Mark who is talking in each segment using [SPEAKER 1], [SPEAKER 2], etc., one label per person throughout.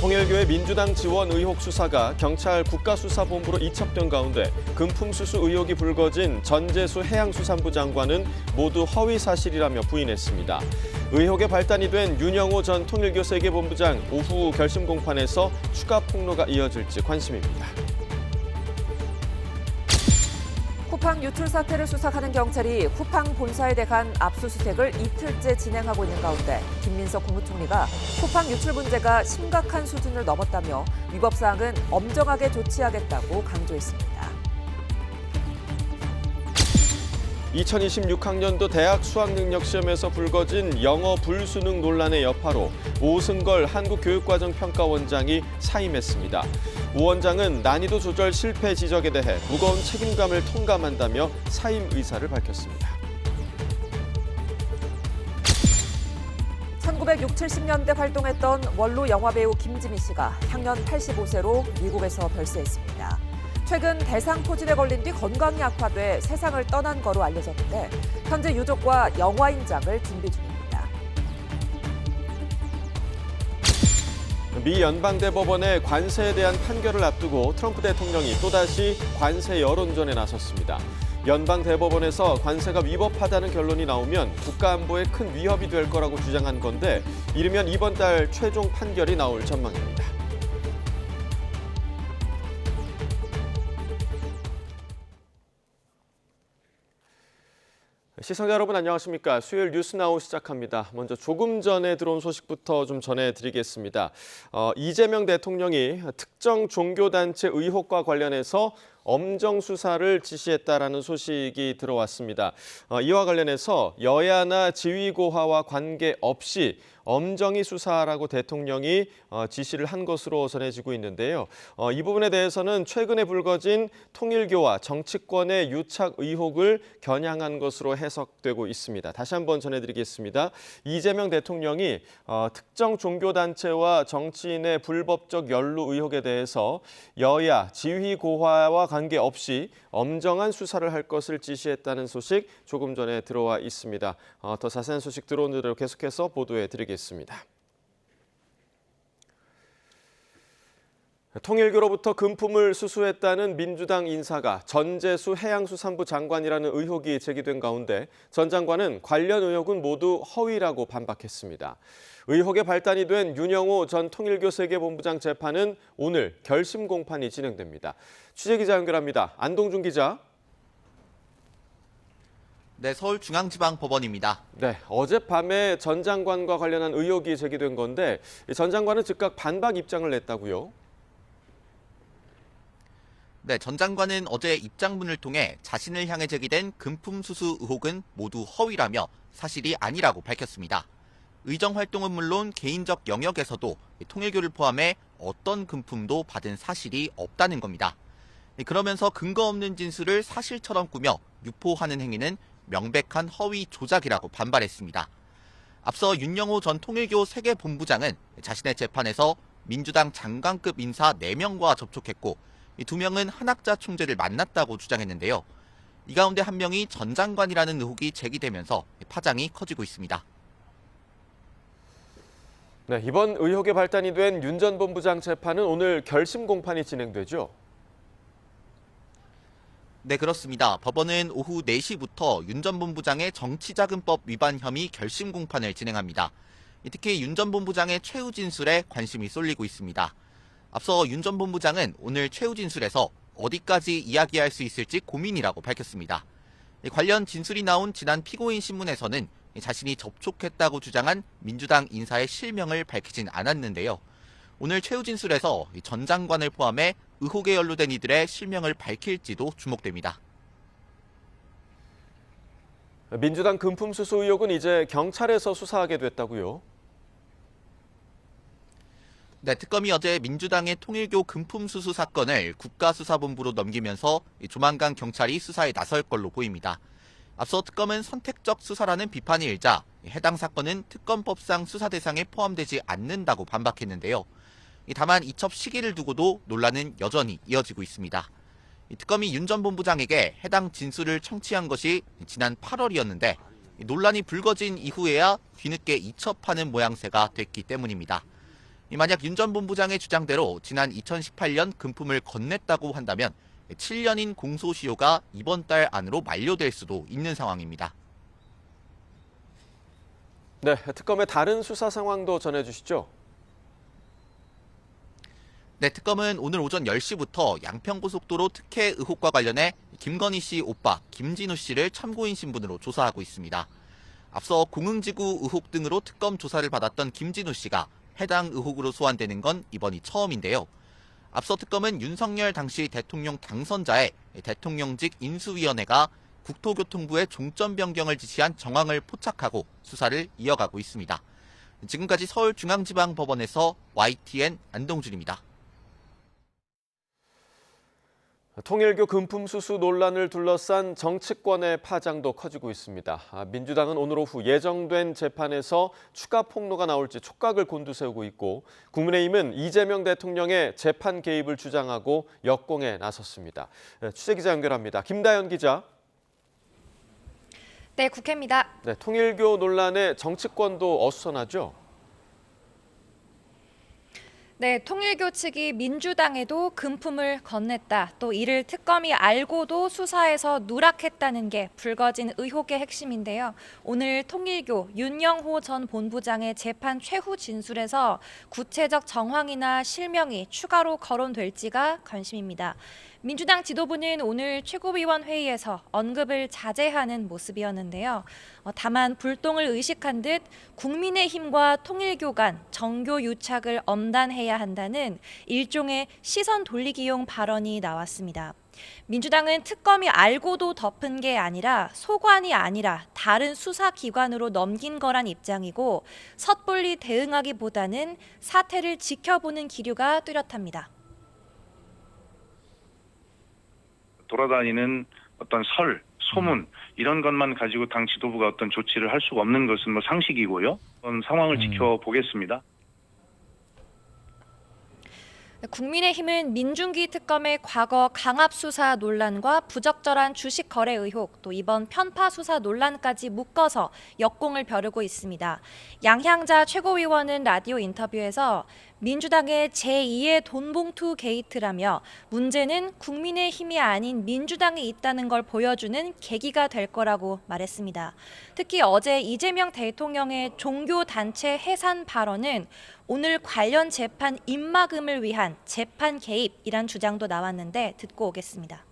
[SPEAKER 1] 통일교의 민주당 지원 의혹 수사가 경찰 국가수사본부로 이첩된 가운데 금품수수 의혹이 불거진 전재수 해양수산부 장관은 모두 허위 사실이라며 부인했습니다. 의혹의 발단이 된 윤영호 전 통일교 세계본부장 오후 결심 공판에서 추가 폭로가 이어질지 관심입니다.
[SPEAKER 2] 쿠팡 유출 사태를 수사하는 경찰이 쿠팡 본사에 대한 압수수색을 이틀째 진행하고 있는 가운데 김민석 국무총리가 쿠팡 유출 문제가 심각한 수준을 넘었다며 위법 사항은 엄정하게 조치하겠다고 강조했습니다.
[SPEAKER 1] 2026학년도 대학 수학능력시험에서 불거진 영어 불수능 논란의 여파로 오승걸 한국교육과정평가원장이 사임했습니다. 오 원장은 난이도 조절 실패 지적에 대해 무거운 책임감을 통감한다며 사임 의사를 밝혔습니다.
[SPEAKER 2] 1960, 70년대 활동했던 원로 영화배우 김지미 씨가 향년 85세로 미국에서 별세했습니다. 최근 대상포진에 걸린 뒤 건강이 악화돼 세상을 떠난 거로 알려졌는데 현재 유족과 영화인장을 준비 중입니다.
[SPEAKER 1] 미 연방대법원의 관세에 대한 판결을 앞두고 트럼프 대통령이 또다시 관세 여론전에 나섰습니다. 연방대법원에서 관세가 위법하다는 결론이 나오면 국가안보에 큰 위협이 될 거라고 주장한 건데 이르면 이번 달 최종 판결이 나올 전망입니다. 시청자 여러분 안녕하십니까. 수요일 뉴스나우 시작합니다. 먼저 조금 전에 들어온 소식부터 좀 전해드리겠습니다. 이재명 대통령이 특정 종교단체 의혹과 관련해서 엄정 수사를 지시했다라는 소식이 들어왔습니다. 이와 관련해서 여야나 지휘고하와 관계없이 엄정히 수사하라고 대통령이 지시를 한 것으로 전해지고 있는데요. 이 부분에 대해서는 최근에 불거진 통일교와 정치권의 유착 의혹을 겨냥한 것으로 해석되고 있습니다. 다시 한번 전해드리겠습니다. 이재명 대통령이 특정 종교단체와 정치인의 불법적 연루 의혹에 대해서 여야, 지휘고하와 관계없이 엄정한 수사를 할 것을 지시했다는 소식 조금 전에 들어와 있습니다. 더 자세한 소식 들어오는 대로 계속해서 보도해 드리겠습니다. 통일교로부터 금품을 수수했다는 민주당 인사가 전재수 해양수산부 장관이라는 의혹이 제기된 가운데 전 장관은 관련 의혹은 모두 허위라고 반박했습니다. 의혹의 발단이 된 윤영호 전 통일교 세계본부장 재판은 오늘 결심 공판이 진행됩니다. 취재기자 연결합니다. 안동준 기자.
[SPEAKER 3] 네, 서울중앙지방법원입니다.
[SPEAKER 1] 네, 어젯밤에 전 장관과 관련한 의혹이 제기된 건데 전 장관은 즉각 반박 입장을 냈다고요?
[SPEAKER 3] 네, 전 장관은 어제 입장문을 통해 자신을 향해 제기된 금품 수수 의혹은 모두 허위라며 사실이 아니라고 밝혔습니다. 의정 활동은 물론 개인적 영역에서도 통일교를 포함해 어떤 금품도 받은 사실이 없다는 겁니다. 그러면서 근거 없는 진술을 사실처럼 꾸며 유포하는 행위는 명백한 허위 조작이라고 반발했습니다. 앞서 윤영호 전 통일교 세계본부장은 자신의 재판에서 민주당 장관급 인사 4명과 접촉했고 이 2명은 한학자 총재를 만났다고 주장했는데요. 이 가운데 1명이 전 장관이라는 의혹이 제기되면서 파장이 커지고 있습니다.
[SPEAKER 1] 네, 이번 의혹의 발단이 된 윤 전 본부장 재판은 오늘 결심 공판이 진행되죠?
[SPEAKER 3] 네, 그렇습니다. 법원은 오후 4시부터 윤 전 본부장의 정치자금법 위반 혐의 결심 공판을 진행합니다. 특히 윤 전 본부장의 최후 진술에 관심이 쏠리고 있습니다. 앞서 윤 전 본부장은 오늘 최후 진술에서 어디까지 이야기할 수 있을지 고민이라고 밝혔습니다. 관련 진술이 나온 지난 피고인 신문에서는 자신이 접촉했다고 주장한 민주당 인사의 실명을 밝히진 않았는데요. 오늘 최후 진술에서 전 장관을 포함해 의혹에 연루된 이들의 실명을 밝힐지도 주목됩니다.
[SPEAKER 1] 민주당 금품 수수 의혹은 이제 경찰에서 수사하게 됐다고요?
[SPEAKER 3] 네, 특검이 어제 민주당의 통일교 금품 수수 사건을 국가수사본부로 넘기면서 조만간 경찰이 수사에 나설 걸로 보입니다. 앞서 특검은 선택적 수사라는 비판이 일자 해당 사건은 특검법상 수사 대상에 포함되지 않는다고 반박했는데요. 다만 이첩 시기를 두고도 논란은 여전히 이어지고 있습니다. 특검이 윤 전 본부장에게 해당 진술을 청취한 것이 지난 8월이었는데 논란이 불거진 이후에야 뒤늦게 이첩하는 모양새가 됐기 때문입니다. 만약 윤 전 본부장의 주장대로 지난 2018년 금품을 건넸다고 한다면 7년인 공소시효가 이번 달 안으로 만료될 수도 있는 상황입니다.
[SPEAKER 1] 네, 특검의 다른 수사 상황도 전해주시죠.
[SPEAKER 3] 네, 특검은 오늘 오전 10시부터 양평고속도로 특혜 의혹과 관련해 김건희 씨 오빠 김진우 씨를 참고인 신분으로 조사하고 있습니다. 앞서 공흥지구 의혹 등으로 특검 조사를 받았던 김진우 씨가 해당 의혹으로 소환되는 건 이번이 처음인데요. 앞서 특검은 윤석열 당시 대통령 당선자의 대통령직 인수위원회가 국토교통부의 종점 변경을 지시한 정황을 포착하고 수사를 이어가고 있습니다. 지금까지 서울중앙지방법원에서 YTN 안동준입니다.
[SPEAKER 1] 통일교 금품 수수 논란을 둘러싼 정치권의 파장도 커지고 있습니다. 민주당은 오늘 오후 예정된 재판에서 추가 폭로가 나올지 촉각을 곤두세우고 있고 국민의힘은 이재명 대통령의 재판 개입을 주장하고 역공에 나섰습니다. 취재기자 연결합니다. 김다연 기자.
[SPEAKER 4] 네, 국회입니다.
[SPEAKER 1] 네, 통일교 논란에 정치권도 어수선하죠?
[SPEAKER 4] 네, 통일교 측이 민주당에도 금품을 건넸다. 또 이를 특검이 알고도 수사에서 누락했다는 게 불거진 의혹의 핵심인데요. 오늘 통일교 윤영호 전 본부장의 재판 최후 진술에서 구체적 정황이나 실명이 추가로 거론될지가 관심입니다. 민주당 지도부는 오늘 최고위원 회의에서 언급을 자제하는 모습이었는데요. 다만 불똥을 의식한 듯 국민의힘과 통일교 간 정교 유착을 엄단해야 한다는 일종의 시선 돌리기용 발언이 나왔습니다. 민주당은 특검이 알고도 덮은 게 아니라 소관이 아니라 다른 수사기관으로 넘긴 거란 입장이고 섣불리 대응하기보다는 사태를 지켜보는 기류가 뚜렷합니다.
[SPEAKER 5] 돌아다니는 어떤 설, 소문 이런 것만 가지고 당 지도부가 어떤 조치를 할 수가 없는 것은 뭐 상식이고요. 그런 상황을 지켜보겠습니다.
[SPEAKER 4] 국민의힘은 민중기 특검의 과거 강압 수사 논란과 부적절한 주식 거래 의혹, 또 이번 편파 수사 논란까지 묶어서 역공을 벼르고 있습니다. 양향자 최고위원은 라디오 인터뷰에서 민주당의 제2의 돈봉투 게이트라며 문제는 국민의힘이 아닌 민주당에 있다는 걸 보여주는 계기가 될 거라고 말했습니다. 특히 어제 이재명 대통령의 종교단체 해산 발언은 오늘 관련 재판 입막음을 위한 재판 개입이란 주장도 나왔는데 듣고 오겠습니다.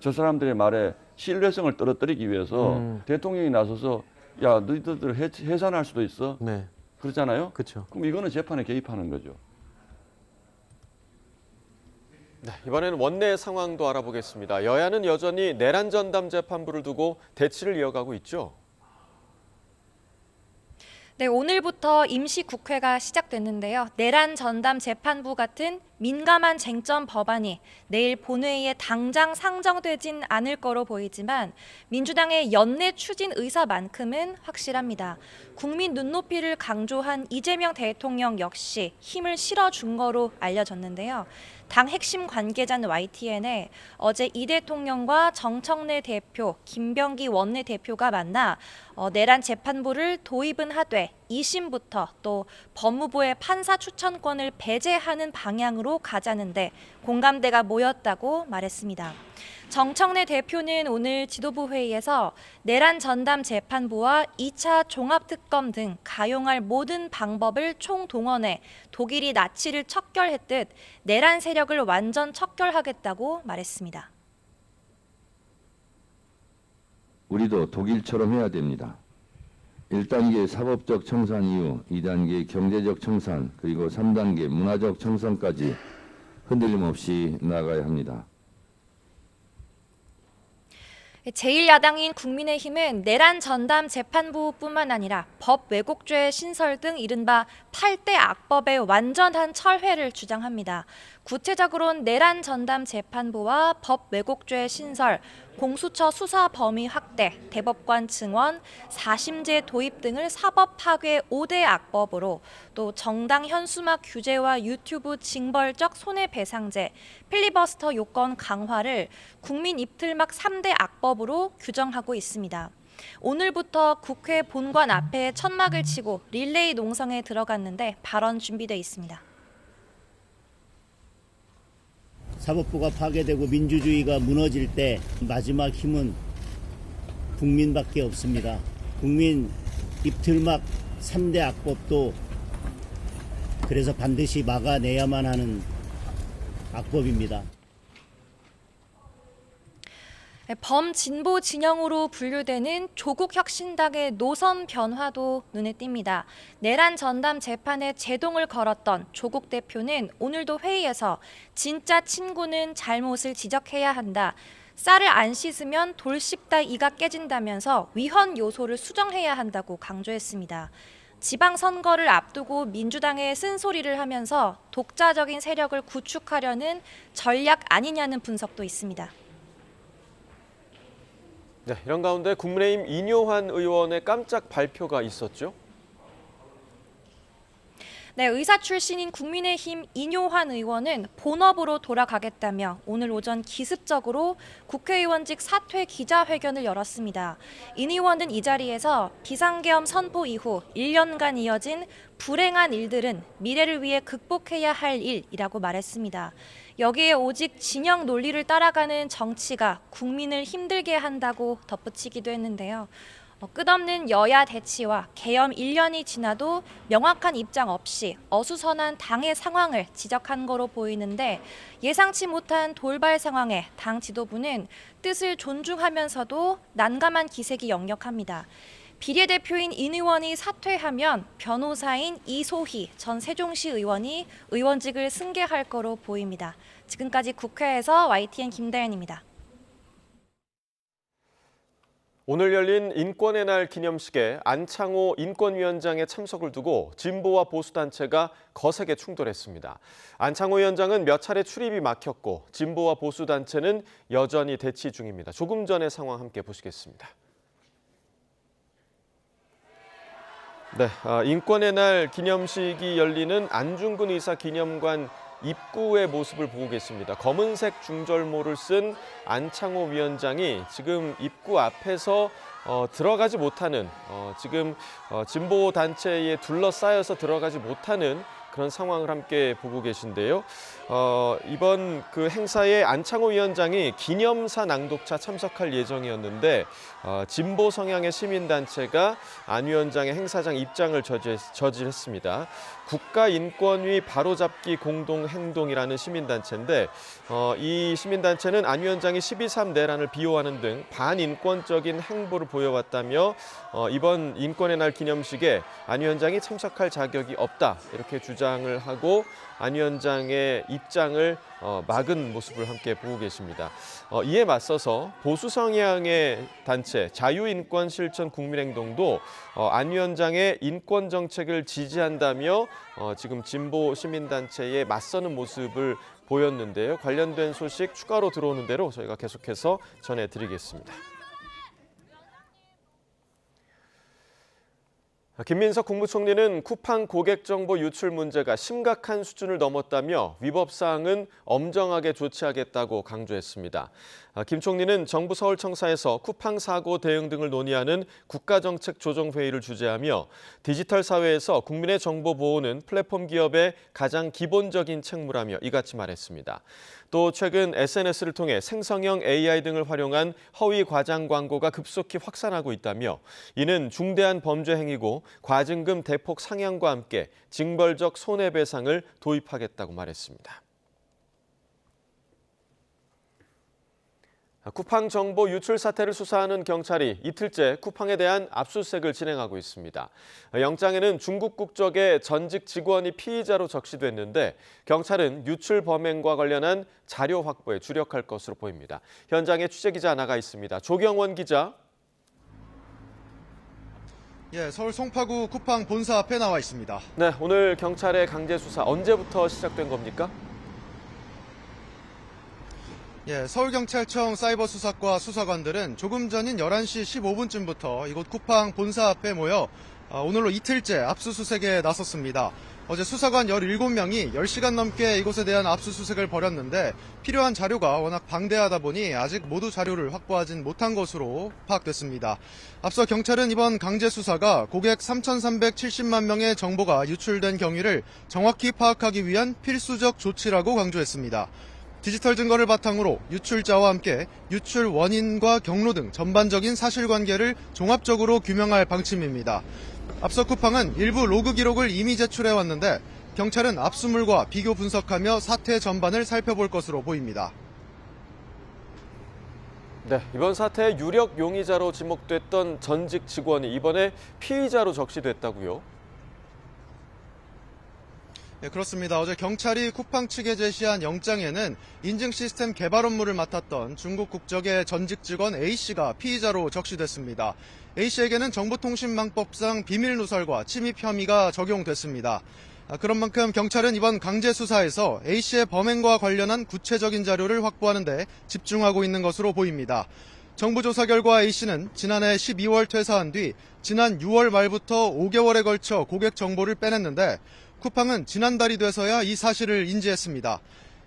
[SPEAKER 6] 저 사람들의 말에 신뢰성을 떨어뜨리기 위해서 대통령이 나서서 야 너희들 해산할 수도 있어.
[SPEAKER 1] 네.
[SPEAKER 6] 그렇잖아요.
[SPEAKER 1] 그렇죠.
[SPEAKER 6] 그럼 이거는 재판에 개입하는 거죠.
[SPEAKER 1] 네, 이번에는 원내 상황도 알아보겠습니다. 여야는 여전히 내란 전담 재판부를 두고 대치를 이어가고 있죠.
[SPEAKER 4] 네, 오늘부터 임시국회가 시작됐는데요. 내란 전담 재판부 같은 민감한 쟁점 법안이 내일 본회의에 당장 상정되진 않을 거로 보이지만 민주당의 연내 추진 의사만큼은 확실합니다. 국민 눈높이를 강조한 이재명 대통령 역시 힘을 실어준 거로 알려졌는데요. 당 핵심 관계자는 YTN에 어제 이 대통령과 정청래 대표, 김병기 원내대표가 만나 내란 재판부를 도입은 하되 2심부터 또 법무부의 판사 추천권을 배제하는 방향으로 가자는데 공감대가 모였다고 말했습니다. 정청래 대표는 오늘 지도부 회의에서 내란 전담 재판부와 2차 종합특검 등 가용할 모든 방법을 총동원해 독일이 나치를 척결했듯 내란 세력을 완전 척결하겠다고 말했습니다.
[SPEAKER 7] 우리도 독일처럼 해야 됩니다. 1단계 사법적 청산 이후 2단계 경제적 청산 그리고 3단계 문화적 청산까지 흔들림 없이 나아가야 합니다.
[SPEAKER 4] 제1야당인 국민의힘은 내란 전담 재판부뿐만 아니라 법 왜곡죄 신설 등 이른바 8대 악법의 완전한 철회를 주장합니다. 구체적으로는 내란 전담 재판부와 법 왜곡죄 신설, 공수처 수사 범위 확대, 대법관 증원, 4심제 도입 등을 사법 파괴 5대 악법으로 또 정당 현수막 규제와 유튜브 징벌적 손해배상제, 필리버스터 요건 강화를 국민 입틀막 3대 악법으로 규정하고 있습니다. 오늘부터 국회 본관 앞에 천막을 치고 릴레이 농성에 들어갔는데 발언 준비돼 있습니다.
[SPEAKER 8] 사법부가 파괴되고 민주주의가 무너질 때 마지막 힘은 국민밖에 없습니다. 국민 입틀막 3대 악법도 그래서 반드시 막아내야만 하는 악법입니다.
[SPEAKER 4] 범진보 진영으로 분류되는 조국혁신당의 노선 변화도 눈에 띕니다. 내란 전담 재판에 제동을 걸었던 조국 대표는 오늘도 회의에서 진짜 친구는 잘못을 지적해야 한다. 쌀을 안 씻으면 돌 씹다 이가 깨진다면서 위헌 요소를 수정해야 한다고 강조했습니다. 지방선거를 앞두고 민주당에 쓴소리를 하면서 독자적인 세력을 구축하려는 전략 아니냐는 분석도 있습니다.
[SPEAKER 1] 네, 이런 가운데 국민의힘 인효환 의원의 깜짝 발표가 있었죠.
[SPEAKER 4] 네, 의사 출신인 국민의힘 인효환 의원은 본업으로 돌아가겠다며 오늘 오전 기습적으로 국회의원직 사퇴 기자회견을 열었습니다. 인 의원은 이 자리에서 비상계엄 선포 이후 1년간 이어진 불행한 일들은 미래를 위해 극복해야 할 일이라고 말했습니다. 여기에 오직 진영 논리를 따라가는 정치가 국민을 힘들게 한다고 덧붙이기도 했는데요. 끝없는 여야 대치와 계엄 1년이 지나도 명확한 입장 없이 어수선한 당의 상황을 지적한 거로 보이는데 예상치 못한 돌발 상황에 당 지도부는 뜻을 존중하면서도 난감한 기색이 역력합니다. 비례대표인 인 의원이 사퇴하면 변호사인 이소희 전 세종시 의원이 의원직을 승계할 거로 보입니다. 지금까지 국회에서 YTN 김다연입니다.
[SPEAKER 1] 오늘 열린 인권의 날 기념식에 안창호 인권위원장의 참석을 두고 진보와 보수단체가 거세게 충돌했습니다. 안창호 위원장은 몇 차례 출입이 막혔고 진보와 보수단체는 여전히 대치 중입니다. 조금 전의 상황 함께 보시겠습니다. 네, 인권의 날 기념식이 열리는 안중근 의사 기념관 입구의 모습을 보고 계십니다. 검은색 중절모를 쓴 안창호 위원장이 지금 입구 앞에서 들어가지 못하는 지금 진보 단체에 둘러싸여서 들어가지 못하는 그런 상황을 함께 보고 계신데요. 이번 그 행사에 안창호 위원장이 기념사 낭독차 참석할 예정이었는데 진보 성향의 시민단체가 안 위원장의 행사장 입장을 저지했습니다. 국가인권위 바로잡기 공동행동이라는 시민단체인데 이 시민단체는 안 위원장이 12.3 내란을 비호하는 등 반인권적인 행보를 보여왔다며 이번 인권의 날 기념식에 안 위원장이 참석할 자격이 없다 이렇게 주장을 하고 안 위원장의 입장을 막은 모습을 함께 보고 계십니다. 이에 맞서서 보수 성향의 단체 자유인권실천 국민행동도 안 위원장의 인권 정책을 지지한다며 지금 진보 시민단체에 맞서는 모습을 보였는데요. 관련된 소식 추가로 들어오는 대로 저희가 계속해서 전해드리겠습니다. 김민석 국무총리는 쿠팡 고객 정보 유출 문제가 심각한 수준을 넘었다며 위법 사항은 엄정하게 조치하겠다고 강조했습니다. 김 총리는 정부 서울청사에서 쿠팡 사고 대응 등을 논의하는 국가정책조정회의를 주재하며 디지털 사회에서 국민의 정보 보호는 플랫폼 기업의 가장 기본적인 책무라며 이같이 말했습니다. 또 최근 SNS를 통해 생성형 AI 등을 활용한 허위 과장 광고가 급속히 확산하고 있다며 이는 중대한 범죄 행위고 과징금 대폭 상향과 함께 징벌적 손해배상을 도입하겠다고 말했습니다. 쿠팡 정보 유출 사태를 수사하는 경찰이 이틀째 쿠팡에 대한 압수수색을 진행하고 있습니다. 영장에는 중국 국적의 전직 직원이 피의자로 적시됐는데 경찰은 유출 범행과 관련한 자료 확보에 주력할 것으로 보입니다. 현장에 취재기자 나가 있습니다. 조경원 기자.
[SPEAKER 9] 서울 송파구 쿠팡 본사 앞에 나와 있습니다.
[SPEAKER 1] 네, 오늘 경찰의 강제 수사 언제부터 시작된 겁니까?
[SPEAKER 9] 서울경찰청 사이버수사과 수사관들은 조금 전인 11시 15분쯤부터 이곳 쿠팡 본사 앞에 모여 오늘로 이틀째 압수수색에 나섰습니다. 어제 수사관 17명이 10시간 넘게 이곳에 대한 압수수색을 벌였는데 필요한 자료가 워낙 방대하다 보니 아직 모두 자료를 확보하진 못한 것으로 파악됐습니다. 앞서 경찰은 이번 강제 수사가 고객 3,370만 명의 정보가 유출된 경위를 정확히 파악하기 위한 필수적 조치라고 강조했습니다. 디지털 증거를 바탕으로 유출자와 함께 유출 원인과 경로 등 전반적인 사실관계를 종합적으로 규명할 방침입니다. 앞서 쿠팡은 일부 로그 기록을 이미 제출해왔는데 경찰은 압수물과 비교 분석하며 사태 전반을 살펴볼 것으로 보입니다.
[SPEAKER 1] 네, 이번 사태의 유력 용의자로 지목됐던 전직 직원이 이번에 피의자로 적시됐다고요?
[SPEAKER 9] 네, 그렇습니다. 어제 경찰이 쿠팡 측에 제시한 영장에는 인증 시스템 개발 업무를 맡았던 중국 국적의 전직 직원 A씨가 피의자로 적시됐습니다. A씨에게는 정보통신망법상 비밀 누설과 침입 혐의가 적용됐습니다. 그런 만큼 경찰은 이번 강제 수사에서 A씨의 범행과 관련한 구체적인 자료를 확보하는 데 집중하고 있는 것으로 보입니다. 정부 조사 결과 A씨는 지난해 12월 퇴사한 뒤 지난 6월 말부터 5개월에 걸쳐 고객 정보를 빼냈는데 쿠팡은 지난달이 돼서야 이 사실을 인지했습니다.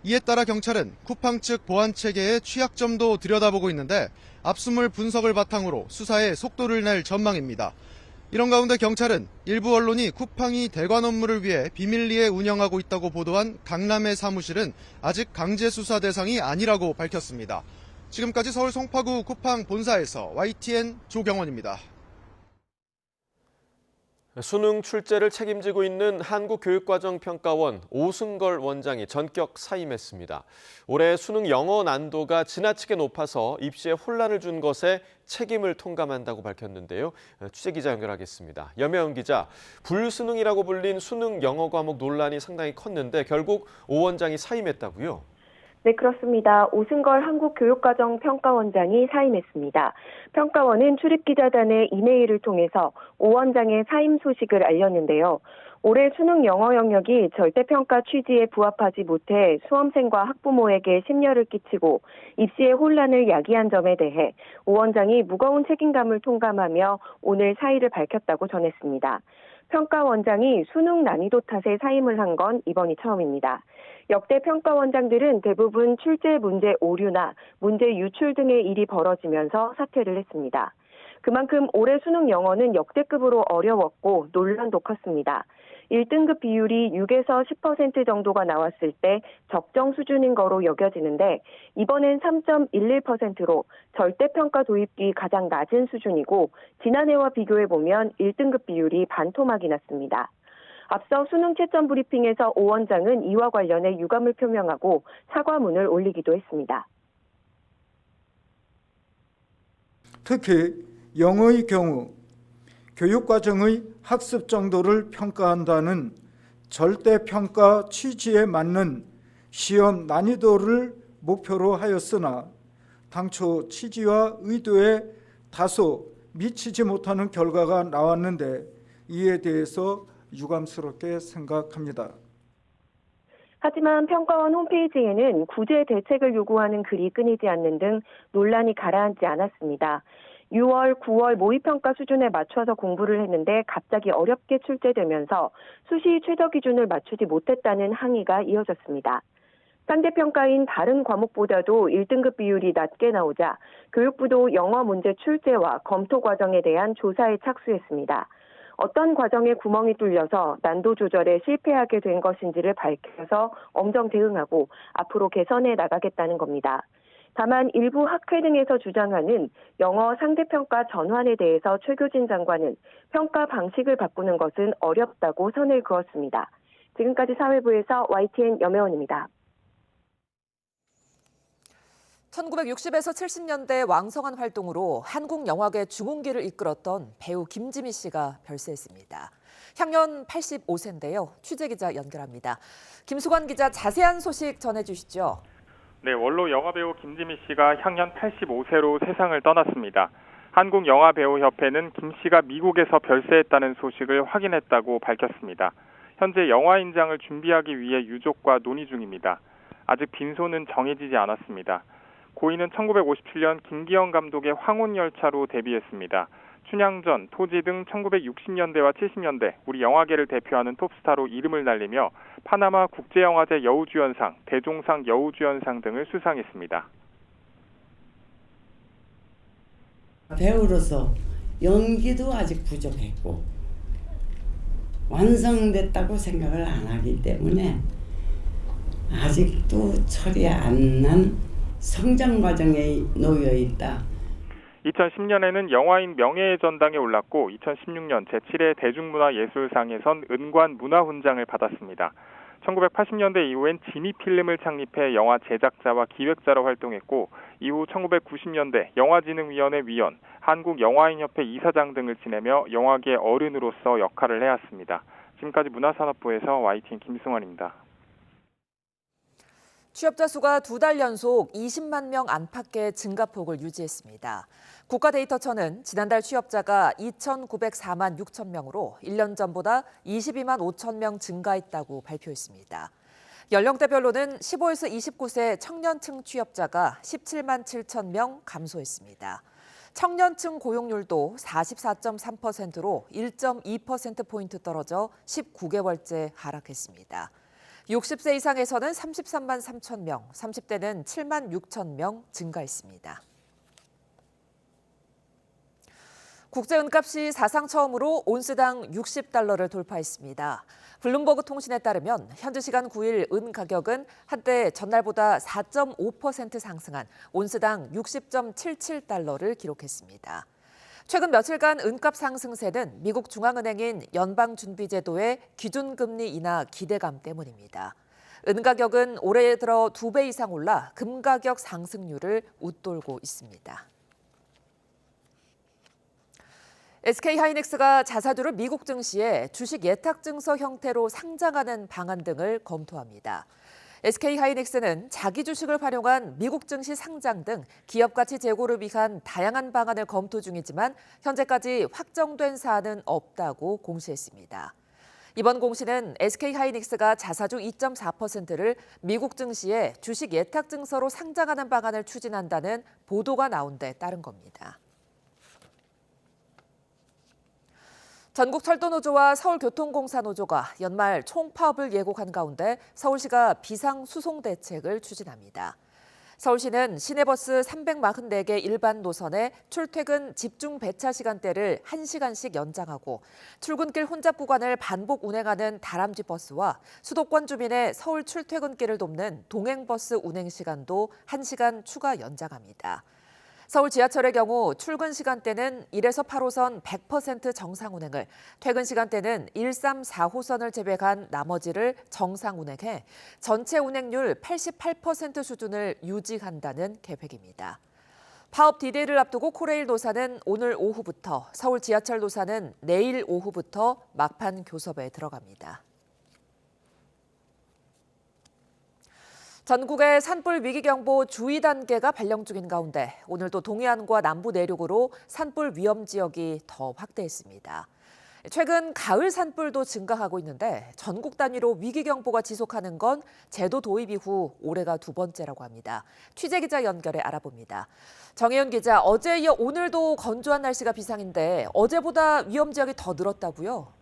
[SPEAKER 9] 이에 따라 경찰은 쿠팡 측 보안 체계의 취약점도 들여다보고 있는데 압수물 분석을 바탕으로 수사에 속도를 낼 전망입니다. 이런 가운데 경찰은 일부 언론이 쿠팡이 대관 업무를 위해 비밀리에 운영하고 있다고 보도한 강남의 사무실은 아직 강제 수사 대상이 아니라고 밝혔습니다. 지금까지 서울 송파구 쿠팡 본사에서 YTN 조경원입니다.
[SPEAKER 1] 수능 출제를 책임지고 있는 한국교육과정평가원 오승걸 원장이 전격 사임했습니다. 올해 수능 영어 난도가 지나치게 높아서 입시에 혼란을 준 것에 책임을 통감한다고 밝혔는데요. 취재기자 연결하겠습니다. 염혜연 기자, 불수능이라고 불린 수능 영어 과목 논란이 상당히 컸는데 결국 오 원장이 사임했다고요?
[SPEAKER 10] 네, 그렇습니다. 오승걸 한국교육과정평가원장이 사임했습니다. 평가원은 출입기자단의 이메일을 통해서 오 원장의 사임 소식을 알렸는데요. 올해 수능 영어 영역이 절대평가 취지에 부합하지 못해 수험생과 학부모에게 심려를 끼치고 입시에 혼란을 야기한 점에 대해 오 원장이 무거운 책임감을 통감하며 오늘 사의를 밝혔다고 전했습니다. 평가원장이 수능 난이도 탓에 사임을 한 건 이번이 처음입니다. 역대 평가원장들은 대부분 출제 문제 오류나 문제 유출 등의 일이 벌어지면서 사퇴를 했습니다. 그만큼 올해 수능 영어는 역대급으로 어려웠고 논란도 컸습니다. 1등급 비율이 6에서 10% 정도가 나왔을 때 적정 수준인 거로 여겨지는데 이번엔 3.11%로 절대평가 도입 뒤 가장 낮은 수준이고 지난해와 비교해보면 1등급 비율이 반토막이 났습니다. 앞서 수능 채점 브리핑에서 오 원장은 이와 관련해 유감을 표명하고 사과문을 올리기도 했습니다.
[SPEAKER 11] 특히 영어의 경우 교육과정의 학습 정도를 평가한다는 절대평가 취지에 맞는 시험 난이도를 목표로 하였으나 당초 취지와 의도에 다소 미치지 못하는 결과가 나왔는데 이에 대해서 유감스럽게 생각합니다.
[SPEAKER 10] 하지만 평가원 홈페이지에는 구제 대책을 요구하는 글이 끊이지 않는 등 논란이 가라앉지 않았습니다. 6월, 9월 모의평가 수준에 맞춰서 공부를 했는데 갑자기 어렵게 출제되면서 수시 최저 기준을 맞추지 못했다는 항의가 이어졌습니다. 상대평가인 다른 과목보다도 1등급 비율이 낮게 나오자 교육부도 영어 문제 출제와 검토 과정에 대한 조사에 착수했습니다. 어떤 과정에 구멍이 뚫려서 난도 조절에 실패하게 된 것인지를 밝혀서 엄정 대응하고 앞으로 개선해 나가겠다는 겁니다. 다만 일부 학회 등에서 주장하는 영어 상대평가 전환에 대해서 최교진 장관은 평가 방식을 바꾸는 것은 어렵다고 선을 그었습니다. 지금까지 사회부에서 YTN 염혜원입니다.
[SPEAKER 2] 1960에서 70년대 왕성한 활동으로 한국 영화계 중흥기를 이끌었던 배우 김지미 씨가 별세했습니다. 향년 85세인데요. 취재기자 연결합니다. 김수관 기자, 자세한 소식 전해주시죠.
[SPEAKER 12] 네, 원로 영화배우 김지미 씨가 향년 85세로 세상을 떠났습니다. 한국영화배우협회는 김 씨가 미국에서 별세했다는 소식을 확인했다고 밝혔습니다. 현재 영화 인장을 준비하기 위해 유족과 논의 중입니다. 아직 빈소는 정해지지 않았습니다. 고인은 1957년 김기영 감독의 황혼열차로 데뷔했습니다. 춘향전, 토지 등 1960년대와 70년대 우리 영화계를 대표하는 톱스타로 이름을 날리며 파나마 국제영화제 여우주연상, 대종상 여우주연상 등을 수상했습니다.
[SPEAKER 13] 배우로서 연기도 아직 부족했고 완성됐다고 생각을 안 하기 때문에 아직도 처리 안 난 성장 과정에 놓여 있다.
[SPEAKER 12] 2010년에는 영화인 명예의 전당에 올랐고 2016년 제7회 대중문화예술상에선 은관 문화훈장을 받았습니다. 1980년대 이후엔 지니필름을 창립해 영화 제작자와 기획자로 활동했고 이후 1990년대 영화진흥위원회 위원, 한국영화인협회 이사장 등을 지내며 영화계 어른으로서 역할을 해왔습니다. 지금까지 문화산업부에서 YTN 김승환입니다.
[SPEAKER 2] 취업자 수가 2달 연속 20만 명 안팎의 증가폭을 유지했습니다. 국가데이터처는 지난달 취업자가 2,904만 6천 명으로 1년 전보다 22만 5천 명 증가했다고 발표했습니다. 연령대별로는 15에서 29세 청년층 취업자가 17만 7천 명 감소했습니다. 청년층 고용률도 44.3%로 1.2%포인트 떨어져 19개월째 하락했습니다. 60세 이상에서는 33만 3천 명, 30대는 7만 6천 명 증가했습니다. 국제은값이 사상 처음으로 온스당 60달러를 돌파했습니다. 블룸버그 통신에 따르면 현지 시간 9일 은 가격은 한때 전날보다 4.5% 상승한 온스당 60.77달러를 기록했습니다. 최근 며칠간 은값 상승세는 미국 중앙은행인 연방준비제도의 기준금리 인하 기대감 때문입니다. 은 가격은 올해 들어 2배 이상 올라 금 가격 상승률을 웃돌고 있습니다. SK하이닉스가 자사주를 미국 증시에 주식 예탁증서 형태로 상장하는 방안 등을 검토합니다. SK하이닉스는 자기 주식을 활용한 미국 증시 상장 등 기업 가치 제고를 위한 다양한 방안을 검토 중이지만 현재까지 확정된 사안은 없다고 공시했습니다. 이번 공시는 SK하이닉스가 자사주 2.4%를 미국 증시에 주식 예탁증서로 상장하는 방안을 추진한다는 보도가 나온 데 따른 겁니다. 전국철도노조와 서울교통공사노조가 연말 총파업을 예고한 가운데 서울시가 비상수송 대책을 추진합니다. 서울시는 시내버스 344개 일반 노선의 출퇴근 집중 배차 시간대를 1시간씩 연장하고 출근길 혼잡 구간을 반복 운행하는 다람쥐 버스와 수도권 주민의 서울 출퇴근길을 돕는 동행버스 운행 시간도 1시간 추가 연장합니다. 서울 지하철의 경우 출근 시간대는 1에서 8호선 100% 정상 운행을, 퇴근 시간대는 1, 3, 4호선을 제외한 나머지를 정상 운행해 전체 운행률 88% 수준을 유지한다는 계획입니다. 파업 디데이를 앞두고 코레일 노사는 오늘 오후부터, 서울 지하철 노사는 내일 오후부터 막판 교섭에 들어갑니다. 전국의 산불 위기경보 주의 단계가 발령 중인 가운데 오늘도 동해안과 남부 내륙으로 산불 위험 지역이 더 확대했습니다. 최근 가을 산불도 증가하고 있는데 전국 단위로 위기경보가 지속하는 건 제도 도입 이후 올해가 2번째라고 합니다. 취재기자 연결해 알아봅니다. 정혜연 기자, 어제에 이어 오늘도 건조한 날씨가 비상인데 어제보다 위험 지역이 더 늘었다고요?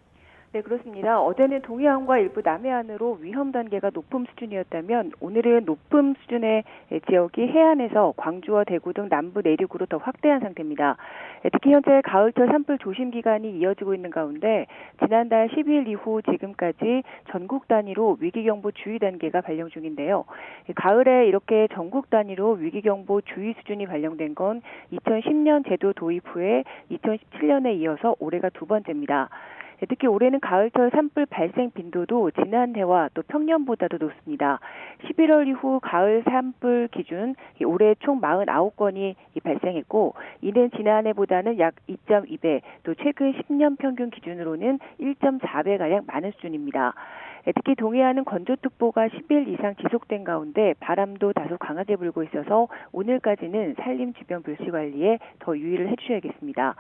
[SPEAKER 14] 네, 그렇습니다. 어제는 동해안과 일부 남해안으로 위험 단계가 높음 수준이었다면 오늘은 높음 수준의 지역이 해안에서 광주와 대구 등 남부 내륙으로 더 확대한 상태입니다. 특히 현재 가을철 산불 조심 기간이 이어지고 있는 가운데 지난달 12일 이후 지금까지 전국 단위로 위기경보 주의 단계가 발령 중인데요. 가을에 이렇게 전국 단위로 위기경보 주의 수준이 발령된 건 2010년 제도 도입 후에 2017년에 이어서 올해가 2번째입니다. 특히 올해는 가을철 산불 발생 빈도도 지난해와 또 평년보다도 높습니다. 11월 이후 가을 산불 기준 올해 총 49건이 발생했고 이는 지난해보다는 약 2.2배, 또 최근 10년 평균 기준으로는 1.4배가량 많은 수준입니다. 특히 동해안은 건조특보가 10일 이상 지속된 가운데 바람도 다소 강하게 불고 있어서 오늘까지는 산림 주변 불씨 관리에 더 유의를 해주셔야겠습니다.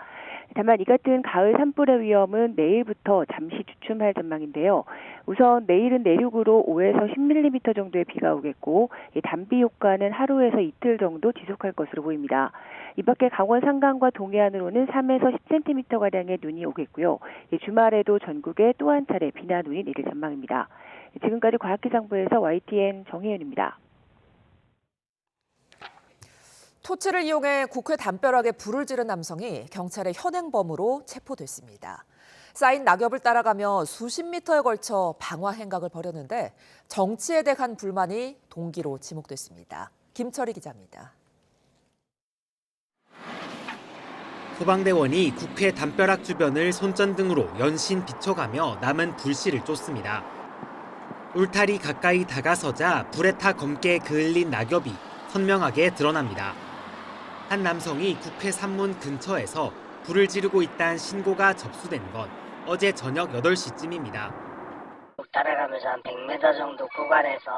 [SPEAKER 14] 다만 이 같은 가을 산불의 위험은 내일부터 잠시 주춤할 전망인데요. 우선 내일은 내륙으로 5에서 10mm 정도의 비가 오겠고 단비 효과는 하루에서 이틀 정도 지속할 것으로 보입니다. 이 밖에 강원 산간과 동해안으로는 3에서 10cm가량의 눈이 오겠고요. 주말에도 전국에 또 한 차례 비나 눈이 내릴 전망입니다. 지금까지 과학기상부에서 YTN 정혜연입니다.
[SPEAKER 2] 토치를 이용해 국회 담벼락에 불을 지른 남성이 경찰의 현행범으로 체포됐습니다. 쌓인 낙엽을 따라가며 수십 미터에 걸쳐 방화 행각을 벌였는데 정치에 대한 불만이 동기로 지목됐습니다. 김철희 기자입니다.
[SPEAKER 15] 소방대원이 국회 담벼락 주변을 손전등으로 연신 비춰가며 남은 불씨를 쫓습니다. 울타리 가까이 다가서자 불에 타 검게 그을린 낙엽이 선명하게 드러납니다. 한 남성이 국회 산문 근처에서 불을 지르고 있다는 신고가 접수된 건 어제 저녁 8시쯤입니다.
[SPEAKER 16] 따라가면서 한 100m 정도 구간에서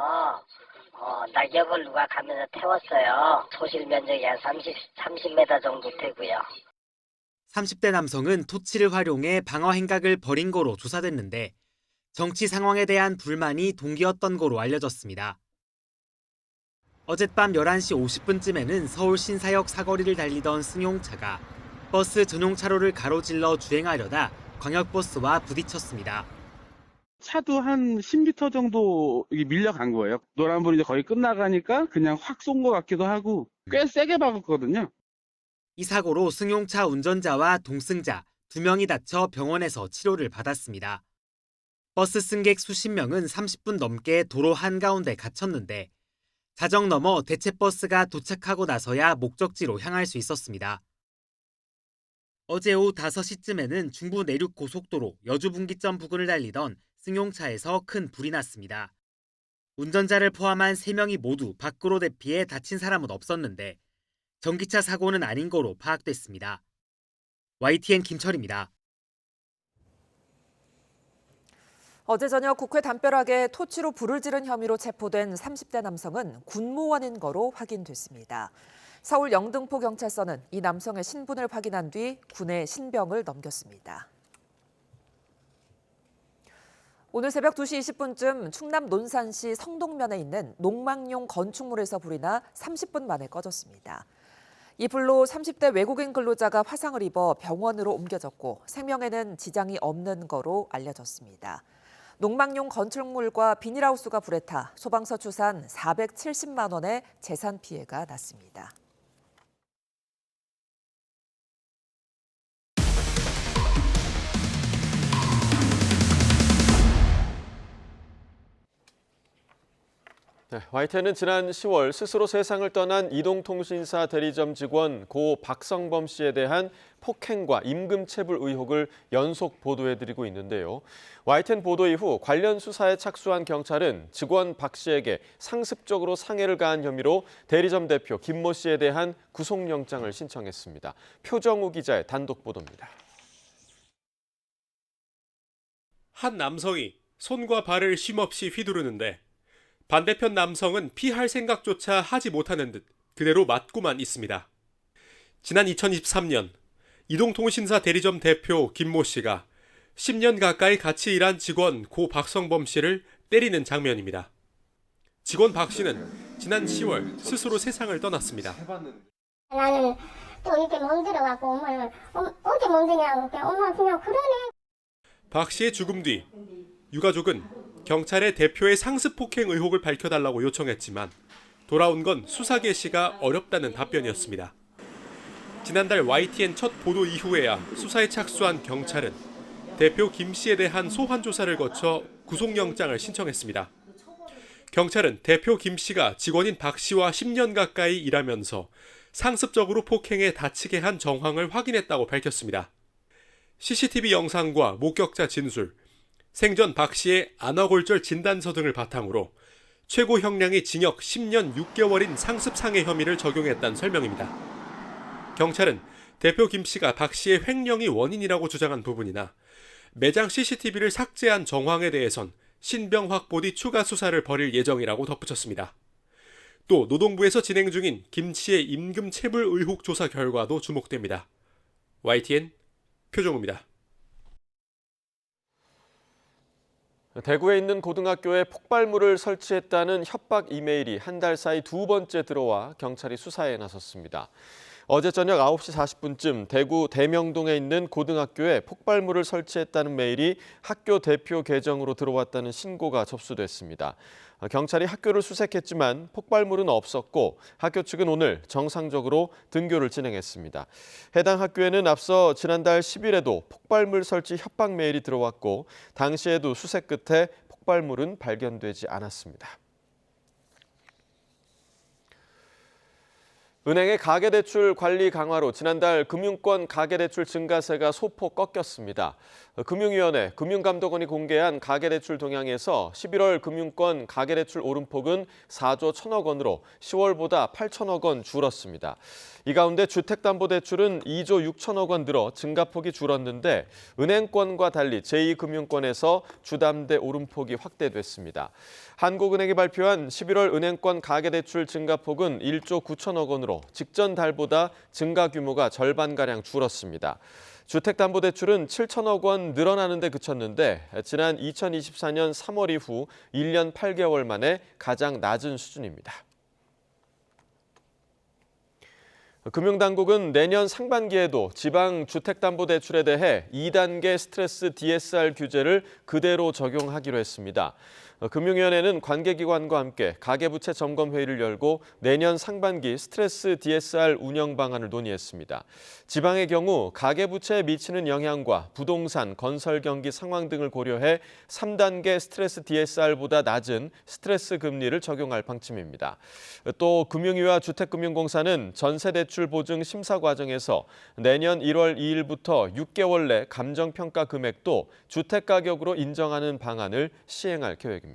[SPEAKER 16] 낙엽을 누가 가면서 태웠어요. 소실 면적이 한 30m 정도 되고요.
[SPEAKER 15] 30대 남성은 토치를 활용해 방화 행각을 벌인 거로 조사됐는데 정치 상황에 대한 불만이 동기였던 거로 알려졌습니다. 어젯밤 11시 50분쯤에는 서울 신사역 사거리를 달리던 승용차가 버스 전용 차로를 가로질러 주행하려다 광역버스와 부딪혔습니다.
[SPEAKER 17] 차도 한 10m 정도 밀려간 거예요. 노란불이 이제 거의 끝나가니까 그냥 확 쏜 것 같기도 하고 꽤 세게 박았거든요.
[SPEAKER 15] 이 사고로 승용차 운전자와 동승자 2명이 다쳐 병원에서 치료를 받았습니다. 버스 승객 수십 명은 30분 넘게 도로 한가운데 갇혔는데 자정 넘어 대체버스가 도착하고 나서야 목적지로 향할 수 있었습니다. 어제 오후 5시쯤에는 중부 내륙 고속도로 여주분기점 부근을 달리던 승용차에서 큰 불이 났습니다. 운전자를 포함한 3명이 모두 밖으로 대피해 다친 사람은 없었는데 전기차 사고는 아닌 거로 파악됐습니다. YTN 김철입니다.
[SPEAKER 2] 어제 저녁 국회 담벼락에 토치로 불을 지른 혐의로 체포된 30대 남성은 군무원인 거로 확인됐습니다. 서울 영등포 경찰서는 이 남성의 신분을 확인한 뒤 군에 신병을 넘겼습니다. 오늘 새벽 2시 20분쯤 충남 논산시 성동면에 있는 농막용 건축물에서 불이 나 30분 만에 꺼졌습니다. 이 불로 30대 외국인 근로자가 화상을 입어 병원으로 옮겨졌고 생명에는 지장이 없는 거로 알려졌습니다. 농막용 건축물과 비닐하우스가 불에 타 소방서 추산 470만 원의 재산 피해가 났습니다.
[SPEAKER 1] 네, YTN은 지난 10월 스스로 세상을 떠난 이동통신사 대리점 직원 고 박성범 씨에 대한 폭행과 임금체불 의혹을 연속 보도해드리고 있는데요. YTN 보도 이후 관련 수사에 착수한 경찰은 직원 박 씨에게 상습적으로 상해를 가한 혐의로 대리점 대표 김모 씨에 대한 구속영장을 신청했습니다. 표정우 기자의 단독 보도입니다.
[SPEAKER 18] 한 남성이 손과 발을 쉼없이 휘두르는데 반대편 남성은 피할 생각조차 하지 못하는 듯 그대로 맞고만 있습니다. 지난 2023년 이동통신사 대리점 대표 김모 씨가 10년 가까이 같이 일한 직원 고 박성범 씨를 때리는 장면입니다. 직원 박 씨는 지난 10월 스스로 세상을 떠났습니다.
[SPEAKER 19] 나는 또 이렇게 멍들어갖고 엄마는 어디 멍드냐고 엄마 그냥 그러네.
[SPEAKER 18] 박 씨의 죽음 뒤 유가족은 경찰에 대표의 상습 폭행 의혹을 밝혀달라고 요청했지만 돌아온 건 수사 개시가 어렵다는 답변이었습니다. 지난달 YTN 첫 보도 이후에야 수사에 착수한 경찰은 대표 김 씨에 대한 소환 조사를 거쳐 구속영장을 신청했습니다. 경찰은 대표 김 씨가 직원인 박 씨와 10년 가까이 일하면서 상습적으로 폭행해 다치게 한 정황을 확인했다고 밝혔습니다. CCTV 영상과 목격자 진술, 생전 박 씨의 안화골절 진단서 등을 바탕으로 최고 형량이 징역 10년 6개월인 상습상해 혐의를 적용했다는 설명입니다. 경찰은 대표 김 씨가 박 씨의 횡령이 원인이라고 주장한 부분이나 매장 CCTV를 삭제한 정황에 대해선 신병 확보 뒤 추가 수사를 벌일 예정이라고 덧붙였습니다. 또 노동부에서 진행 중인 김 씨의 임금 체불 의혹 조사 결과도 주목됩니다. YTN 표정우입니다.
[SPEAKER 1] 대구에 있는 고등학교에 폭발물을 설치했다는 협박 이메일이 한 달 사이 2번째 들어와 경찰이 수사에 나섰습니다. 어제 저녁 9시 40분쯤 대구 대명동에 있는 고등학교에 폭발물을 설치했다는 메일이 학교 대표 계정으로 들어왔다는 신고가 접수됐습니다. 경찰이 학교를 수색했지만 폭발물은 없었고 학교 측은 오늘 정상적으로 등교를 진행했습니다. 해당 학교에는 앞서 지난달 10일에도 폭발물 설치 협박 메일이 들어왔고 당시에도 수색 끝에 폭발물은 발견되지 않았습니다. 은행의 가계대출 관리 강화로 지난달 금융권 가계대출 증가세가 소폭 꺾였습니다. 금융위원회, 금융감독원이 공개한 가계대출 동향에서 11월 금융권 가계대출 오름폭은 4조 1천억 원으로 10월보다 8천억 원 줄었습니다. 이 가운데 주택담보대출은 2조 6천억 원 늘어 증가폭이 줄었는데 은행권과 달리 제2금융권에서 주담대 오름폭이 확대됐습니다. 한국은행이 발표한 11월 은행권 가계대출 증가폭은 1조 9천억 원으로 직전 달보다 증가 규모가 절반가량 줄었습니다. 주택담보대출은 7천억 원 늘어나는 데 그쳤는데 지난 2024년 3월 이후 1년 8개월 만에 가장 낮은 수준입니다. 금융당국은 내년 상반기에도 지방 주택담보대출에 대해 2단계 스트레스 DSR 규제를 그대로 적용하기로 했습니다. 금융위원회는 관계기관과 함께 가계부채 점검회의를 열고 내년 상반기 스트레스 DSR 운영 방안을 논의했습니다. 지방의 경우 가계부채에 미치는 영향과 부동산, 건설 경기 상황 등을 고려해 3단계 스트레스 DSR보다 낮은 스트레스 금리를 적용할 방침입니다. 또 금융위와 주택금융공사는 전세대출 보증 심사 과정에서 내년 1월 2일부터 6개월 내 감정평가 금액도 주택가격으로 인정하는 방안을 시행할 계획입니다.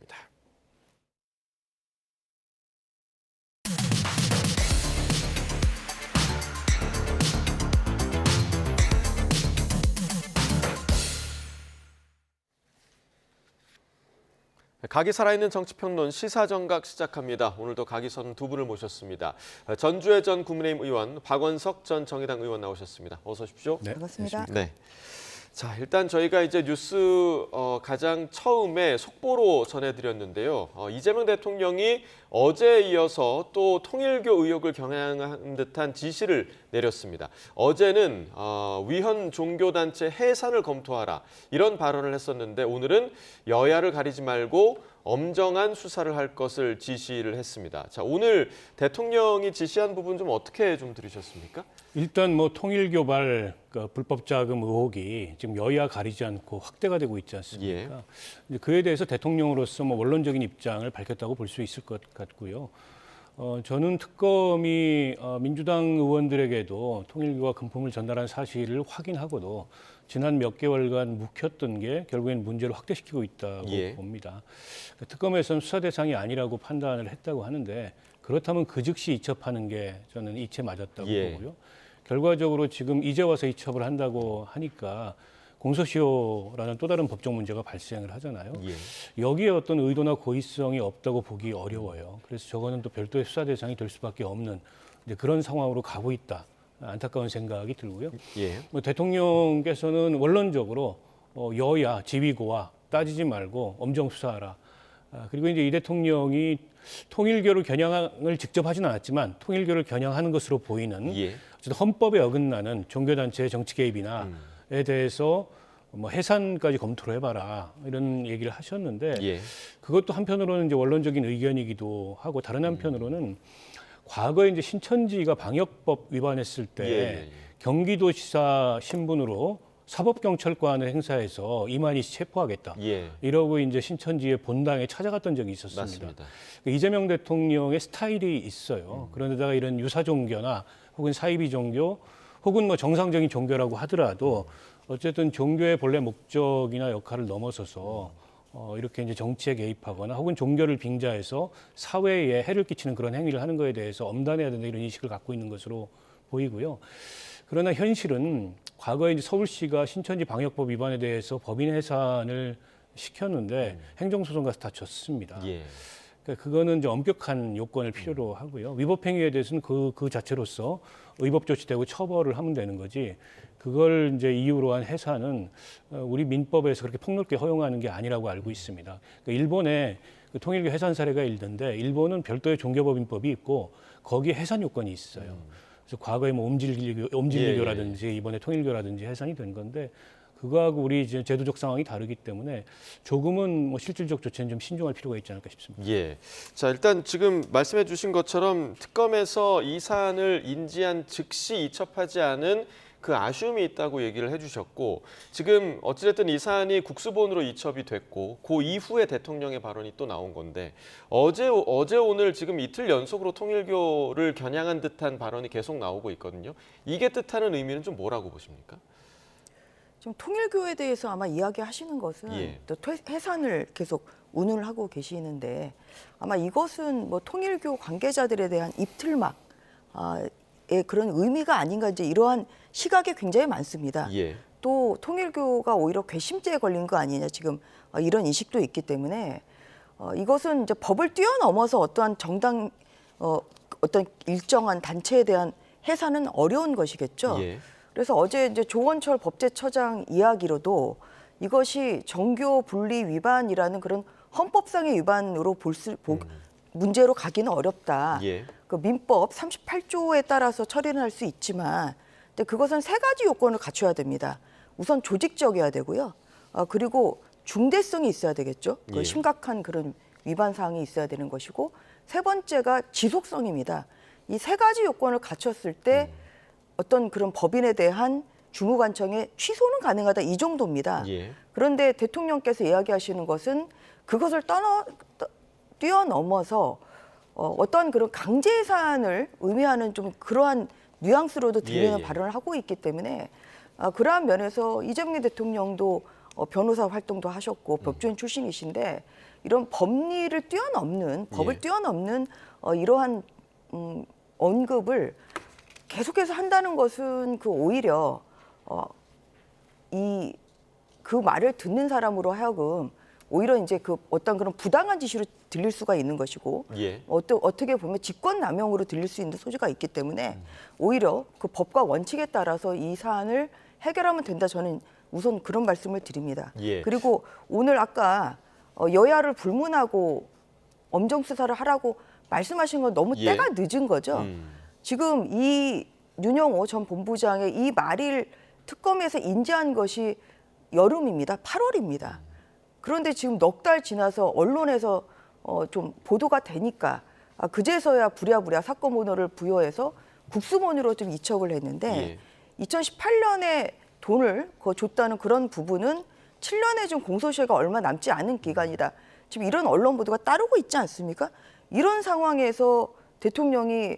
[SPEAKER 1] 각이 살아있는 정치평론 시사정각 시작합니다. 오늘도 각이선 두 분을 모셨습니다. 전주의 전 국민의힘 의원, 박원석 전 정의당 의원 나오셨습니다. 어서 오십시오.
[SPEAKER 20] 네,
[SPEAKER 2] 반갑습니다.
[SPEAKER 1] 네. 자, 일단 저희가 이제 뉴스 가장 처음에 속보로 전해드렸는데요. 이재명 대통령이 어제에 이어서 또 통일교 의혹을 겨냥한 듯한 지시를 내렸습니다. 어제는 위헌 종교단체 해산을 검토하라 이런 발언을 했었는데 오늘은 여야를 가리지 말고 엄정한 수사를 할 것을 지시를 했습니다. 자, 오늘 대통령이 지시한 부분 좀 어떻게 좀 들으셨습니까?
[SPEAKER 20] 일단 뭐 통일교발 불법 자금 의혹이 지금 여야 가리지 않고 확대가 되고 있지 않습니까? 예. 그에 대해서 대통령으로서 뭐 원론적인 입장을 밝혔다고 볼 수 있을 것 같고요. 저는 특검이 민주당 의원들에게도 통일교와 금품을 전달한 사실을 확인하고도 지난 몇 개월간 묵혔던 게 결국엔 문제를 확대시키고 있다고 봅니다. 특검에서는 수사 대상이 아니라고 판단을 했다고 하는데 그렇다면 그 즉시 이첩하는 게 저는 이체 맞았다고 보고요. 결과적으로 지금 이제 와서 이첩을 한다고 하니까 공소시효라는 또 다른 법적 문제가 발생을 하잖아요. 여기에 어떤 의도나 고의성이 없다고 보기 어려워요. 그래서 저거는 또 별도의 수사 대상이 될 수밖에 없는 이제 그런 상황으로 가고 있다. 안타까운 생각이 들고요. 뭐 대통령께서는 원론적으로 여야 지휘고와 따지지 말고 엄정 수사하라. 그리고 이제 이 대통령이 통일교를 겨냥을 직접 하지는 않았지만 통일교를 겨냥하는 것으로 보이는 어쨌든 헌법에 어긋나는 종교단체의 정치 개입이나에 대해서 뭐 해산까지 검토를 해봐라 이런 얘기를 하셨는데 그것도 한편으로는 이제 원론적인 의견이기도 하고 다른 한편으로는 과거에 이제 신천지가 방역법 위반했을 때 경기도지사 신분으로 사법경찰관을 행사해서 이만희 씨 체포하겠다. 이러고 이제 신천지의 본당에 찾아갔던 적이 있었습니다.
[SPEAKER 1] 맞습니다.
[SPEAKER 20] 이재명 대통령의 스타일이 있어요. 그런데다가 이런 유사 종교나 혹은 사이비 종교 혹은 뭐 정상적인 종교라고 하더라도 어쨌든 종교의 본래 목적이나 역할을 넘어서서 이렇게 이제 정치에 개입하거나 혹은 종교를 빙자해서 사회에 해를 끼치는 그런 행위를 하는 거에 대해서 엄단해야 된다 이런 인식을 갖고 있는 것으로 보이고요. 그러나 현실은 과거에 이제 서울시가 신천지 방역법 위반에 대해서 법인 해산을 시켰는데 행정소송 가서 다 졌습니다. 그러니까 그거는 이제 엄격한 요건을 필요로 하고요. 위법 행위에 대해서는 그 자체로서 의법 조치되고 처벌을 하면 되는 거지. 그걸 이제 이유로 한 해산은 우리 민법에서 그렇게 폭넓게 허용하는 게 아니라고 알고 있습니다. 그러니까 일본에 그 통일교 해산 사례가 있는데 일본은 별도의 종교법인법이 있고 거기에 해산 요건이 있어요. 그래서 과거에 뭐 엄질리교라든지 이번에 통일교라든지 해산이 된 건데 그거하고 우리 이제 제도적 상황이 다르기 때문에 조금은 뭐 실질적 조치는 좀 신중할 필요가 있지 않을까 싶습니다.
[SPEAKER 1] 예. 자, 일단 지금 말씀해 주신 것처럼 특검에서 이 사안을 인지한 즉시 이첩하지 않은 그 아쉬움이 있다고 얘기를 해주셨고 지금 어찌됐든 이 사안이 국수본으로 이첩이 됐고 그 이후에 대통령의 발언이 또 나온 건데 어제 오늘 지금 이틀 연속으로 통일교를 겨냥한 듯한 발언이 계속 나오고 있거든요. 이게 뜻하는 의미는 좀 뭐라고 보십니까?
[SPEAKER 21] 지금 통일교에 대해서 아마 이야기하시는 것은 또 해산을 계속 운운을 하고 계시는데 아마 이것은 뭐 통일교 관계자들에 대한 입틀막의 그런 의미가 아닌가 이제 이러한 시각이 굉장히 많습니다. 또 통일교가 오히려 괘씸죄에 걸린 거 아니냐 지금 이런 인식도 있기 때문에 이것은 이제 법을 뛰어넘어서 어떠한 정당 어떤 일정한 단체에 대한 해산은 어려운 것이겠죠. 그래서 어제 이제 조원철 법제처장 이야기로도 이것이 정교 분리 위반이라는 그런 헌법상의 위반으로 문제로 가기는 어렵다. 그 민법 38조에 따라서 처리는 할 수 있지만, 근데 그것은 세 가지 요건을 갖춰야 됩니다. 우선 조직적이어야 되고요. 그리고 중대성이 있어야 되겠죠. 그 심각한 그런 위반 사항이 있어야 되는 것이고, 세 번째가 지속성입니다. 이 세 가지 요건을 갖췄을 때 어떤 그런 법인에 대한 주무관청의 취소는 가능하다 이 정도입니다. 그런데 대통령께서 이야기하시는 것은 그것을 뛰어넘어서 어떤 그런 강제 사안을 의미하는 좀 그러한 뉘앙스로도 들리는 발언을 하고 있기 때문에 그러한 면에서 이재명 대통령도 변호사 활동도 하셨고 법조인 출신이신데 이런 법리를 뛰어넘는 법을 뛰어넘는 이러한 언급을 계속해서 한다는 것은 그 오히려 그 말을 듣는 사람으로 하여금 오히려 이제 그 어떤 그런 부당한 지시로 들릴 수가 있는 것이고 어떻게 보면 직권남용으로 들릴 수 있는 소지가 있기 때문에 오히려 그 법과 원칙에 따라서 이 사안을 해결하면 된다. 저는 우선 그런 말씀을 드립니다. 그리고 오늘 아까 여야를 불문하고 엄정 수사를 하라고 말씀하신 건 너무 때가 늦은 거죠. 지금 이 윤영호 전 본부장의 이 말을 특검에서 인지한 것이 여름입니다. 8월입니다. 그런데 지금 넉 달 지나서 언론에서 좀 보도가 되니까 그제서야 부랴부랴 사건 번호를 부여해서 국수본으로 좀 이첩을 했는데 2018년에 돈을 줬다는 그런 부분은 7년에 좀 공소시효가 얼마 남지 않은 기간이다. 지금 이런 언론 보도가 따르고 있지 않습니까? 이런 상황에서 대통령이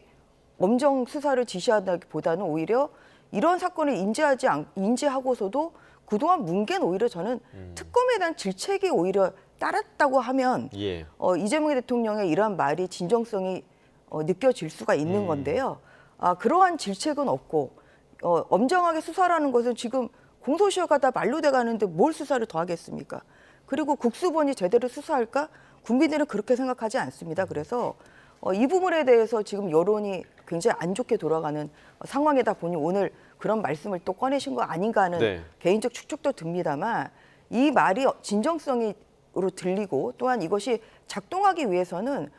[SPEAKER 21] 엄정 수사를 지시하기보다는 오히려 이런 사건을 인지하고서도 그동안 뭉갠 오히려 저는 특검에 대한 질책이 오히려 따랐다고 하면 이재명 대통령의 이러한 말이 진정성이 느껴질 수가 있는 건데요. 그러한 질책은 없고 엄정하게 수사라는 것은 지금 공소시효가 다 만료돼 가는데 뭘 수사를 더 하겠습니까? 그리고 국수본이 제대로 수사할까? 국민들은 그렇게 생각하지 않습니다. 그래서 이 부분에 대해서 지금 여론이 굉장히 안 좋게 돌아가는 상황이다 보니 오늘 그런 말씀을 또 꺼내신 거 아닌가 하는 개인적 추측도 듭니다만 이 말이 진정성으로 들리고 또한 이것이 작동하기 위해서는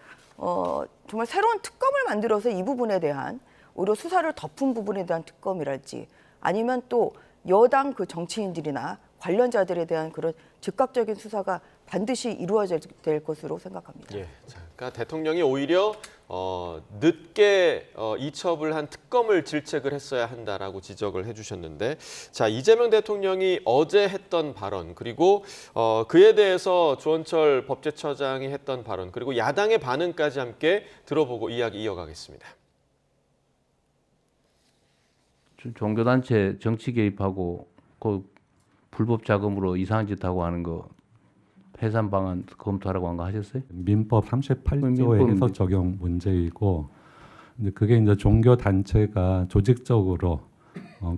[SPEAKER 21] 정말 새로운 특검을 만들어서 이 부분에 대한 오히려 수사를 덮은 부분에 대한 특검이랄지 아니면 또 여당 그 정치인들이나 관련자들에 대한 그런 즉각적인 수사가 반드시 이루어져야 될 것으로 생각합니다.
[SPEAKER 1] 그러니까 대통령이 오히려 늦게 이첩을 한 특검을 질책을 했어야 한다라고 지적을 해주셨는데, 자 이재명 대통령이 어제 했던 발언 그리고 그에 대해서 조원철 법제처장이 했던 발언 그리고 야당의 반응까지 함께 들어보고 이야기 이어가겠습니다.
[SPEAKER 22] 종교단체 정치 개입하고 그 불법 자금으로 이상한 짓 하고 하는 거 해산 방안 검토하라고 한 거 하셨어요?
[SPEAKER 23] 민법 38조의 해석 적용 문제이고, 근데 그게 이제 종교 단체가 조직적으로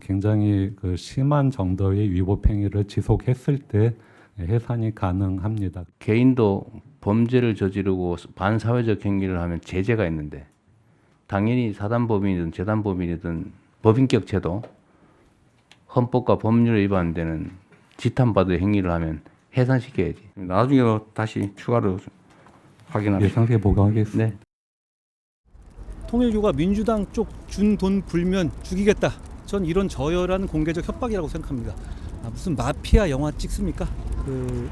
[SPEAKER 23] 굉장히 그 심한 정도의 위법 행위를 지속했을 때 해산이 가능합니다.
[SPEAKER 22] 개인도 범죄를 저지르고 반사회적 행위를 하면 제재가 있는데 당연히 사단법인이든 재단법인이든 법인격 제도 헌법과 법률에 위반되는 지탄받을 행위를 하면 해산시켜야지. 나중에 다시 추가로 확인하겠습니다.
[SPEAKER 23] 예상에 보고하겠습니다.
[SPEAKER 22] 네.
[SPEAKER 3] 통일교가 민주당 쪽 준 돈 불면 죽이겠다. 전 이런 저열한 공개적 협박이라고 생각합니다. 무슨 마피아 영화 찍습니까?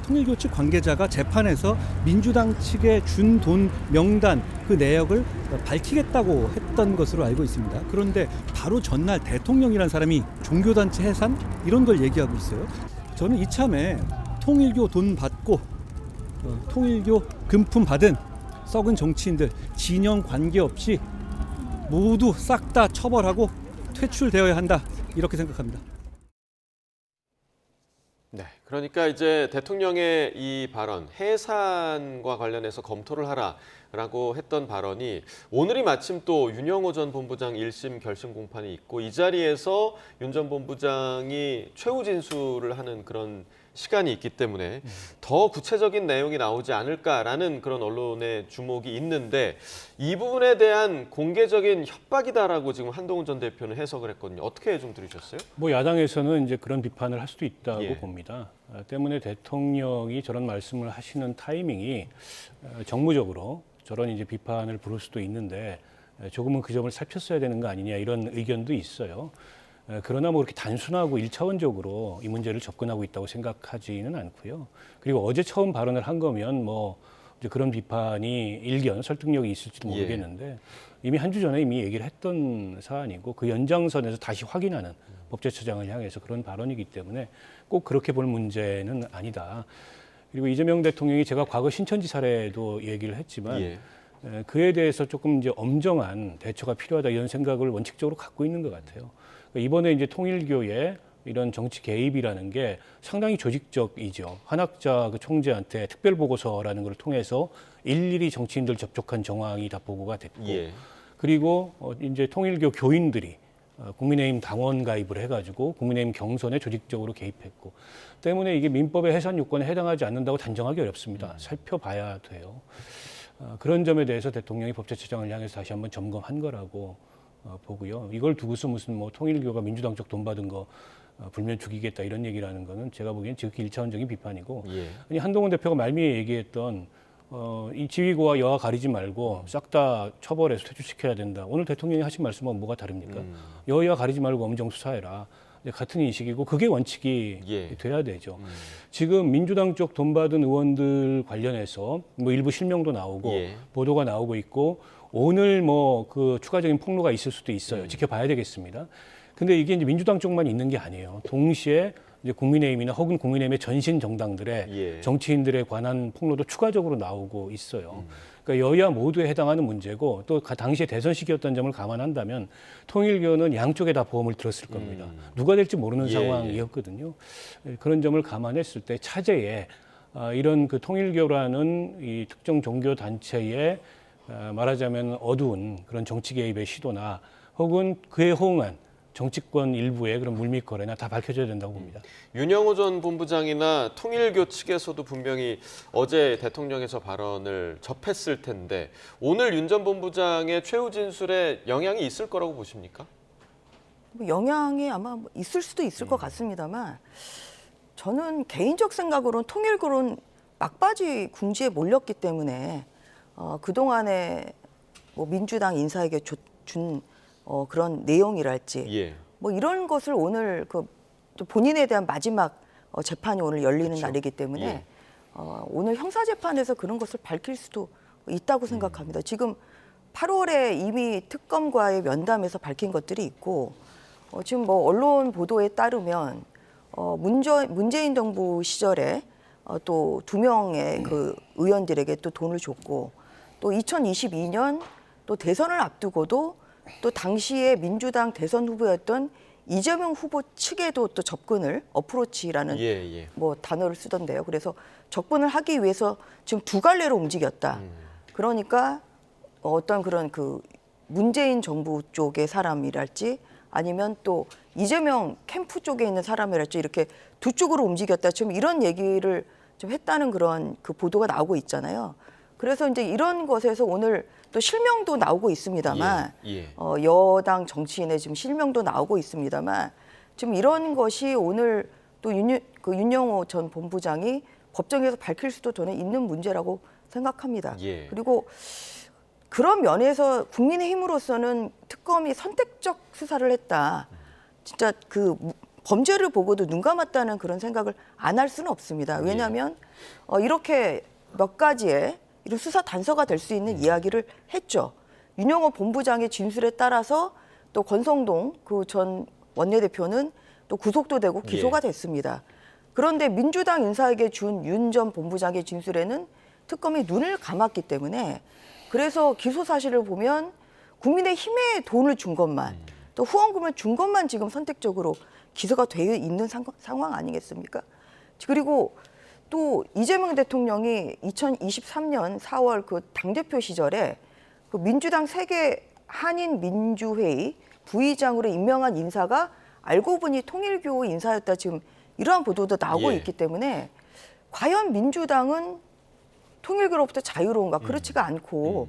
[SPEAKER 3] 통일교 측 관계자가 재판에서 민주당 측에 준 돈 명단 그 내역을 밝히겠다고 했던 것으로 알고 있습니다. 그런데 바로 전날 대통령이라는 사람이 종교단체 해산 이런 걸 얘기하고 있어요. 저는 이참에 통일교 돈 받고 통일교 금품 받은 썩은 정치인들 진영 관계없이 모두 싹 다 처벌하고 퇴출되어야 한다 이렇게 생각합니다.
[SPEAKER 1] 네, 그러니까 이제 대통령의 이 발언, 해산과 관련해서 검토를 하라라고 했던 발언이 오늘이 마침 또 윤영호 전 본부장 1심 결심 공판이 있고 이 자리에서 윤 전 본부장이 최후 진술을 하는 그런 시간이 있기 때문에 더 구체적인 내용이 나오지 않을까라는 그런 언론의 주목이 있는데 이 부분에 대한 공개적인 협박이다라고 지금 한동훈 전 대표는 해석을 했거든요. 어떻게 좀 들으셨어요?
[SPEAKER 20] 뭐 야당에서는 이제 그런 비판을 할 수도 있다고 봅니다. 때문에 대통령이 저런 말씀을 하시는 타이밍이 정무적으로 저런 이제 비판을 부를 수도 있는데 조금은 그 점을 살폈어야 되는 거 아니냐 이런 의견도 있어요. 그러나 뭐 이렇게 단순하고 1차원적으로 이 문제를 접근하고 있다고 생각하지는 않고요. 그리고 어제 처음 발언을 한 거면 뭐 이제 그런 비판이 일견 설득력이 있을지도 모르겠는데 이미 한 주 전에 이미 얘기를 했던 사안이고 그 연장선에서 다시 확인하는 법제처장을 향해서 그런 발언이기 때문에 꼭 그렇게 볼 문제는 아니다. 그리고 이재명 대통령이 제가 과거 신천지 사례도 얘기를 했지만 그에 대해서 조금 이제 엄정한 대처가 필요하다 이런 생각을 원칙적으로 갖고 있는 것 같아요. 이번에 이제 통일교의 이런 정치 개입이라는 게 상당히 조직적이죠. 한학자 그 총재한테 특별 보고서라는 걸 통해서 일일이 정치인들 접촉한 정황이 다 보고가 됐고, 그리고 이제 통일교 교인들이 국민의힘 당원 가입을 해가지고 국민의힘 경선에 조직적으로 개입했고, 때문에 이게 민법의 해산 요건에 해당하지 않는다고 단정하기 어렵습니다. 살펴봐야 돼요. 그런 점에 대해서 대통령이 법제처장을 향해서 다시 한번 점검한 거라고 보고요. 이걸 두고서 무슨 뭐 통일교가 민주당 쪽 돈 받은 거 불면 죽이겠다 이런 얘기라는 거는 제가 보기엔 지극히 1차원적인 비판이고 아니 한동훈 대표가 말미에 얘기했던 이 지휘고와 여하 가리지 말고 싹 다 처벌해서 퇴출시켜야 된다. 오늘 대통령이 하신 말씀하고 뭐가 다릅니까? 여야 가리지 말고 엄정 수사해라. 같은 인식이고 그게 원칙이 돼야 되죠. 지금 민주당 쪽 돈 받은 의원들 관련해서 뭐 일부 실명도 나오고 보도가 나오고 있고 오늘 뭐 그 추가적인 폭로가 있을 수도 있어요. 지켜봐야 되겠습니다. 근데 이게 이제 민주당 쪽만 있는 게 아니에요. 동시에 이제 국민의힘이나 혹은 국민의힘의 전신 정당들의 정치인들에 관한 폭로도 추가적으로 나오고 있어요. 그러니까 여야 모두에 해당하는 문제고 또 당시에 대선 시기였던 점을 감안한다면 통일교는 양쪽에 다 보험을 들었을 겁니다. 누가 될지 모르는 상황이었거든요. 그런 점을 감안했을 때 차제에 이런 그 통일교라는 이 특정 종교 단체의 말하자면 어두운 그런 정치 개입의 시도나 혹은 그에 호응한 정치권 일부의 그런 물밑거래나 다 밝혀져야 된다고 봅니다.
[SPEAKER 1] 윤영호 전 본부장이나 통일교 측에서도 분명히 어제 대통령의 저 발언을 접했을 텐데 오늘 윤 전 본부장의 최후 진술에 영향이 있을 거라고 보십니까?
[SPEAKER 21] 영향이 아마 있을 수도 있을 것 같습니다만 저는 개인적 생각으로는 통일교는 막바지 궁지에 몰렸기 때문에 그동안에 뭐 민주당 인사에게 준 그런 내용이랄지 뭐 이런 것을 오늘 또 본인에 대한 마지막 재판이 오늘 열리는 날이기 때문에 오늘 형사재판에서 그런 것을 밝힐 수도 있다고 생각합니다. 지금 8월에 이미 특검과의 면담에서 밝힌 것들이 있고 지금 뭐 언론 보도에 따르면 문재인 정부 시절에 또 2명의 그 의원들에게 또 돈을 줬고 또 2022년 또 대선을 앞두고도 또 당시에 민주당 대선 후보였던 이재명 후보 측에도 또 접근을 어프로치라는 뭐 단어를 쓰던데요. 그래서 접근을 하기 위해서 지금 두 갈래로 움직였다. 그러니까 어떤 그런 그 문재인 정부 쪽의 사람이랄지 아니면 또 이재명 캠프 쪽에 있는 사람이랄지 이렇게 두 쪽으로 움직였다. 지금 이런 얘기를 좀 했다는 그런 그 보도가 나오고 있잖아요. 그래서 이제 이런 것에서 오늘 또 실명도 나오고 있습니다만 여당 정치인의 지금 실명도 나오고 있습니다만 지금 이런 것이 오늘 또 윤영호 전 본부장이 법정에서 밝힐 수도 저는 있는 문제라고 생각합니다. 그리고 그런 면에서 국민의힘으로서는 특검이 선택적 수사를 했다. 진짜 그 범죄를 보고도 눈 감았다는 그런 생각을 안 할 수는 없습니다. 왜냐하면 이렇게 몇 가지의 이런 수사 단서가 될 수 있는 이야기를 했죠. 윤영호 본부장의 진술에 따라서 또 권성동 그 전 원내대표는 또 구속도 되고 기소가 됐습니다. 그런데 민주당 인사에게 준 윤 전 본부장의 진술에는 특검이 눈을 감았기 때문에 그래서 기소 사실을 보면 국민의힘에 돈을 준 것만 또 후원금을 준 것만 지금 선택적으로 기소가 되어 있는 상황 아니겠습니까? 그리고 또 이재명 대통령이 2023년 4월 그 당대표 시절에 그 민주당 세계 한인민주회의 부의장으로 임명한 인사가 알고 보니 통일교 인사였다. 지금 이러한 보도도 나오고 있기 때문에 과연 민주당은 통일교로부터 자유로운가? 그렇지가 않고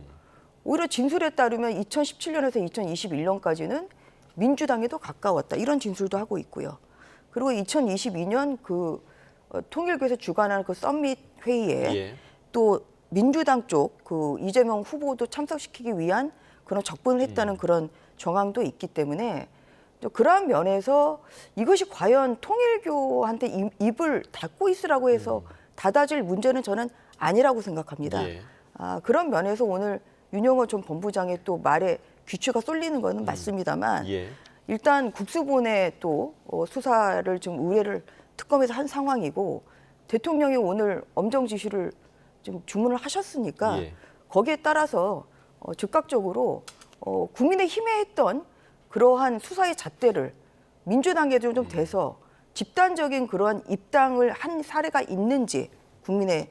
[SPEAKER 21] 오히려 진술에 따르면 2017년에서 2021년까지는 민주당에 더 가까웠다. 이런 진술도 하고 있고요. 그리고 2022년 그 통일교에서 주관하는 그 서밋 회의에 또 민주당 쪽 그 이재명 후보도 참석시키기 위한 그런 접근을 했다는 그런 정황도 있기 때문에 그러한 면에서 이것이 과연 통일교한테 입을 닫고 있으라고 해서 닫아질 문제는 저는 아니라고 생각합니다. 그런 면에서 오늘 윤영호 전 본부장의 또 말에 귀추가 쏠리는 것은 맞습니다만 일단 국수본에 또 수사를 지금 의뢰를 특검에서 한 상황이고 대통령이 오늘 엄정 지시를 지금 주문을 하셨으니까 거기에 따라서 즉각적으로 국민의힘에 했던 그러한 수사의 잣대를 민주당에도 좀 대서 집단적인 그러한 입당을 한 사례가 있는지 국민의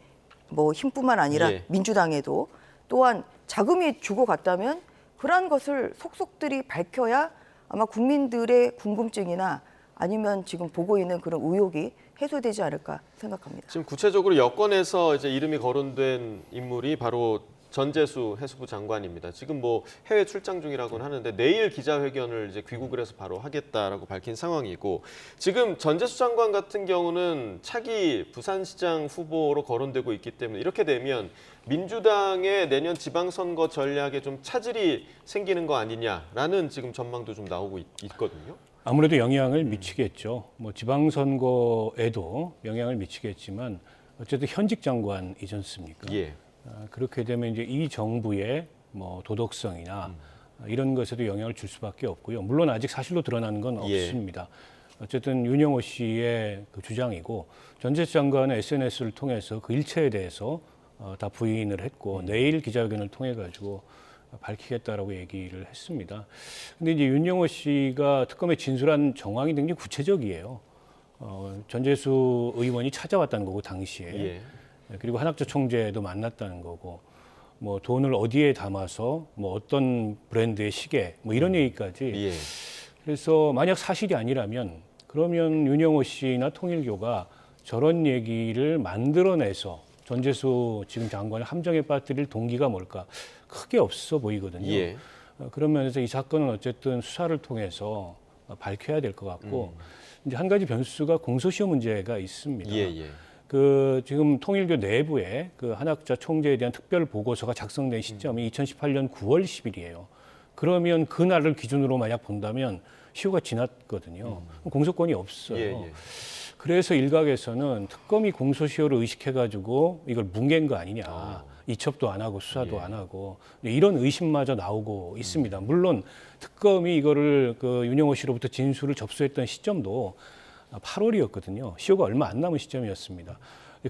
[SPEAKER 21] 뭐 힘뿐만 아니라 민주당에도 또한 자금이 주고 갔다면 그러한 것을 속속들이 밝혀야 아마 국민들의 궁금증이나 아니면 지금 보고 있는 그런 의혹이 해소되지 않을까 생각합니다.
[SPEAKER 1] 지금 구체적으로 여권에서 이제 이름이 거론된 인물이 바로 전재수 해수부 장관입니다. 지금 뭐 해외 출장 중이라고는 하는데 내일 기자회견을 이제 귀국을 해서 바로 하겠다라고 밝힌 상황이고 지금 전재수 장관 같은 경우는 차기 부산시장 후보로 거론되고 있기 때문에 이렇게 되면 민주당의 내년 지방선거 전략에 좀 차질이 생기는 거 아니냐라는 지금 전망도 좀 나오고 있거든요.
[SPEAKER 20] 아무래도 영향을 미치겠죠. 뭐 지방선거에도 영향을 미치겠지만 어쨌든 현직 장관이지 않습니까? 그렇게 되면 이제 이 정부의 뭐 도덕성이나 이런 것에도 영향을 줄 수밖에 없고요. 물론 아직 사실로 드러나는 건 없습니다. 어쨌든 윤영호 씨의 그 주장이고 전재수 장관은 SNS를 통해서 그 일체에 대해서 다 부인을 했고 내일 기자회견을 통해 가지고 밝히겠다라고 얘기를 했습니다. 근데 이제 윤영호 씨가 특검에 진술한 정황이 굉장히 구체적이에요. 전재수 의원이 찾아왔다는 거고 당시에 그리고 한학조 총재도 만났다는 거고 뭐 돈을 어디에 담아서 뭐 어떤 브랜드의 시계 뭐 이런 얘기까지. 그래서 만약 사실이 아니라면 그러면 윤영호 씨나 통일교가 저런 얘기를 만들어내서 전재수 지금 장관을 함정에 빠뜨릴 동기가 뭘까? 크게 없어 보이거든요. 그런 면에서 이 사건은 어쨌든 수사를 통해서 밝혀야 될 것 같고 이제 한 가지 변수가 공소시효 문제가 있습니다. 그 지금 통일교 내부에 그 한학자 총재에 대한 특별 보고서가 작성된 시점이 2018년 9월 10일이에요. 그러면 그 날을 기준으로 만약 본다면 시효가 지났거든요. 공소권이 없어요. 그래서 일각에서는 특검이 공소시효를 의식해가지고 이걸 뭉갠 거 아니냐. 이첩도 안 하고 수사도 안 하고 이런 의심마저 나오고 있습니다. 물론 특검이 이거를 그 윤영호 씨로부터 진술을 접수했던 시점도 8월이었거든요. 시효가 얼마 안 남은 시점이었습니다.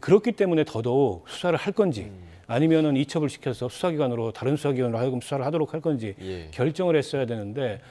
[SPEAKER 20] 그렇기 때문에 더더욱 수사를 할 건지 아니면은 이첩을 시켜서 수사기관으로 다른 수사기관으로 하여금 수사를 하도록 할 건지 결정을 했어야 되는데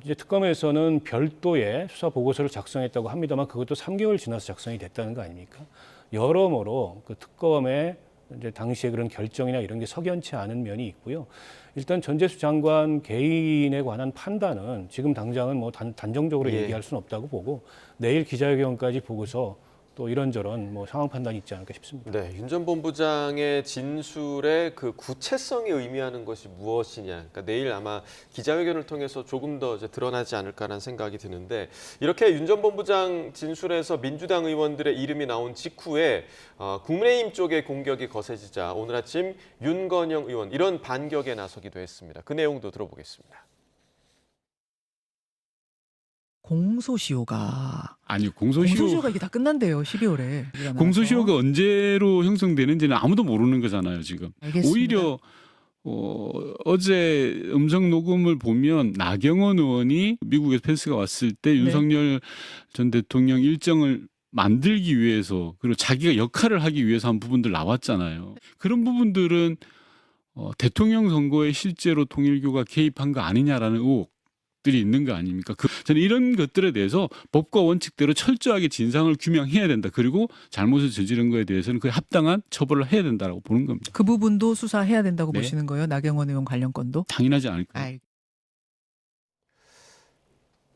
[SPEAKER 20] 이제 특검에서는 별도의 수사 보고서를 작성했다고 합니다만 그것도 3개월 지나서 작성이 됐다는 거 아닙니까? 여러모로 그 특검의 이제 당시에 그런 결정이나 이런 게 석연치 않은 면이 있고요. 일단 전재수 장관 개인에 관한 판단은 지금 당장은 뭐 단정적으로 얘기할 수는 없다고 보고 내일 기자회견까지 보고서 또 이런저런 뭐 상황 판단이 있지 않을까 싶습니다.
[SPEAKER 1] 네, 윤 전 본부장의 진술의 그 구체성이 의미하는 것이 무엇이냐. 그러니까 내일 아마 기자회견을 통해서 조금 더 이제 드러나지 않을까라는 생각이 드는데 이렇게 윤 전 본부장 진술에서 민주당 의원들의 이름이 나온 직후에 국민의힘 쪽의 공격이 거세지자 오늘 아침 윤건영 의원 이런 반격에 나서기도 했습니다. 그 내용도 들어보겠습니다.
[SPEAKER 5] 공소시효가
[SPEAKER 6] 아니 공소시효가
[SPEAKER 5] 이게 다 끝난대요. 12월에.
[SPEAKER 6] 공소시효가 언제로 형성되는지는 아무도 모르는 거잖아요. 지금
[SPEAKER 5] 알겠습니다.
[SPEAKER 6] 오히려 어제 음성 녹음을 보면 나경원 의원이 미국에서 펜스가 왔을 때 윤석열 전 대통령 일정을 만들기 위해서 그리고 자기가 역할을 하기 위해서 한 부분들 나왔잖아요. 그런 부분들은 대통령 선거에 실제로 통일교가 개입한 거 아니냐라는 의혹. 들이 있는 거 아닙니까? 저는 이런 것들에 대해서 법과 원칙대로 철저하게 진상을 규명해야 된다. 그리고 잘못을 저지른 거에 대해서는 그 합당한 처벌을 해야 된다라고 보는 겁니다.
[SPEAKER 5] 그 부분도 수사해야 된다고 보시는 거예요? 나경원 의원 관련 건도?
[SPEAKER 6] 당연하지 않을까요?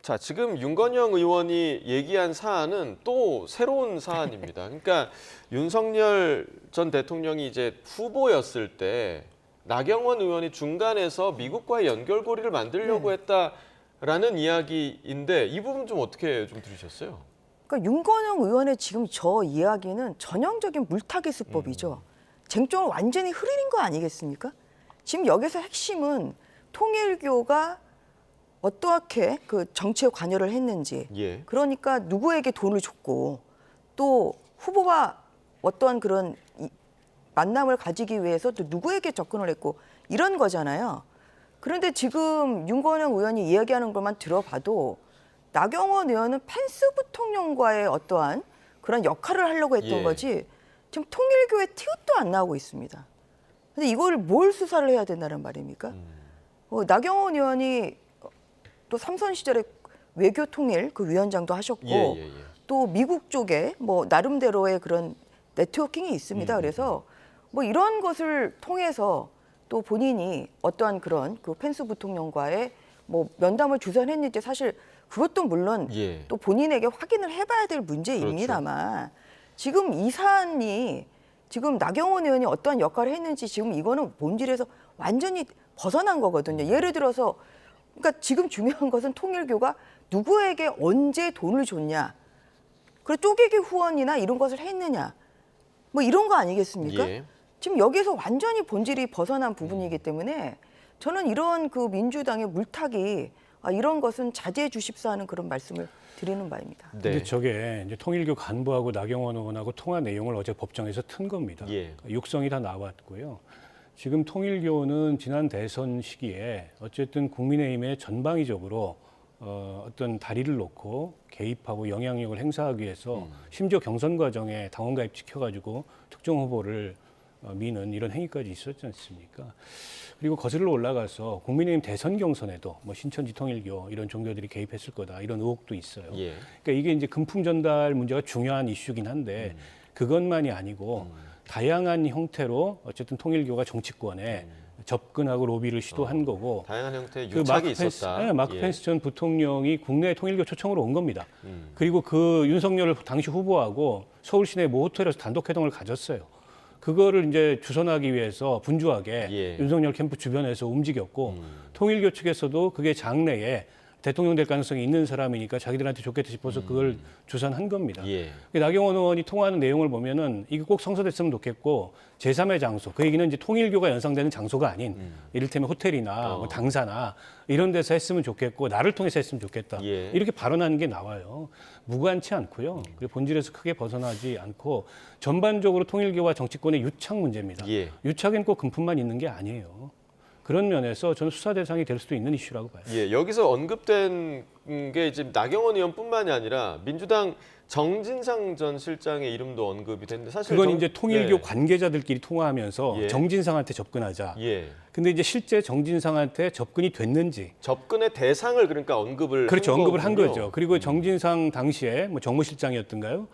[SPEAKER 1] 자, 지금 윤건영 의원이 얘기한 사안은 또 새로운 사안입니다. 그러니까 윤석열 전 대통령이 이제 후보였을 때 나경원 의원이 중간에서 미국과의 연결고리를 만들려고 했다라는 이야기인데 이 부분 좀 어떻게 좀 들으셨어요?
[SPEAKER 21] 그러니까 윤건영 의원의 지금 저 이야기는 전형적인 물타기 수법이죠. 쟁점을 완전히 흐리는 거 아니겠습니까? 지금 여기서 핵심은 통일교가 어떻게 그 정치에 관여를 했는지, 그러니까 누구에게 돈을 줬고 또 후보가 어떠한 그런 만남을 가지기 위해서 또 누구에게 접근을 했고 이런 거잖아요. 그런데 지금 윤건영 의원이 이야기하는 것만 들어봐도 나경원 의원은 펜스 부통령과의 어떠한 그런 역할을 하려고 했던 거지 지금 통일교의 티웃도 안 나오고 있습니다. 근데 이걸 뭘 수사를 해야 된다는 말입니까? 나경원 의원이 또 삼선 시절에 외교통일 그 위원장도 하셨고 또 미국 쪽에 뭐 나름대로의 그런 네트워킹이 있습니다. 그래서 뭐 이런 것을 통해서 또 본인이 어떠한 그런 그 펜스 부통령과의 뭐 면담을 주선했는지 사실 그것도 물론 또 본인에게 확인을 해봐야 될 문제입니다만 지금 이 사안이 지금 나경원 의원이 어떠한 역할을 했는지 지금 이거는 본질에서 완전히 벗어난 거거든요. 예를 들어서 그러니까 지금 중요한 것은 통일교가 누구에게 언제 돈을 줬냐, 그리고 쪼개기 후원이나 이런 것을 했느냐, 뭐 이런 거 아니겠습니까? 지금 여기서 완전히 본질이 벗어난 부분이기 때문에 저는 이런 그 민주당의 물타기 이런 것은 자제해 주십사 하는 그런 말씀을 드리는 바입니다.
[SPEAKER 20] 근데 저게 이제 통일교 간부하고 나경원 의원하고 통화 내용을 어제 법정에서 튼 겁니다. 육성이 다 나왔고요. 지금 통일교는 지난 대선 시기에 어쨌든 국민의힘에 전방위적으로 어떤 다리를 놓고 개입하고 영향력을 행사하기 위해서 심지어 경선 과정에 당원 가입 시켜가지고 특정 후보를 미는 이런 행위까지 있었지 않습니까? 그리고 거슬러 올라가서 국민의힘 대선 경선에도 뭐 신천지 통일교 이런 종교들이 개입했을 거다 이런 의혹도 있어요. 그러니까 이게 이제 금품 전달 문제가 중요한 이슈긴 한데 그것만이 아니고 다양한 형태로 어쨌든 통일교가 정치권에 접근하고 로비를 시도한 거고
[SPEAKER 1] 다양한 형태의 유착이 있었다.
[SPEAKER 20] 마크 펜스 전 부통령이 국내 통일교 초청으로 온 겁니다. 그리고 그 윤석열 당시 후보하고 서울 시내 모 호텔에서 단독 회동을 가졌어요. 그거를 이제 주선하기 위해서 분주하게 윤석열 캠프 주변에서 움직였고 통일교 측에서도 그게 장래에 대통령 될 가능성이 있는 사람이니까 자기들한테 좋겠다 싶어서 그걸 주선한 겁니다. 나경원 의원이 통화하는 내용을 보면은 이게 꼭 성사됐으면 좋겠고 제3의 장소, 그 얘기는 이제 통일교가 연상되는 장소가 아닌 이를테면 호텔이나 뭐 당사나 이런 데서 했으면 좋겠고 나를 통해서 했으면 좋겠다. 이렇게 발언하는 게 나와요. 무관치 않고요. 그리고 본질에서 크게 벗어나지 않고 전반적으로 통일교와 정치권의 유착 문제입니다. 유착엔 꼭 금품만 있는 게 아니에요. 그런 면에서 저는 수사 대상이 될 수도 있는 이슈라고 봐요.
[SPEAKER 1] 여기서 언급된 게 이제 나경원 의원뿐만이 아니라 민주당 정진상 전 실장의 이름도 언급이 됐는데 사실
[SPEAKER 20] 그건 이제 통일교 관계자들끼리 통화하면서 정진상한테 접근하자. 근데 이제 실제 정진상한테 접근이 됐는지
[SPEAKER 1] 접근의 대상을 그러니까 언급을
[SPEAKER 20] 언급을 한 거죠. 그리고 정진상 당시에 뭐 정무실장이었던가요?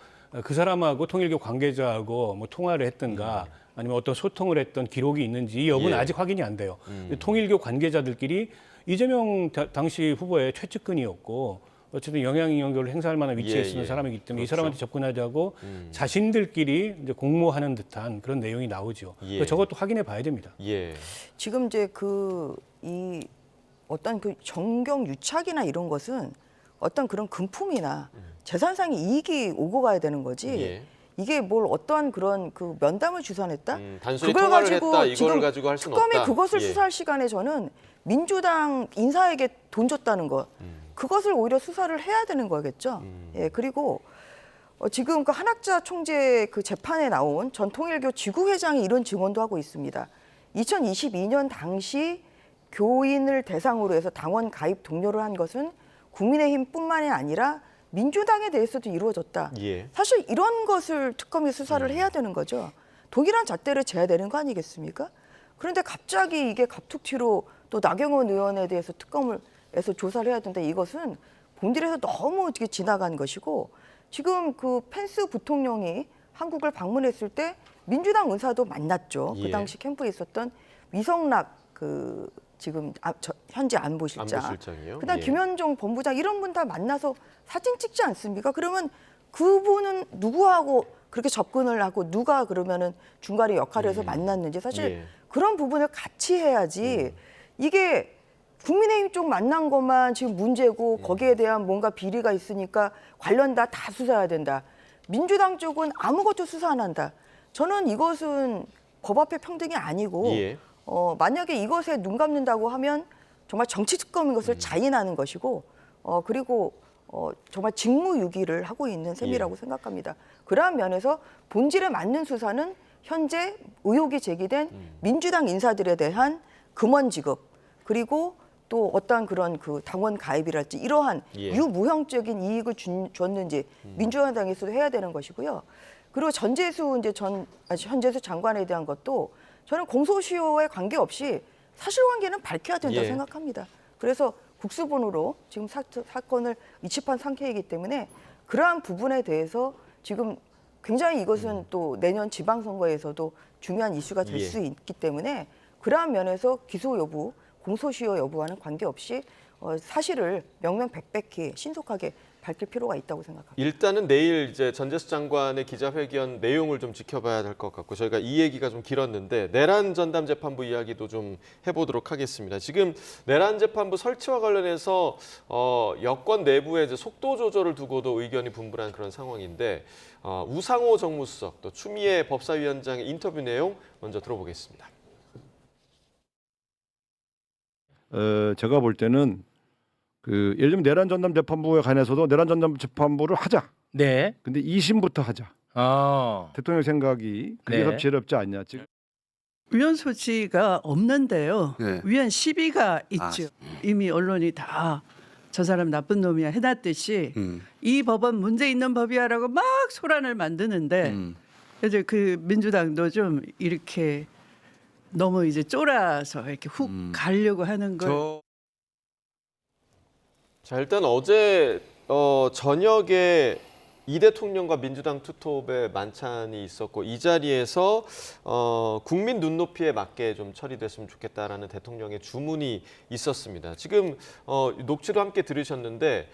[SPEAKER 20] 그 사람하고 통일교 관계자하고 뭐 통화를 했던가 아니면 어떤 소통을 했던 기록이 있는지 이 여부는 아직 확인이 안 돼요. 통일교 관계자들끼리 이재명 당시 후보의 최측근이었고 어쨌든 영향력을 행사할 만한 위치에
[SPEAKER 1] 예,
[SPEAKER 20] 있는
[SPEAKER 1] 예.
[SPEAKER 20] 사람이기 때문에 이
[SPEAKER 1] 그렇죠.
[SPEAKER 20] 사람한테 접근하자고 자신들끼리 이제 공모하는 듯한 그런 내용이 나오죠.
[SPEAKER 1] 예.
[SPEAKER 20] 그러니까 저것도 확인해 봐야 됩니다.
[SPEAKER 1] 예.
[SPEAKER 21] 지금 이제 이 어떤 그 정경 유착이나 이런 것은 어떤 그런 금품이나 재산상의 이익이 오고 가야 되는 거지.
[SPEAKER 1] 예.
[SPEAKER 21] 이게 뭘 어떠한 그런 그 면담을 주선했다?
[SPEAKER 1] 단순히
[SPEAKER 21] 그걸
[SPEAKER 1] 통화를
[SPEAKER 21] 가지고
[SPEAKER 1] 했다. 이걸
[SPEAKER 21] 지금
[SPEAKER 1] 가지고 할 수는
[SPEAKER 21] 특검이
[SPEAKER 1] 없다.
[SPEAKER 21] 그것을
[SPEAKER 1] 예.
[SPEAKER 21] 수사할 시간에 저는 민주당 인사에게 돈 줬다는 것, 그것을 오히려 수사를 해야 되는 거겠죠. 예, 그리고 지금 그 한학자 총재 그 재판에 나온 전 통일교 지구회장이 이런 증언도 하고 있습니다. 2022년 당시 교인을 대상으로 해서 당원 가입 독려를 한 것은 국민의힘뿐만이 아니라 민주당에 대해서도 이루어졌다.
[SPEAKER 1] 예.
[SPEAKER 21] 사실 이런 것을 특검이 수사를 해야 되는 거죠. 동일한 잣대를 재야 되는 거 아니겠습니까? 그런데 갑자기 이게 갑툭튀로 또 나경원 의원에 대해서 특검을 해서 조사를 해야 된다. 이것은 본질에서 너무 어떻게 지나간 것이고, 지금 그 펜스 부통령이 한국을 방문했을 때 민주당 의사도 만났죠.
[SPEAKER 1] 예.
[SPEAKER 21] 그 당시 캠프에 있었던 위성락 그 지금 현재 안보실장,
[SPEAKER 1] 안보실장이요?
[SPEAKER 21] 그다음
[SPEAKER 1] 예.
[SPEAKER 21] 김현종 본부장 이런 분 다 만나서 사진 찍지 않습니까? 그러면 그분은 누구하고 그렇게 접근을 하고 누가 그러면은 중간에 역할을 해서 만났는지 사실
[SPEAKER 1] 예.
[SPEAKER 21] 그런 부분을 같이 해야지. 이게 국민의힘 쪽 만난 것만 지금 문제고 거기에 대한 뭔가 비리가 있으니까 관련 다 수사해야 된다. 민주당 쪽은 아무것도 수사 안 한다. 저는 이것은 법 앞에 평등이 아니고
[SPEAKER 1] 예.
[SPEAKER 21] 만약에 이것에 눈 감는다고 하면 정말 정치 특검인 것을 자인하는 것이고 그리고 정말 직무유기를 하고 있는 셈이라고 생각합니다. 그러한 면에서 본질에 맞는 수사는 현재 의혹이 제기된 민주당 인사들에 대한 금원 지급 그리고 또 어떠한 그런 그 당원 가입이랄지 이러한
[SPEAKER 1] 예.
[SPEAKER 21] 유무형적인 이익을 줬는지 민주당에서도 해야 되는 것이고요. 그리고 전재수 현재수 장관에 대한 것도 저는 공소시효에 관계없이 사실관계는 밝혀야 된다고
[SPEAKER 1] 예.
[SPEAKER 21] 생각합니다. 그래서 국수본으로 지금 사건을 이치판 상태이기 때문에 그러한 부분에 대해서 지금 굉장히 이것은 또 내년 지방선거에서도 중요한 이슈가 될
[SPEAKER 1] 예.
[SPEAKER 21] 수 있기 때문에 그러한 면에서 기소 여부, 공소시효 여부와는 관계없이 사실을 명명백백히 신속하게 밝힐 필요가 있다고 생각합니다.
[SPEAKER 1] 일단은 내일 이제 전재수 장관의 기자회견 내용을 좀 지켜봐야 될 것 같고 저희가 이 얘기가 좀 길었는데 내란 전담 재판부 이야기도 좀 해보도록 하겠습니다. 지금 내란 재판부 설치와 관련해서 여권 내부에 이제 속도 조절을 두고도 의견이 분분한 그런 상황인데 우상호 정무수석 또 추미애 법사위원장의 인터뷰 내용 먼저 들어보겠습니다.
[SPEAKER 4] 제가 볼 때는 예를 들면 내란 전담 재판부에 관해서도 내란 전담 재판부를 하자.
[SPEAKER 7] 네.
[SPEAKER 4] 근데 2심부터 하자. 대통령 생각이 그게 더 지혜롭지 않냐. 지금
[SPEAKER 8] 위헌 소지가 없는데요.
[SPEAKER 4] 네.
[SPEAKER 8] 위헌 시비가 있죠. 이미 언론이 다 저 사람 나쁜 놈이야 해놨듯이 이 법은 문제 있는 법이야라고 막 소란을 만드는데 이제 그 민주당도 좀 이렇게 너무 이제 쫄아서 이렇게 훅 가려고 하는 걸.
[SPEAKER 1] 자, 일단 어제 저녁에 이 대통령과 민주당 투톱의 만찬이 있었고 이 자리에서 국민 눈높이에 맞게 좀 처리됐으면 좋겠다라는 대통령의 주문이 있었습니다. 지금 녹취도 함께 들으셨는데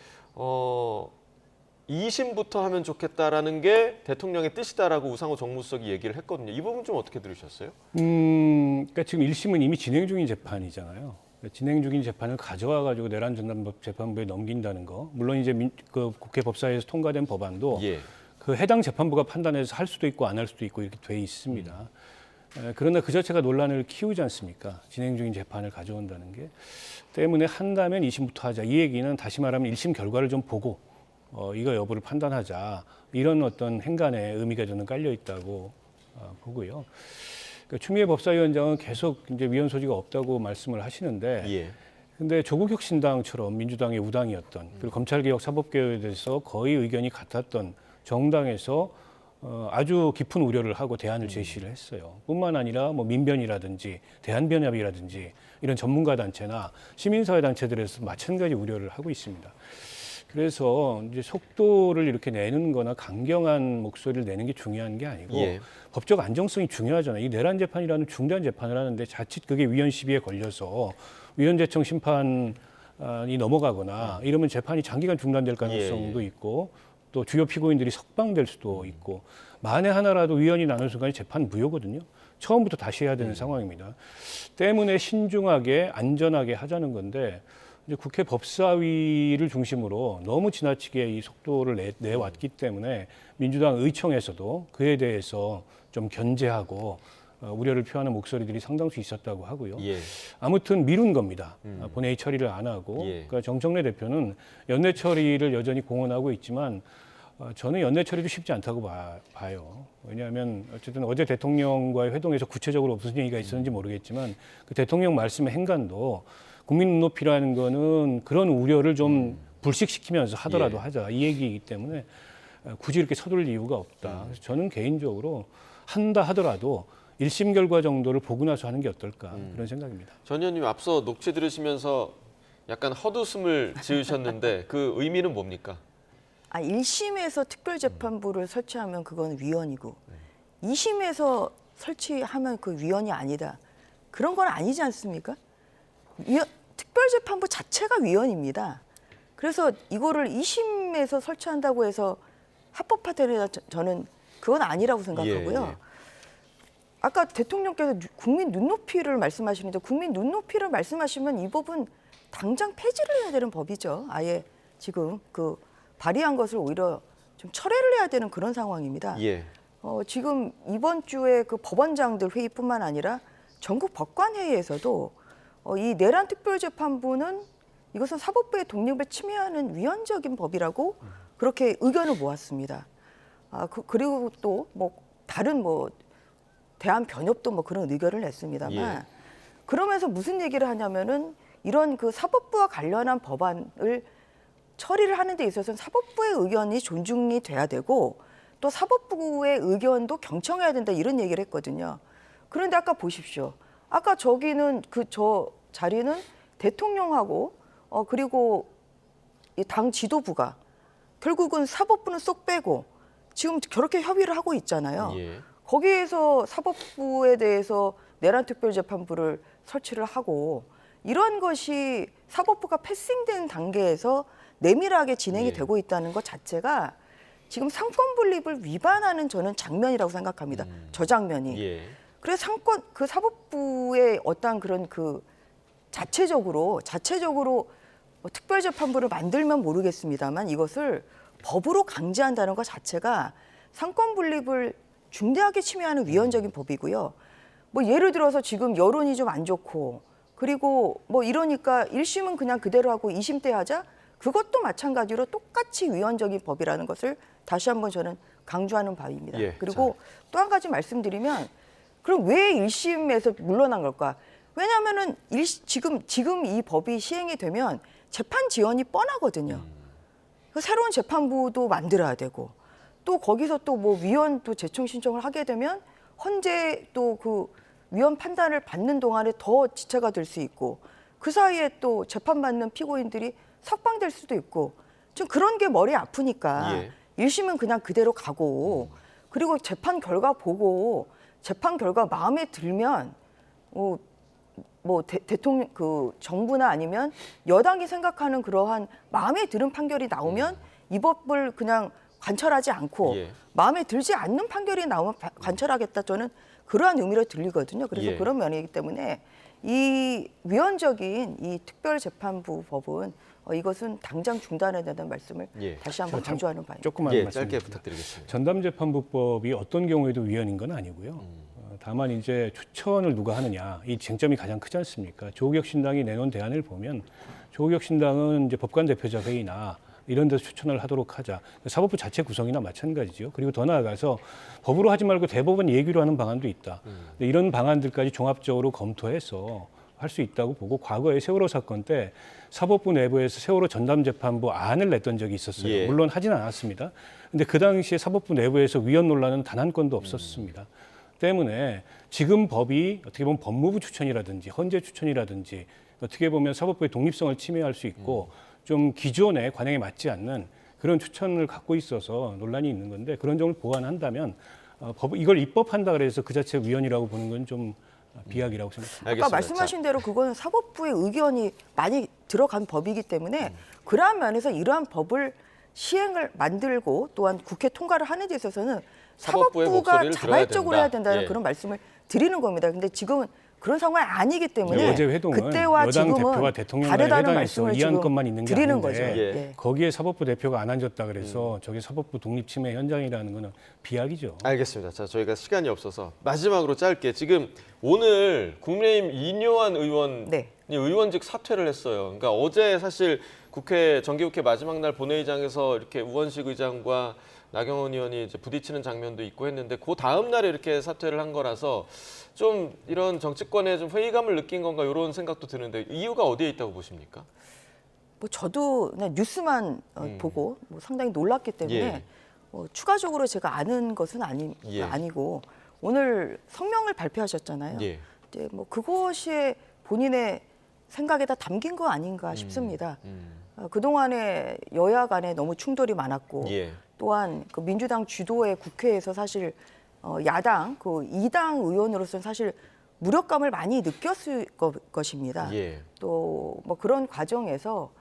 [SPEAKER 1] 2심부터 하면 좋겠다라는 게 대통령의 뜻이다라고 우상호 정무수석이 얘기를 했거든요. 이 부분 좀 어떻게 들으셨어요?
[SPEAKER 20] 그러니까 지금 1심은 이미 진행 중인 재판이잖아요. 진행 중인 재판을 가져와 가지고 내란 전담 재판부에 넘긴다는 거. 물론 이제 그 국회 법사위에서 통과된 법안도
[SPEAKER 1] 예.
[SPEAKER 20] 그 해당 재판부가 판단해서 할 수도 있고 안 할 수도 있고 이렇게 돼 있습니다. 그러나 그 자체가 논란을 키우지 않습니까? 진행 중인 재판을 가져온다는 게. 때문에 한다면 2심부터 하자. 이 얘기는 다시 말하면 1심 결과를 좀 보고 이거 여부를 판단하자. 이런 어떤 행간에 의미가 저는 깔려 있다고 보고요. 그러니까 추미애 법사위원장은 계속 이제 위헌 소지가 없다고 말씀을 하시는데,
[SPEAKER 1] 예.
[SPEAKER 20] 근데 조국혁신당처럼 민주당의 우당이었던 그리고 검찰개혁 사법개혁에 대해서 거의 의견이 같았던 정당에서 아주 깊은 우려를 하고 대안을 제시를 했어요. 뿐만 아니라 뭐 민변이라든지 대한변협이라든지 이런 전문가 단체나 시민사회 단체들에서 마찬가지 우려를 하고 있습니다. 그래서 이제 속도를 이렇게 내는 거나 강경한 목소리를 내는 게 중요한 게 아니고
[SPEAKER 1] 예.
[SPEAKER 20] 법적 안정성이 중요하잖아요. 이 내란 재판이라는 중대한 재판을 하는데 자칫 그게 위헌 시비에 걸려서 위헌 재청 심판을 넘어가거나 이러면 재판이 장기간 중단될 가능성도 있고 또 주요 피고인들이 석방될 수도 있고 만에 하나라도 위헌이 나는 순간에 재판 무효거든요. 처음부터 다시 해야 되는 상황입니다. 때문에 신중하게 안전하게 하자는 건데 이제 국회 법사위를 중심으로 너무 지나치게 이 속도를 내왔기 때문에 민주당 의총에서도 그에 대해서 좀 견제하고 우려를 표하는 목소리들이 상당수 있었다고 하고요. 아무튼 미룬 겁니다. 본회의 처리를 안 하고 그러니까 정청래 대표는 연내 처리를 여전히 공언하고 있지만 저는 연내 처리도 쉽지 않다고 봐요. 왜냐하면 어쨌든 어제 대통령과의 회동에서 구체적으로 무슨 얘기가 있었는지 모르겠지만 그 대통령 말씀의 행간도 국민 눈높이라는 거는 그런 우려를 좀 불식시키면서 하더라도 하자 이 얘기이기 때문에 굳이 이렇게 서둘릴 이유가 없다. 그래서 저는 개인적으로 한다 하더라도 1심 결과 정도를 보고 나서 하는 게 어떨까 그런 생각입니다.
[SPEAKER 1] 전 의원님 앞서 녹취 들으시면서 약간 헛웃음을 지으셨는데 그 의미는 뭡니까?
[SPEAKER 21] 1심에서 특별재판부를 설치하면 그건 위헌이고 2심에서 설치하면 그 위헌이 아니다. 그런 건 아니지 않습니까? 특별재판부 자체가 위헌입니다. 그래서 이거를 2심에서 설치한다고 해서 합법화되느냐 저는 그건 아니라고 생각하고요. 아까 대통령께서 국민 눈높이를 말씀하시는데 국민 눈높이를 말씀하시면 이 법은 당장 폐지를 해야 되는 법이죠. 아예 지금 그 발의한 것을 오히려 좀 철회를 해야 되는 그런 상황입니다. 지금 이번 주에 그 법원장들 회의뿐만 아니라 전국 법관회의에서도 이 내란 특별재판부는 이것은 사법부의 독립을 침해하는 위헌적인 법이라고 그렇게 의견을 모았습니다. 그리고 또 뭐 다른 뭐 대한변협도 뭐 그런 의견을 냈습니다만 그러면서 무슨 얘기를 하냐면은 이런 그 사법부와 관련한 법안을 처리를 하는 데 있어서는 사법부의 의견이 존중이 돼야 되고 또 사법부의 의견도 경청해야 된다 이런 얘기를 했거든요. 그런데 아까 보십시오. 아까 저기는 저 자리는 대통령하고 그리고 이 당 지도부가 결국은 사법부는 쏙 빼고 지금 저렇게 협의를 하고 있잖아요. 거기에서 사법부에 대해서 내란 특별재판부를 설치를 하고 이런 것이 사법부가 패싱된 단계에서 내밀하게 진행이 되고 있다는 것 자체가 지금 상권 분립을 위반하는 저는 장면이라고 생각합니다. 저 장면이. 그래서 그 사법부의 어떤 그런 그 자체적으로 특별재판부를 만들면 모르겠습니다만 이것을 법으로 강제한다는 것 자체가 상권 분립을 중대하게 침해하는 위헌적인 법이고요. 뭐 예를 들어서 지금 여론이 좀 안 좋고 그리고 뭐 이러니까 1심은 그냥 그대로 하고 2심 때 하자? 그것도 마찬가지로 똑같이 위헌적인 법이라는 것을 다시 한번 저는 강조하는 바입니다. 그리고 또 한 가지 말씀드리면 그럼 왜 1심에서 물러난 걸까? 왜냐하면은 지금 이 법이 시행이 되면 재판 지연이 뻔하거든요. 새로운 재판부도 만들어야 되고 또 거기서 또 뭐 위헌 또 재청 신청을 하게 되면 헌재 또 그 위헌 판단을 받는 동안에 더 지체가 될 수 있고 그 사이에 또 재판받는 피고인들이 석방될 수도 있고 좀 그런 게 머리 아프니까 1심은 그냥 그대로 가고 그리고 재판 결과 보고 재판 결과 마음에 들면 대통령 그 정부나 아니면 여당이 생각하는 그러한 마음에 드는 판결이 나오면 이 법을 그냥 관철하지 않고 마음에 들지 않는 판결이 나오면 관철하겠다 저는 그러한 의미로 들리거든요. 그래서 그런 면이기 때문에 이 위헌적인 이 특별재판부 법은 이것은 당장 중단해야 된다는 말씀을 다시 한번 강조하는 바입니다.
[SPEAKER 20] 조금만
[SPEAKER 1] 짧게 부탁드리겠습니다.
[SPEAKER 20] 전담재판부법이 어떤 경우에도 위헌인 건 아니고요. 다만 이제 추천을 누가 하느냐 이 쟁점이 가장 크지 않습니까? 조국혁신당이 내놓은 대안을 보면 조국혁신당은 이제 법관 대표자 회의나 이런 데서 추천을 하도록 하자. 사법부 자체 구성이나 마찬가지죠. 그리고 더 나아가서 법으로 하지 말고 대법원 얘기로 하는 방안도 있다. 이런 방안들까지 종합적으로 검토해서 할 수 있다고 보고 과거에 세월호 사건 때 사법부 내부에서 세월호 전담재판부 안을 냈던 적이 있었어요. 물론 하지는 않았습니다. 근데 그 당시에 사법부 내부에서 위헌 논란은 단 한 건도 없었습니다. 때문에 지금 법이 어떻게 보면 법무부 추천이라든지 헌재 추천이라든지 어떻게 보면 사법부의 독립성을 침해할 수 있고 좀 기존의 관행에 맞지 않는 그런 추천을 갖고 있어서 논란이 있는 건데 그런 점을 보완한다면 이걸 입법한다 그래서 그 자체 위헌이라고 보는 건 좀 비약이라고 생각합니다.
[SPEAKER 21] 아까 말씀하신 대로 그거는 사법부의 의견이 많이 들어간 법이기 때문에 그러한 면에서 이러한 법을 시행을 만들고 또한 국회 통과를 하는 데 있어서는
[SPEAKER 1] 사법부의
[SPEAKER 21] 사법부가
[SPEAKER 1] 목소리를
[SPEAKER 21] 자발적으로
[SPEAKER 1] 들어야
[SPEAKER 21] 해야 된다는
[SPEAKER 1] 예.
[SPEAKER 21] 그런 말씀을 드리는 겁니다. 근데 지금은 그런 상황이 아니기 때문에
[SPEAKER 20] 어제 회동은
[SPEAKER 21] 그때와
[SPEAKER 20] 여당
[SPEAKER 21] 지금은
[SPEAKER 20] 대표가 대통령 간의
[SPEAKER 21] 다르다는
[SPEAKER 20] 회담에서
[SPEAKER 21] 말씀을
[SPEAKER 20] 이
[SPEAKER 21] 지금
[SPEAKER 20] 안건만 있는 게
[SPEAKER 21] 드리는
[SPEAKER 20] 아닌데
[SPEAKER 21] 거죠. 예.
[SPEAKER 20] 거기에 사법부 대표가 안 앉았다 그래서 저게 사법부 독립 침해 현장이라는 거는 비약이죠.
[SPEAKER 1] 알겠습니다. 자, 저희가 시간이 없어서 마지막으로 짧게 지금 오늘 국민의힘 이뇨한 의원이 의원직 사퇴를 했어요. 그러니까 어제 사실 국회 정기국회 마지막 날 본회의장에서 이렇게 우원식 의장과 나경원 의원이 이제 부딪히는 장면도 있고 했는데 그 다음 날에 이렇게 사퇴를 한 거라서 좀 이런 정치권에 좀 회의감을 느낀 건가 이런 생각도 드는데 이유가 어디에 있다고 보십니까?
[SPEAKER 21] 뭐 저도 그냥 뉴스만 보고 뭐 상당히 놀랐기 때문에 추가적으로 제가 아는 것은 아니고 오늘 성명을 발표하셨잖아요. 이제 뭐 그것이 본인의 생각에 다 담긴 거 아닌가 싶습니다. 그동안에 여야 간에 너무 충돌이 많았고 또한 그 민주당 주도의 국회에서 사실 야당 그 2당 의원으로서는 사실 무력감을 많이 느꼈을 것입니다. 또 뭐 그런 과정에서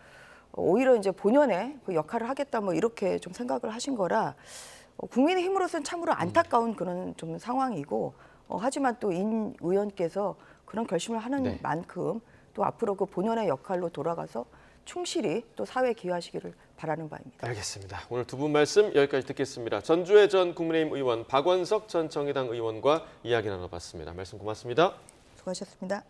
[SPEAKER 21] 오히려 이제 본연의 그 역할을 하겠다 뭐 이렇게 좀 생각을 하신 거라 국민의힘으로서는 참으로 안타까운 그런 좀 상황이고 하지만 또 인 의원께서 그런 결심을 하는 만큼 또 앞으로 그 본연의 역할로 돌아가서 충실히 또 사회에 기여하시기를 바라는 바입니다.
[SPEAKER 1] 알겠습니다. 오늘 두 분 말씀 여기까지 듣겠습니다. 전주의 전 국민의힘 의원 박원석 전 정의당 의원과 이야기 나눠봤습니다. 말씀 고맙습니다.
[SPEAKER 21] 수고하셨습니다.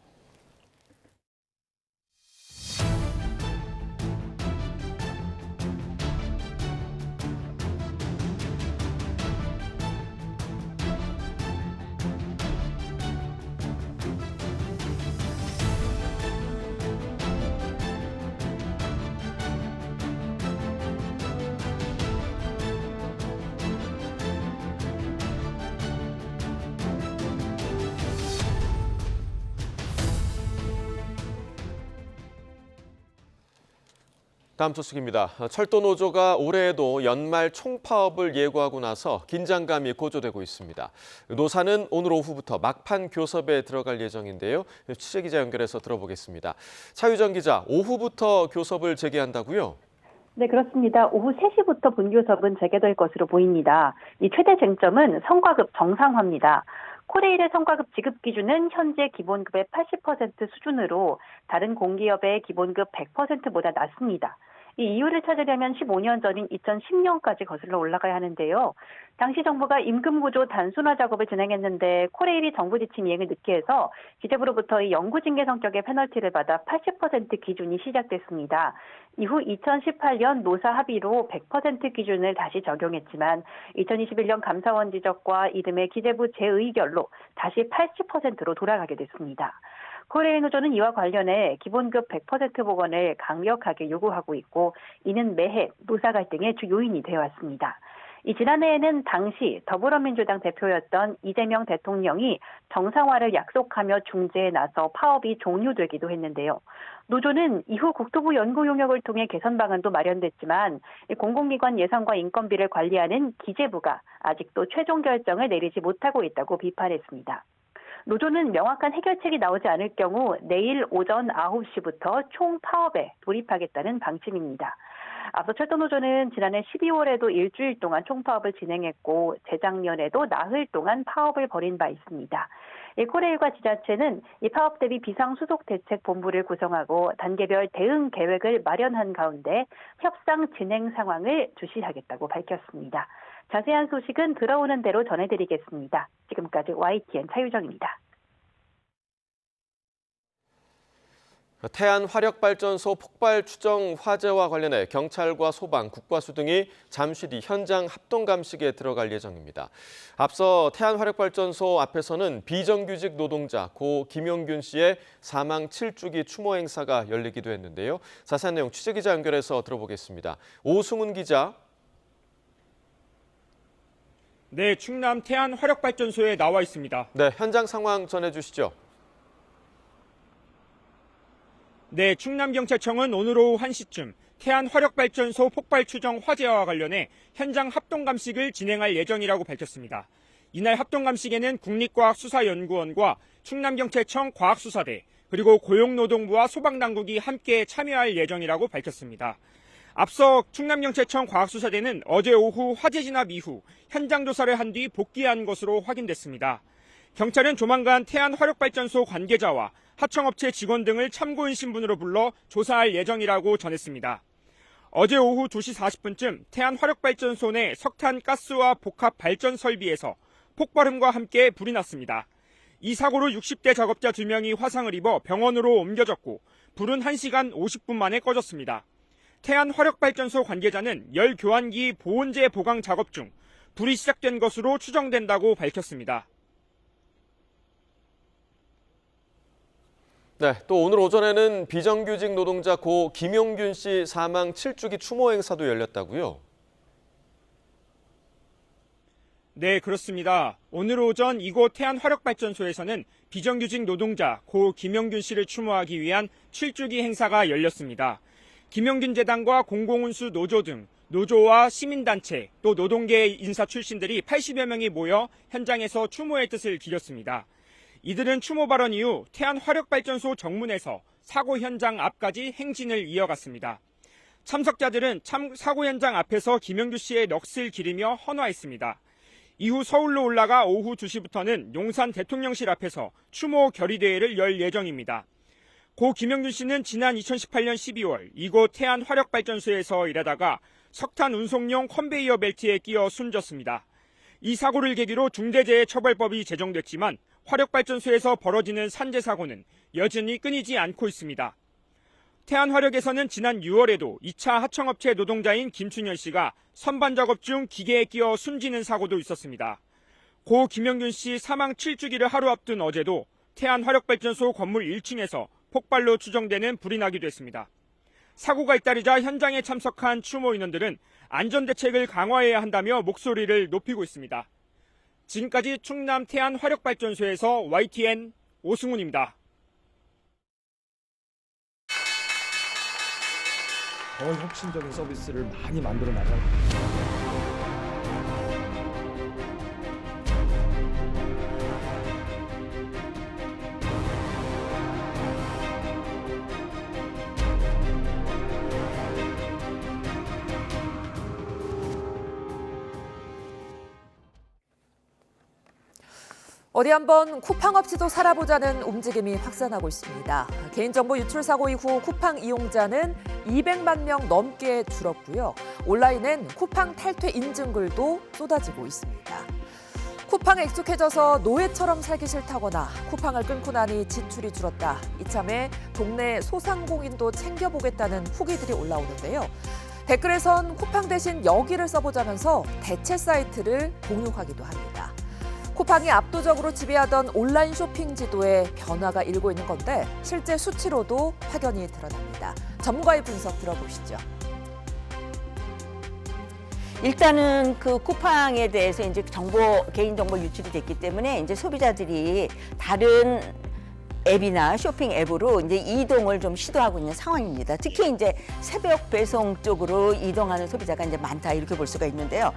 [SPEAKER 1] 다음 소식입니다. 철도 노조가 올해에도 연말 총파업을 예고하고 나서 긴장감이 고조되고 있습니다. 노사는 오늘 오후부터 막판 교섭에 들어갈 예정인데요. 취재기자 연결해서 들어보겠습니다. 차유정 기자, 오후부터 교섭을 재개한다고요?
[SPEAKER 7] 네, 그렇습니다. 오후 3시부터 본교섭은 재개될 것으로 보입니다. 이 최대 쟁점은 성과급 정상화입니다. 코레일의 성과급 지급 기준은 현재 기본급의 80% 수준으로 다른 공기업의 기본급 100%보다 낮습니다. 이 이유를 찾으려면 15년 전인 2010년까지 거슬러 올라가야 하는데요. 당시 정부가 임금 구조 단순화 작업을 진행했는데 코레일이 정부 지침 이행을 늦게 해서 기재부로부터 이 영구징계 성격의 페널티를 받아 80% 기준이 시작됐습니다. 이후 2018년 노사 합의로 100% 기준을 다시 적용했지만 2021년 감사원 지적과 이듬해 기재부 재의결로 다시 80%로 돌아가게 됐습니다. 코레일 노조는 이와 관련해 기본급 100% 복원을 강력하게 요구하고 있고 이는 매해 노사 갈등의 주 요인이 되어왔습니다. 이 지난해에는 당시 더불어민주당 대표였던 이재명 대통령이 정상화를 약속하며 중재에 나서 파업이 종료되기도 했는데요. 노조는 이후 국토부 연구 용역을 통해 개선 방안도 마련됐지만 공공기관 예산과 인건비를 관리하는 기재부가 아직도 최종 결정을 내리지 못하고 있다고 비판했습니다. 노조는 명확한 해결책이 나오지 않을 경우 내일 오전 9시부터 총파업에 돌입하겠다는 방침입니다. 앞서 철도노조는 지난해 12월에도 일주일 동안 총파업을 진행했고 재작년에도 나흘 동안 파업을 벌인 바 있습니다. 코레일과 지자체는 이 파업 대비 비상수속대책본부를 구성하고 단계별 대응 계획을 마련한 가운데 협상 진행 상황을 주시하겠다고 밝혔습니다. 자세한 소식은 들어오는 대로 전해드리겠습니다. 지금까지 YTN 차유정입니다.
[SPEAKER 1] 태안화력발전소 폭발 추정 화재와 관련해 경찰과 소방, 국과수 등이 잠시 뒤 현장 합동감식에 들어갈 예정입니다. 앞서 태안화력발전소 앞에서는 비정규직 노동자 고 김용균 씨의 사망 7주기 추모 행사가 열리기도 했는데요. 자세한 내용 취재기자 연결해서 들어보겠습니다. 오승훈 기자.
[SPEAKER 9] 네, 충남 태안화력발전소에 나와 있습니다.
[SPEAKER 1] 네, 현장 상황 전해주시죠.
[SPEAKER 9] 네, 충남경찰청은 오늘 오후 1시쯤 태안화력발전소 폭발 추정 화재와 관련해 현장 합동감식을 진행할 예정이라고 밝혔습니다. 이날 합동감식에는 국립과학수사연구원과 충남경찰청 과학수사대, 그리고 고용노동부와 소방당국이 함께 참여할 예정이라고 밝혔습니다. 앞서 충남경찰청 과학수사대는 어제 오후 화재 진압 이후 현장 조사를 한 뒤 복귀한 것으로 확인됐습니다. 경찰은 조만간 태안화력발전소 관계자와 하청업체 직원 등을 참고인 신분으로 불러 조사할 예정이라고 전했습니다. 어제 오후 2시 40분쯤 태안화력발전소 내 석탄, 가스와 복합 발전 설비에서 폭발음과 함께 불이 났습니다. 이 사고로 60대 작업자 2명이 화상을 입어 병원으로 옮겨졌고 불은 1시간 50분 만에 꺼졌습니다. 태안화력발전소 관계자는 열 교환기 보온재 보강 작업 중 불이 시작된 것으로 추정된다고 밝혔습니다.
[SPEAKER 1] 네, 또 오늘 오전에는 비정규직 노동자 고 김용균 씨 사망 7주기 추모 행사도 열렸다고요?
[SPEAKER 9] 네, 그렇습니다. 오늘 오전 이곳 태안화력발전소에서는 비정규직 노동자 고 김용균 씨를 추모하기 위한 7주기 행사가 열렸습니다. 김용균 재단과 공공운수 노조 등 노조와 시민단체 또 노동계 인사 출신들이 80여 명이 모여 현장에서 추모의 뜻을 기렸습니다. 이들은 추모 발언 이후 태안화력발전소 정문에서 사고 현장 앞까지 행진을 이어갔습니다. 참석자들은 사고 현장 앞에서 김용균 씨의 넋을 기리며 헌화했습니다. 이후 서울로 올라가 오후 2시부터는 용산 대통령실 앞에서 추모 결의대회를 열 예정입니다. 고 김용균 씨는 지난 2018년 12월 이곳 태안화력발전소에서 일하다가 석탄 운송용 컨베이어 벨트에 끼어 숨졌습니다. 이 사고를 계기로 중대재해처벌법이 제정됐지만 화력발전소에서 벌어지는 산재 사고는 여전히 끊이지 않고 있습니다. 태안화력에서는 지난 6월에도 2차 하청업체 노동자인 김춘현 씨가 선반 작업 중 기계에 끼어 숨지는 사고도 있었습니다. 고 김용균 씨 사망 7주기를 하루 앞둔 어제도 태안화력발전소 건물 1층에서 폭발로 추정되는 불이 나기도 했습니다. 사고가 잇따르자 현장에 참석한 추모 인원들은 안전대책을 강화해야 한다며 목소리를 높이고 있습니다. 지금까지 충남 태안화력발전소에서 YTN 오승훈입니다.
[SPEAKER 10] 더 혁신적인 서비스를 많이 만들어 나갈
[SPEAKER 2] 어디 한번 쿠팡 없이도 살아보자는 움직임이 확산하고 있습니다. 개인정보 유출 사고 이후 쿠팡 이용자는 200만 명 넘게 줄었고요. 온라인엔 쿠팡 탈퇴 인증글도 쏟아지고 있습니다. 쿠팡에 익숙해져서 노예처럼 살기 싫다거나 쿠팡을 끊고 나니 지출이 줄었다. 이참에 동네 소상공인도 챙겨보겠다는 후기들이 올라오는데요. 댓글에선 쿠팡 대신 여기를 써보자면서 대체 사이트를 공유하기도 합니다. 쿠팡이 압도적으로 지배하던 온라인 쇼핑 지도에 변화가 일고 있는 건데 실제 수치로도 확연히 드러납니다. 전문가의 분석 들어보시죠.
[SPEAKER 11] 일단은 그 쿠팡에 대해서 이제 개인정보 유출이 됐기 때문에 이제 소비자들이 다른 앱이나 쇼핑 앱으로 이제 이동을 좀 시도하고 있는 상황입니다. 특히 이제 새벽 배송 쪽으로 이동하는 소비자가 이제 많다 이렇게 볼 수가 있는데요.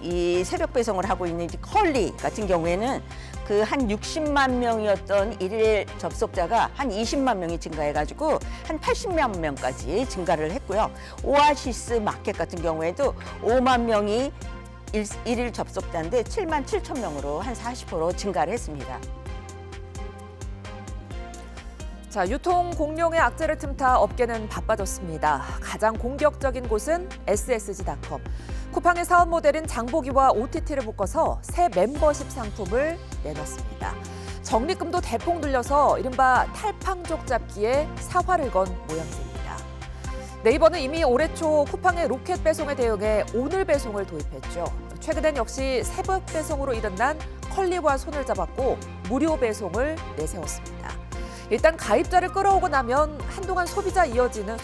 [SPEAKER 11] 이 새벽 배송을 하고 있는 컬리 같은 경우에는 그 한 60만 명이었던 일일 접속자가 한 20만 명이 증가해가지고 한 80만 명까지 증가를 했고요. 오아시스 마켓 같은 경우에도 5만 명이 일일 접속자인데 7만 7천 명으로 한 40% 증가를 했습니다.
[SPEAKER 2] 자, 유통 공룡의 악재를 틈타 업계는 바빠졌습니다. 가장 공격적인 곳은 SSG.com. 쿠팡의 사업 모델인 장보기와 OTT를 묶어서 새 멤버십 상품을 내놨습니다. 적립금도 대폭 늘려서 이른바 탈팡족 잡기에 사활을 건 모양새입니다. 네이버는 이미 올해 초 쿠팡의 로켓 배송에 대응해 오늘 배송을 도입했죠. 최근엔 역시 새벽 배송으로 일어난 컬리와 손을 잡았고 무료 배송을 내세웠습니다. 일단 가입자를 끌어오고 나면 한동안 소비가 이어지는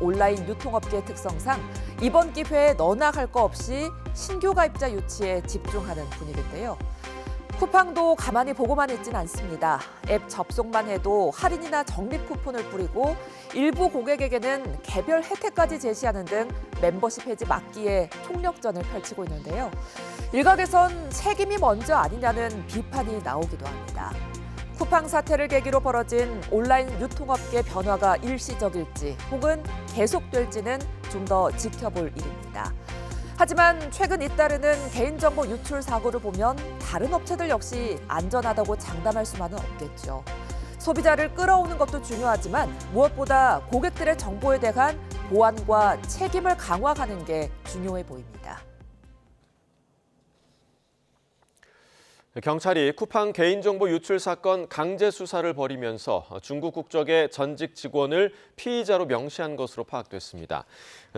[SPEAKER 2] 온라인 유통업계의 특성상 이번 기회에 너나 할 거 없이 신규 가입자 유치에 집중하는 분위기인데요. 쿠팡도 가만히 보고만 있진 않습니다. 앱 접속만 해도 할인이나 적립 쿠폰을 뿌리고 일부 고객에게는 개별 혜택까지 제시하는 등 멤버십 해지 막기에 총력전을 펼치고 있는데요. 일각에선 책임이 먼저 아니냐는 비판이 나오기도 합니다. 쿠팡 사태를 계기로 벌어진 온라인 유통업계 변화가 일시적일지 혹은 계속될지는 좀 더 지켜볼 일입니다. 하지만 최근 잇따르는 개인정보 유출 사고를 보면 다른 업체들 역시 안전하다고 장담할 수만은 없겠죠. 소비자를 끌어오는 것도 중요하지만 무엇보다 고객들의 정보에 대한 보안과 책임을 강화하는 게 중요해 보입니다.
[SPEAKER 1] 경찰이 쿠팡 개인정보 유출 사건 강제 수사를 벌이면서 중국 국적의 전직 직원을 피의자로 명시한 것으로 파악됐습니다.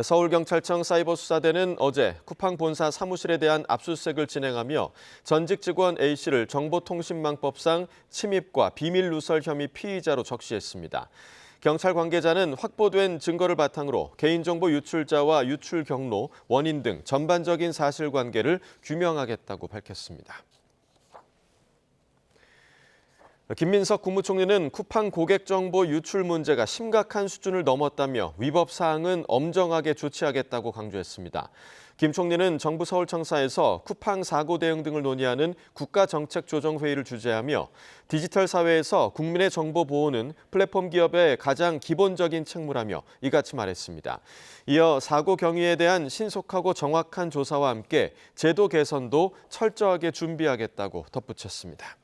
[SPEAKER 1] 서울경찰청 사이버수사대는 어제 쿠팡 본사 사무실에 대한 압수수색을 진행하며 전직 직원 A씨를 정보통신망법상 침입과 비밀 누설 혐의 피의자로 적시했습니다. 경찰 관계자는 확보된 증거를 바탕으로 개인정보 유출자와 유출 경로, 원인 등 전반적인 사실관계를 규명하겠다고 밝혔습니다. 김민석 국무총리는 쿠팡 고객정보 유출 문제가 심각한 수준을 넘었다며 위법 사항은 엄정하게 조치하겠다고 강조했습니다. 김 총리는 정부 서울청사에서 쿠팡 사고 대응 등을 논의하는 국가정책조정회의를 주재하며 디지털 사회에서 국민의 정보 보호는 플랫폼 기업의 가장 기본적인 책무라며 이같이 말했습니다. 이어 사고 경위에 대한 신속하고 정확한 조사와 함께 제도 개선도 철저하게 준비하겠다고 덧붙였습니다.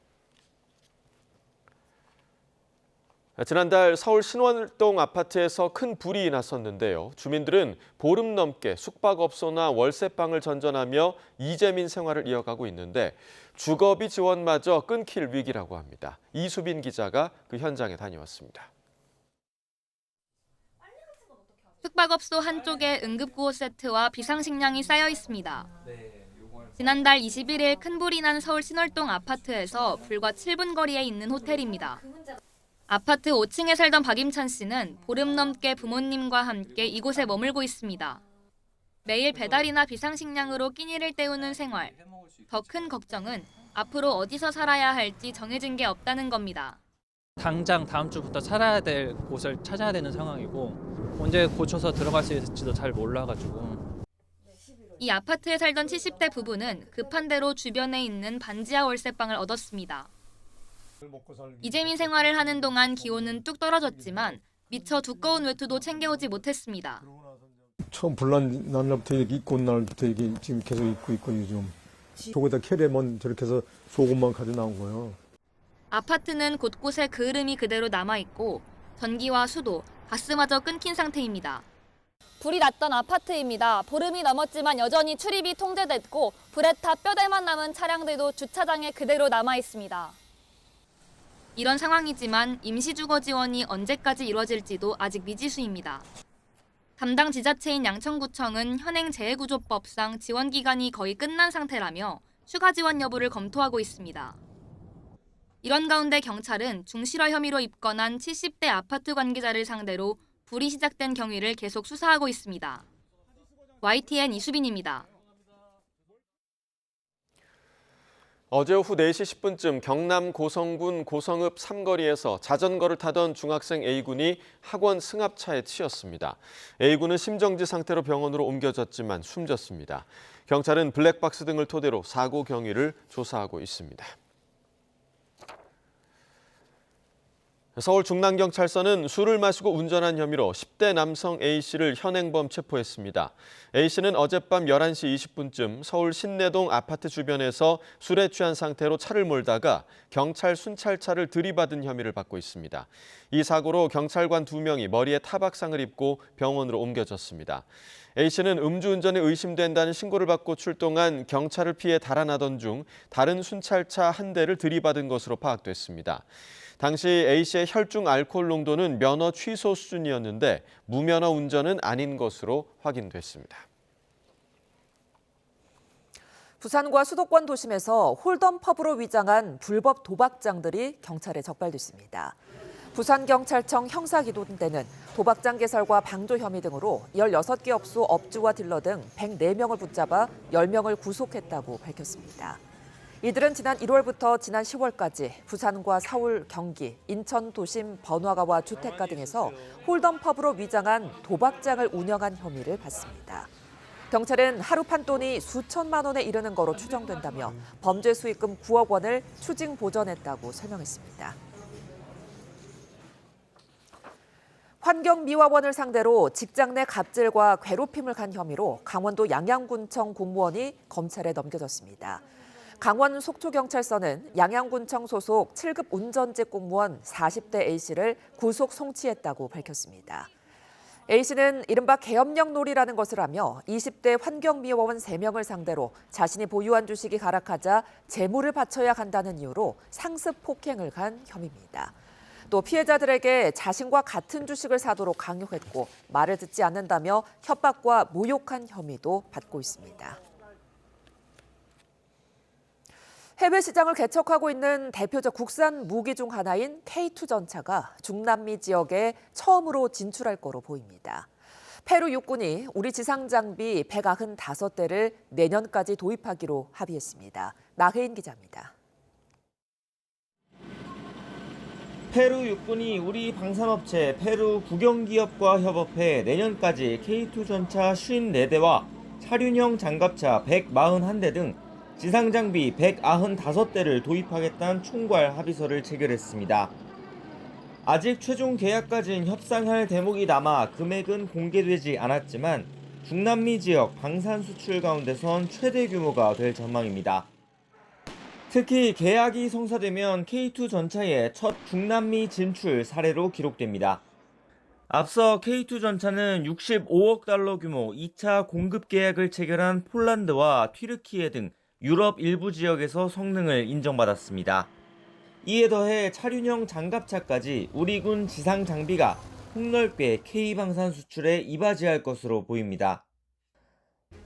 [SPEAKER 1] 지난달 서울 신월동 아파트에서 큰 불이 났었는데요. 주민들은 보름 넘게 숙박업소나 월세방을 전전하며 이재민 생활을 이어가고 있는데 주거비 지원마저 끊길 위기라고 합니다. 이수빈 기자가 그 현장에 다녀왔습니다.
[SPEAKER 12] 숙박업소 한쪽에 응급구호 세트와 비상식량이 쌓여 있습니다. 지난달 21일 큰 불이 난 서울 신월동 아파트에서 불과 7분 거리에 있는 호텔입니다. 아파트 5층에 살던 박임찬 씨는 보름 넘게 부모님과 함께 이곳에 머물고 있습니다. 매일 배달이나 비상식량으로 끼니를 때우는 생활. 더 큰 걱정은 앞으로 어디서 살아야 할지 정해진 게 없다는 겁니다.
[SPEAKER 13] 당장 다음 주부터 살아야 될 곳을 찾아야 되는 상황이고 언제 고쳐서 들어갈 수 있을지도 잘 몰라가지고.
[SPEAKER 12] 이 아파트에 살던 70대 부부는 급한 대로 주변에 있는 반지하 월세방을 얻었습니다. 이재민 생활을 하는 동안 기온은 뚝 떨어졌지만 미처 두꺼운 외투도 챙겨오지 못했습니다.
[SPEAKER 10] 처음 불난 날부터 이렇게 입고 온 날부터 이게 지금 계속 입고 있고 요즘 저거다 캐리만 저렇게 해서 속옷만 가져 나온 거예요.
[SPEAKER 12] 아파트는 곳곳에 그을음이 그대로 남아있고 전기와 수도, 가스마저 끊긴 상태입니다.
[SPEAKER 14] 불이 났던 아파트입니다. 보름이 넘었지만 여전히 출입이 통제됐고 불에 타 뼈대만 남은 차량들도 주차장에 그대로 남아있습니다.
[SPEAKER 12] 이런 상황이지만 임시주거 지원이 언제까지 이뤄질지도 아직 미지수입니다. 담당 지자체인 양천구청은 현행 재해구조법상 지원 기간이 거의 끝난 상태라며 추가 지원 여부를 검토하고 있습니다. 이런 가운데 경찰은 중실화 혐의로 입건한 70대 아파트 관계자를 상대로 불이 시작된 경위를 계속 수사하고 있습니다. YTN 이수빈입니다.
[SPEAKER 1] 어제 오후 4시 10분쯤 경남 고성군 고성읍 삼거리에서 자전거를 타던 중학생 A군이 학원 승합차에 치였습니다. A군은 심정지 상태로 병원으로 옮겨졌지만 숨졌습니다. 경찰은 블랙박스 등을 토대로 사고 경위를 조사하고 있습니다. 서울 중랑경찰서는 술을 마시고 운전한 혐의로 10대 남성 A씨를 현행범 체포했습니다. A씨는 어젯밤 11시 20분쯤 서울 신내동 아파트 주변에서 술에 취한 상태로 차를 몰다가 경찰 순찰차를 들이받은 혐의를 받고 있습니다. 이 사고로 경찰관 2명이 머리에 타박상을 입고 병원으로 옮겨졌습니다. A씨는 음주운전에 의심된다는 신고를 받고 출동한 경찰을 피해 달아나던 중 다른 순찰차 한 대를 들이받은 것으로 파악됐습니다. 당시 A씨의 혈중 알코올 농도는 면허 취소 수준이었는데 무면허 운전은 아닌 것으로 확인됐습니다.
[SPEAKER 2] 부산과 수도권 도심에서 홀덤 펍으로 위장한 불법 도박장들이 경찰에 적발됐습니다. 부산경찰청 형사기동대는 도박장 개설과 방조 혐의 등으로 16개 업소 업주와 딜러 등 104명을 붙잡아 10명을 구속했다고 밝혔습니다. 이들은 지난 1월부터 지난 10월까지 부산과 서울, 경기, 인천 도심 번화가와 주택가 등에서 홀덤 펍으로 위장한 도박장을 운영한 혐의를 받습니다. 경찰은 하루 판돈이 수천만 원에 이르는 거로 추정된다며 범죄 수익금 9억 원을 추징 보전했다고 설명했습니다. 환경미화원을 상대로 직장 내 갑질과 괴롭힘을 간 혐의로 강원도 양양군청 공무원이 검찰에 넘겨졌습니다. 강원 속초경찰서는 양양군청 소속 7급 운전직 공무원 40대 A씨를 구속 송치했다고 밝혔습니다. A씨는 이른바 계엄령 놀이라는 것을 하며 20대 환경미화원 3명을 상대로 자신이 보유한 주식이 가락하자 재물을 바쳐야 한다는 이유로 상습 폭행을 간 혐의입니다. 또 피해자들에게 자신과 같은 주식을 사도록 강요했고 말을 듣지 않는다며 협박과 모욕한 혐의도 받고 있습니다. 해외 시장을 개척하고 있는 대표적 국산 무기 중 하나인 K2 전차가 중남미 지역에 처음으로 진출할 거로 보입니다. 페루 육군이 우리 지상 장비 195대를 내년까지 도입하기로 합의했습니다. 나혜인 기자입니다.
[SPEAKER 15] 페루 육군이 우리 방산업체 페루 국영기업과 협업해 내년까지 K2 전차 54대와 차륜형 장갑차 141대 등 지상장비 195대를 도입하겠다는 총괄 합의서를 체결했습니다. 아직 최종 계약까지는 협상할 대목이 남아 금액은 공개되지 않았지만 중남미 지역 방산 수출 가운데선 최대 규모가 될 전망입니다. 특히 계약이 성사되면 K2 전차의 첫 중남미 진출 사례로 기록됩니다. 앞서 K2 전차는 65억 달러 규모 2차 공급 계약을 체결한 폴란드와 튀르키예 등 유럽 일부 지역에서 성능을 인정받았습니다. 이에 더해 차륜형 장갑차까지 우리 군 지상 장비가 폭넓게 K방산 수출에 이바지할 것으로 보입니다.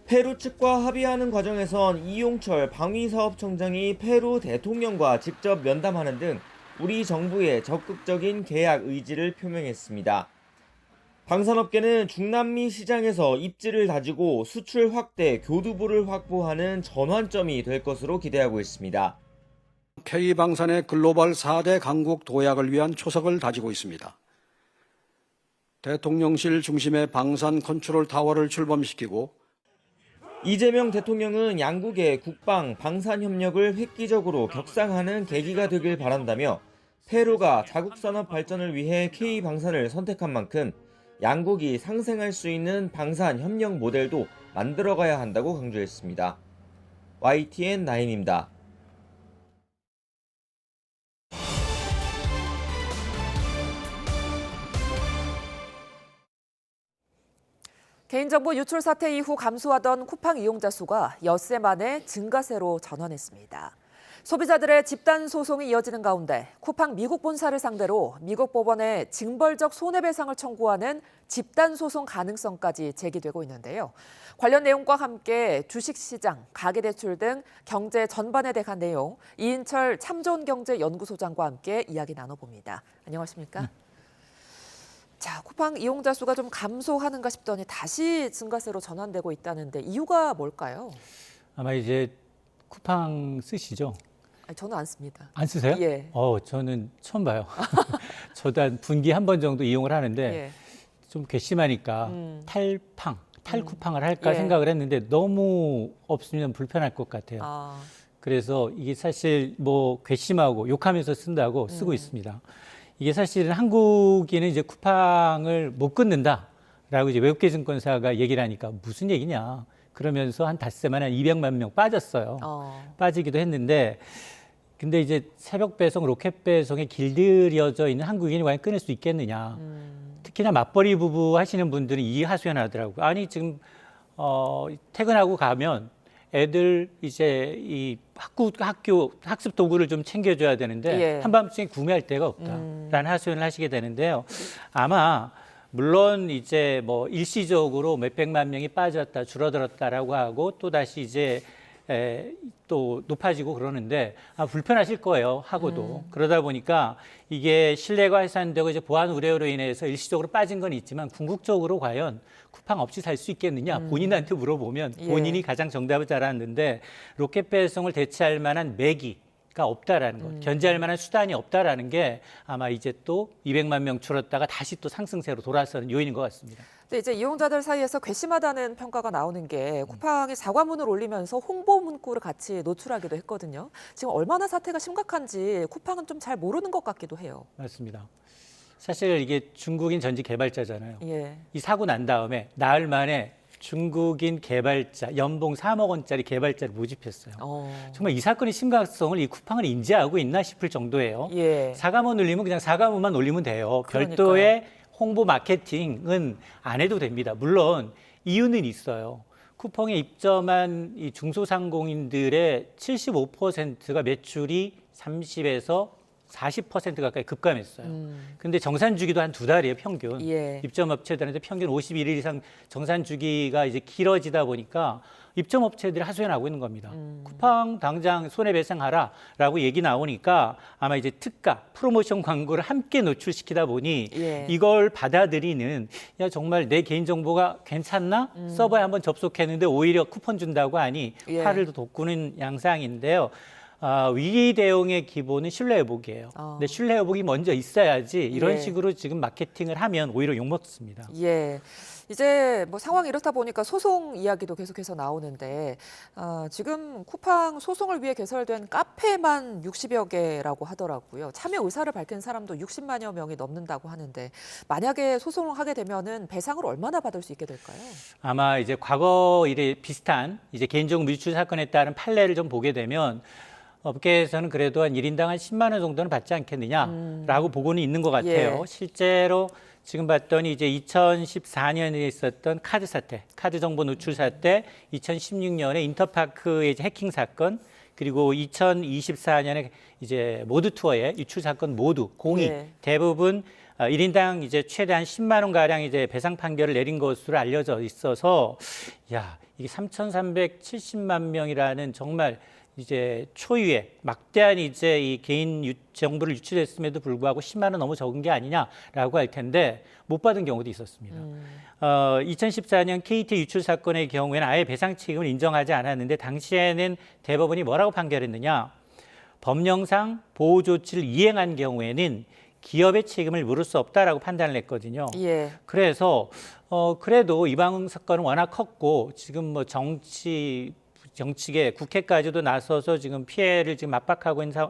[SPEAKER 15] 페루 측과 합의하는 과정에선 이용철 방위사업청장이 페루 대통령과 직접 면담하는 등 우리 정부의 적극적인 계약 의지를 표명했습니다. 방산업계는 중남미 시장에서 입지를 다지고 수출 확대, 교두보를 확보하는 전환점이 될 것으로 기대하고 있습니다.
[SPEAKER 16] K방산의 글로벌 4대 강국 도약을 위한 초석을 다지고 있습니다. 대통령실 중심의 방산 컨트롤 타워를 출범시키고
[SPEAKER 15] 이재명 대통령은 양국의 국방, 방산 협력을 획기적으로 격상하는 계기가 되길 바란다며 페루가 자국산업 발전을 위해 K방산을 선택한 만큼 양국이 상생할 수 있는 방산 협력 모델도 만들어가야 한다고 강조했습니다. YTN 나인입니다.
[SPEAKER 2] 개인정보 유출 사태 이후 감소하던 쿠팡 이용자 수가 엿새 만에 증가세로 전환했습니다. 소비자들의 집단 소송이 이어지는 가운데 쿠팡 미국 본사를 상대로 미국 법원에 징벌적 손해배상을 청구하는 집단 소송 가능성까지 제기되고 있는데요. 관련 내용과 함께 주식시장, 가계대출 등 경제 전반에 대한 내용 이인철 참좋은경제연구소장과 함께 이야기 나눠봅니다. 안녕하십니까? 자, 쿠팡 이용자 수가 좀 감소하는가 싶더니 다시 증가세로 전환되고 있다는데 이유가 뭘까요?
[SPEAKER 17] 아마 이제 쿠팡 쓰시죠?
[SPEAKER 2] 아니, 저는 안 씁니다.
[SPEAKER 17] 안 쓰세요?
[SPEAKER 2] 예.
[SPEAKER 17] 저는 처음 봐요. 저도 한 분기에 한 번 정도 이용을 하는데
[SPEAKER 2] 예.
[SPEAKER 17] 좀 괘씸하니까 탈쿠팡을 할까
[SPEAKER 2] 예.
[SPEAKER 17] 생각을 했는데 너무 없으면 불편할 것 같아요. 그래서 이게 사실 뭐 괘씸하고 욕하면서 쓴다고 쓰고 있습니다. 이게 사실은 한국인은 이제 쿠팡을 못 끊는다라고 이제 외국계 증권사가 얘기를 하니까 무슨 얘기냐. 그러면서 한 닷새 만에 200만 명 빠졌어요. 빠지기도 했는데 근데 이제 새벽 배송, 로켓 배송에 길들여져 있는 한국인이 과연 끊을 수 있겠느냐. 특히나 맞벌이 부부 하시는 분들은 이 하소연하더라고요. 아니 지금 퇴근하고 가면 애들 이제 이 학교 학습 도구를 좀 챙겨줘야 되는데
[SPEAKER 2] 예.
[SPEAKER 17] 한밤중에 구매할 데가 없다라는 하소연을 하시게 되는데요. 아마 물론 이제 뭐 일시적으로 몇백만 명이 빠졌다 줄어들었다라고 하고 또 다시 이제 또 높아지고 그러는데 불편하실 거예요. 하고도 그러다 보니까 이게 신뢰가 훼손되고 이제 보안 우려로 인해서 일시적으로 빠진 건 있지만 궁극적으로 과연 쿠팡 없이 살 수 있겠느냐 본인한테 물어보면 본인이 가장 정답을 잘 아는데 로켓 배송을 대체할 만한 매기 없다라는 것, 견제할 만한 수단이 없다라는 게 아마 이제 또 200만 명 줄었다가 다시 또 상승세로 돌아서는 요인인 것 같습니다.
[SPEAKER 2] 근데 이제 이용자들 사이에서 괘씸하다는 평가가 나오는 게 쿠팡이 사과문을 올리면서 홍보 문구를 같이 노출하기도 했거든요. 지금 얼마나 사태가 심각한지 쿠팡은 좀 잘 모르는 것 같기도 해요.
[SPEAKER 17] 맞습니다. 사실 이게 중국인 전지 개발자잖아요.
[SPEAKER 2] 예.
[SPEAKER 17] 이 사고 난 다음에 나흘 만에 중국인 개발자 연봉 3억 원짜리 개발자를 모집했어요. 정말 이 사건의 심각성을 이 쿠팡을 인지하고 있나 싶을 정도예요.
[SPEAKER 2] 예.
[SPEAKER 17] 사과문 올리면 그냥 사과문만 올리면 돼요.
[SPEAKER 2] 그러니까요.
[SPEAKER 17] 별도의 홍보 마케팅은 안 해도 됩니다. 물론 이유는 있어요. 쿠팡에 입점한 이 중소상공인들의 75%가 매출이 30에서 40% 가까이 급감했어요. 근데 정산 주기도 한 2달이에요, 평균.
[SPEAKER 2] 예.
[SPEAKER 17] 입점 업체들한테 평균 51일 이상 정산 주기가 이제 길어지다 보니까 입점 업체들이 하소연하고 있는 겁니다. 쿠팡 당장 손해배상하라라고 얘기 나오니까 아마 이제 특가, 프로모션 광고를 함께 노출시키다 보니
[SPEAKER 2] 예.
[SPEAKER 17] 이걸 받아들이는 야 정말 내 개인정보가 괜찮나? 서버에 한번 접속했는데 오히려 쿠폰 준다고 하니
[SPEAKER 2] 예.
[SPEAKER 17] 화를 돋구는 양상인데요. 위기 대응의 기본은 신뢰 회복이에요. 근데 신뢰 회복이 먼저 있어야지 이런
[SPEAKER 2] 예.
[SPEAKER 17] 식으로 지금 마케팅을 하면 오히려 욕먹습니다.
[SPEAKER 2] 예. 이제 뭐 상황이 이렇다 보니까 소송 이야기도 계속해서 나오는데 지금 쿠팡 소송을 위해 개설된 카페만 60여 개라고 하더라고요. 참여 의사를 밝힌 사람도 60만여 명이 넘는다고 하는데 만약에 소송을 하게 되면은 배상을 얼마나 받을 수 있게 될까요?
[SPEAKER 17] 아마 이제 과거 일에 비슷한 이제 개인정보 유출 사건에 따른 판례를 좀 보게 되면 업계에서는 그래도 한 1인당 한 10만 원 정도는 받지 않겠느냐라고 보고는 있는 것 같아요.
[SPEAKER 2] 예.
[SPEAKER 17] 실제로 지금 봤더니 이제 2014년에 있었던 카드 사태, 카드 정보 노출 사태, 2016년에 인터파크의 이제 해킹 사건, 그리고 2024년에 이제 모두 투어의 유출 사건 모두 공이
[SPEAKER 2] 예.
[SPEAKER 17] 대부분 1인당 이제 최대한 10만 원 가량 이제 배상 판결을 내린 것으로 알려져 있어서 야, 이게 3,370만 명이라는 정말 이제 초유의 막대한 이제 이 개인 정보를 유출했음에도 불구하고 10만 원 너무 적은 게 아니냐라고 할 텐데 못 받은 경우도 있었습니다. 2014년 KT 유출 사건의 경우에는 아예 배상 책임을 인정하지 않았는데 당시에는 대법원이 뭐라고 판결했느냐? 법령상 보호 조치를 이행한 경우에는 기업의 책임을 물을 수 없다라고 판단을 했거든요.
[SPEAKER 2] 예.
[SPEAKER 17] 그래서 그래도 이방 사건은 워낙 컸고 지금 뭐 정치계 국회까지도 나서서 지금 피해를 지금 압박하고 있는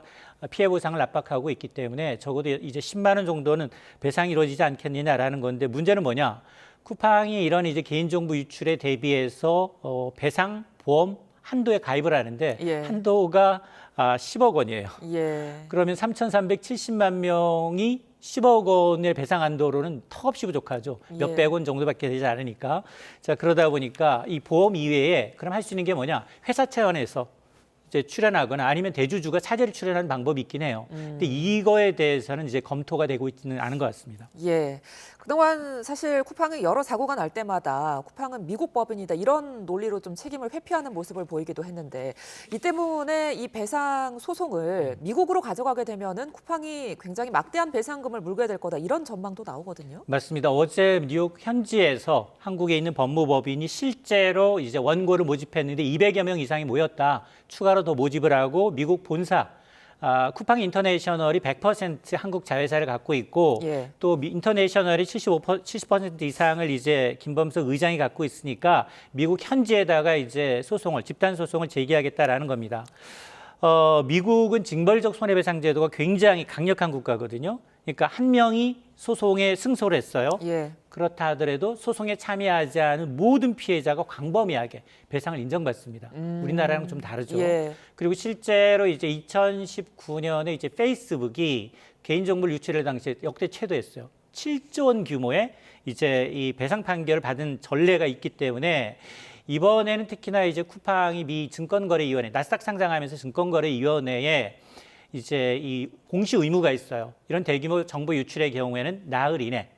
[SPEAKER 17] 피해 보상을 압박하고 있기 때문에 적어도 이제 10만 원 정도는 배상이 이루어지지 않겠느냐라는 건데 문제는 뭐냐? 쿠팡이 이런 이제 개인정보 유출에 대비해서 배상 보험 한도에 가입을 하는데
[SPEAKER 2] 예.
[SPEAKER 17] 한도가 10억 원이에요.
[SPEAKER 2] 예.
[SPEAKER 17] 그러면 3,370만 명이 10억 원의 배상 한도로는 턱없이 부족하죠. 몇백 원 정도밖에 되지 않으니까. 자, 그러다 보니까 이 보험 이외에 그럼 할 수 있는 게 뭐냐? 회사 차원에서 이제 출연하거나 아니면 대주주가 사재를 출연하는 방법이 있긴 해요. 근데 이거에 대해서는 이제 검토가 되고 있지는 않은 것 같습니다.
[SPEAKER 2] 예. 그동안 사실 쿠팡이 여러 사고가 날 때마다 쿠팡은 미국 법인이다 이런 논리로 좀 책임을 회피하는 모습을 보이기도 했는데 이 때문에 이 배상 소송을 미국으로 가져가게 되면은 쿠팡이 굉장히 막대한 배상금을 물게 될 거다 이런 전망도 나오거든요.
[SPEAKER 17] 맞습니다. 어제 뉴욕 현지에서 한국에 있는 법무법인이 실제로 이제 원고를 모집했는데 200여 명 이상이 모였다. 추가로 더 모집을 하고 미국 본사 쿠팡 인터내셔널이 100% 한국 자회사를 갖고 있고
[SPEAKER 2] 예.
[SPEAKER 17] 또 인터내셔널이 70% 이상을 이제 김범석 의장이 갖고 있으니까 미국 현지에다가 이제 집단 소송을 제기하겠다라는 겁니다. 미국은 징벌적 손해배상 제도가 굉장히 강력한 국가거든요. 그러니까 한 명이 소송에 승소를 했어요.
[SPEAKER 2] 예.
[SPEAKER 17] 그렇다 하더라도 소송에 참여하지 않은 모든 피해자가 광범위하게 배상을 인정받습니다. 우리나라랑 좀 다르죠.
[SPEAKER 2] 예.
[SPEAKER 17] 그리고 실제로 이제 2019년에 이제 페이스북이 개인정보를 유출할 당시에 역대 최대였어요. 7조 원 규모의 이제 이 배상 판결을 받은 전례가 있기 때문에 이번에는 특히나 이제 쿠팡이 미 증권거래위원회, 나스닥 상장하면서 증권거래위원회에 이제 이 공시 의무가 있어요. 이런 대규모 정보 유출의 경우에는 나흘 이내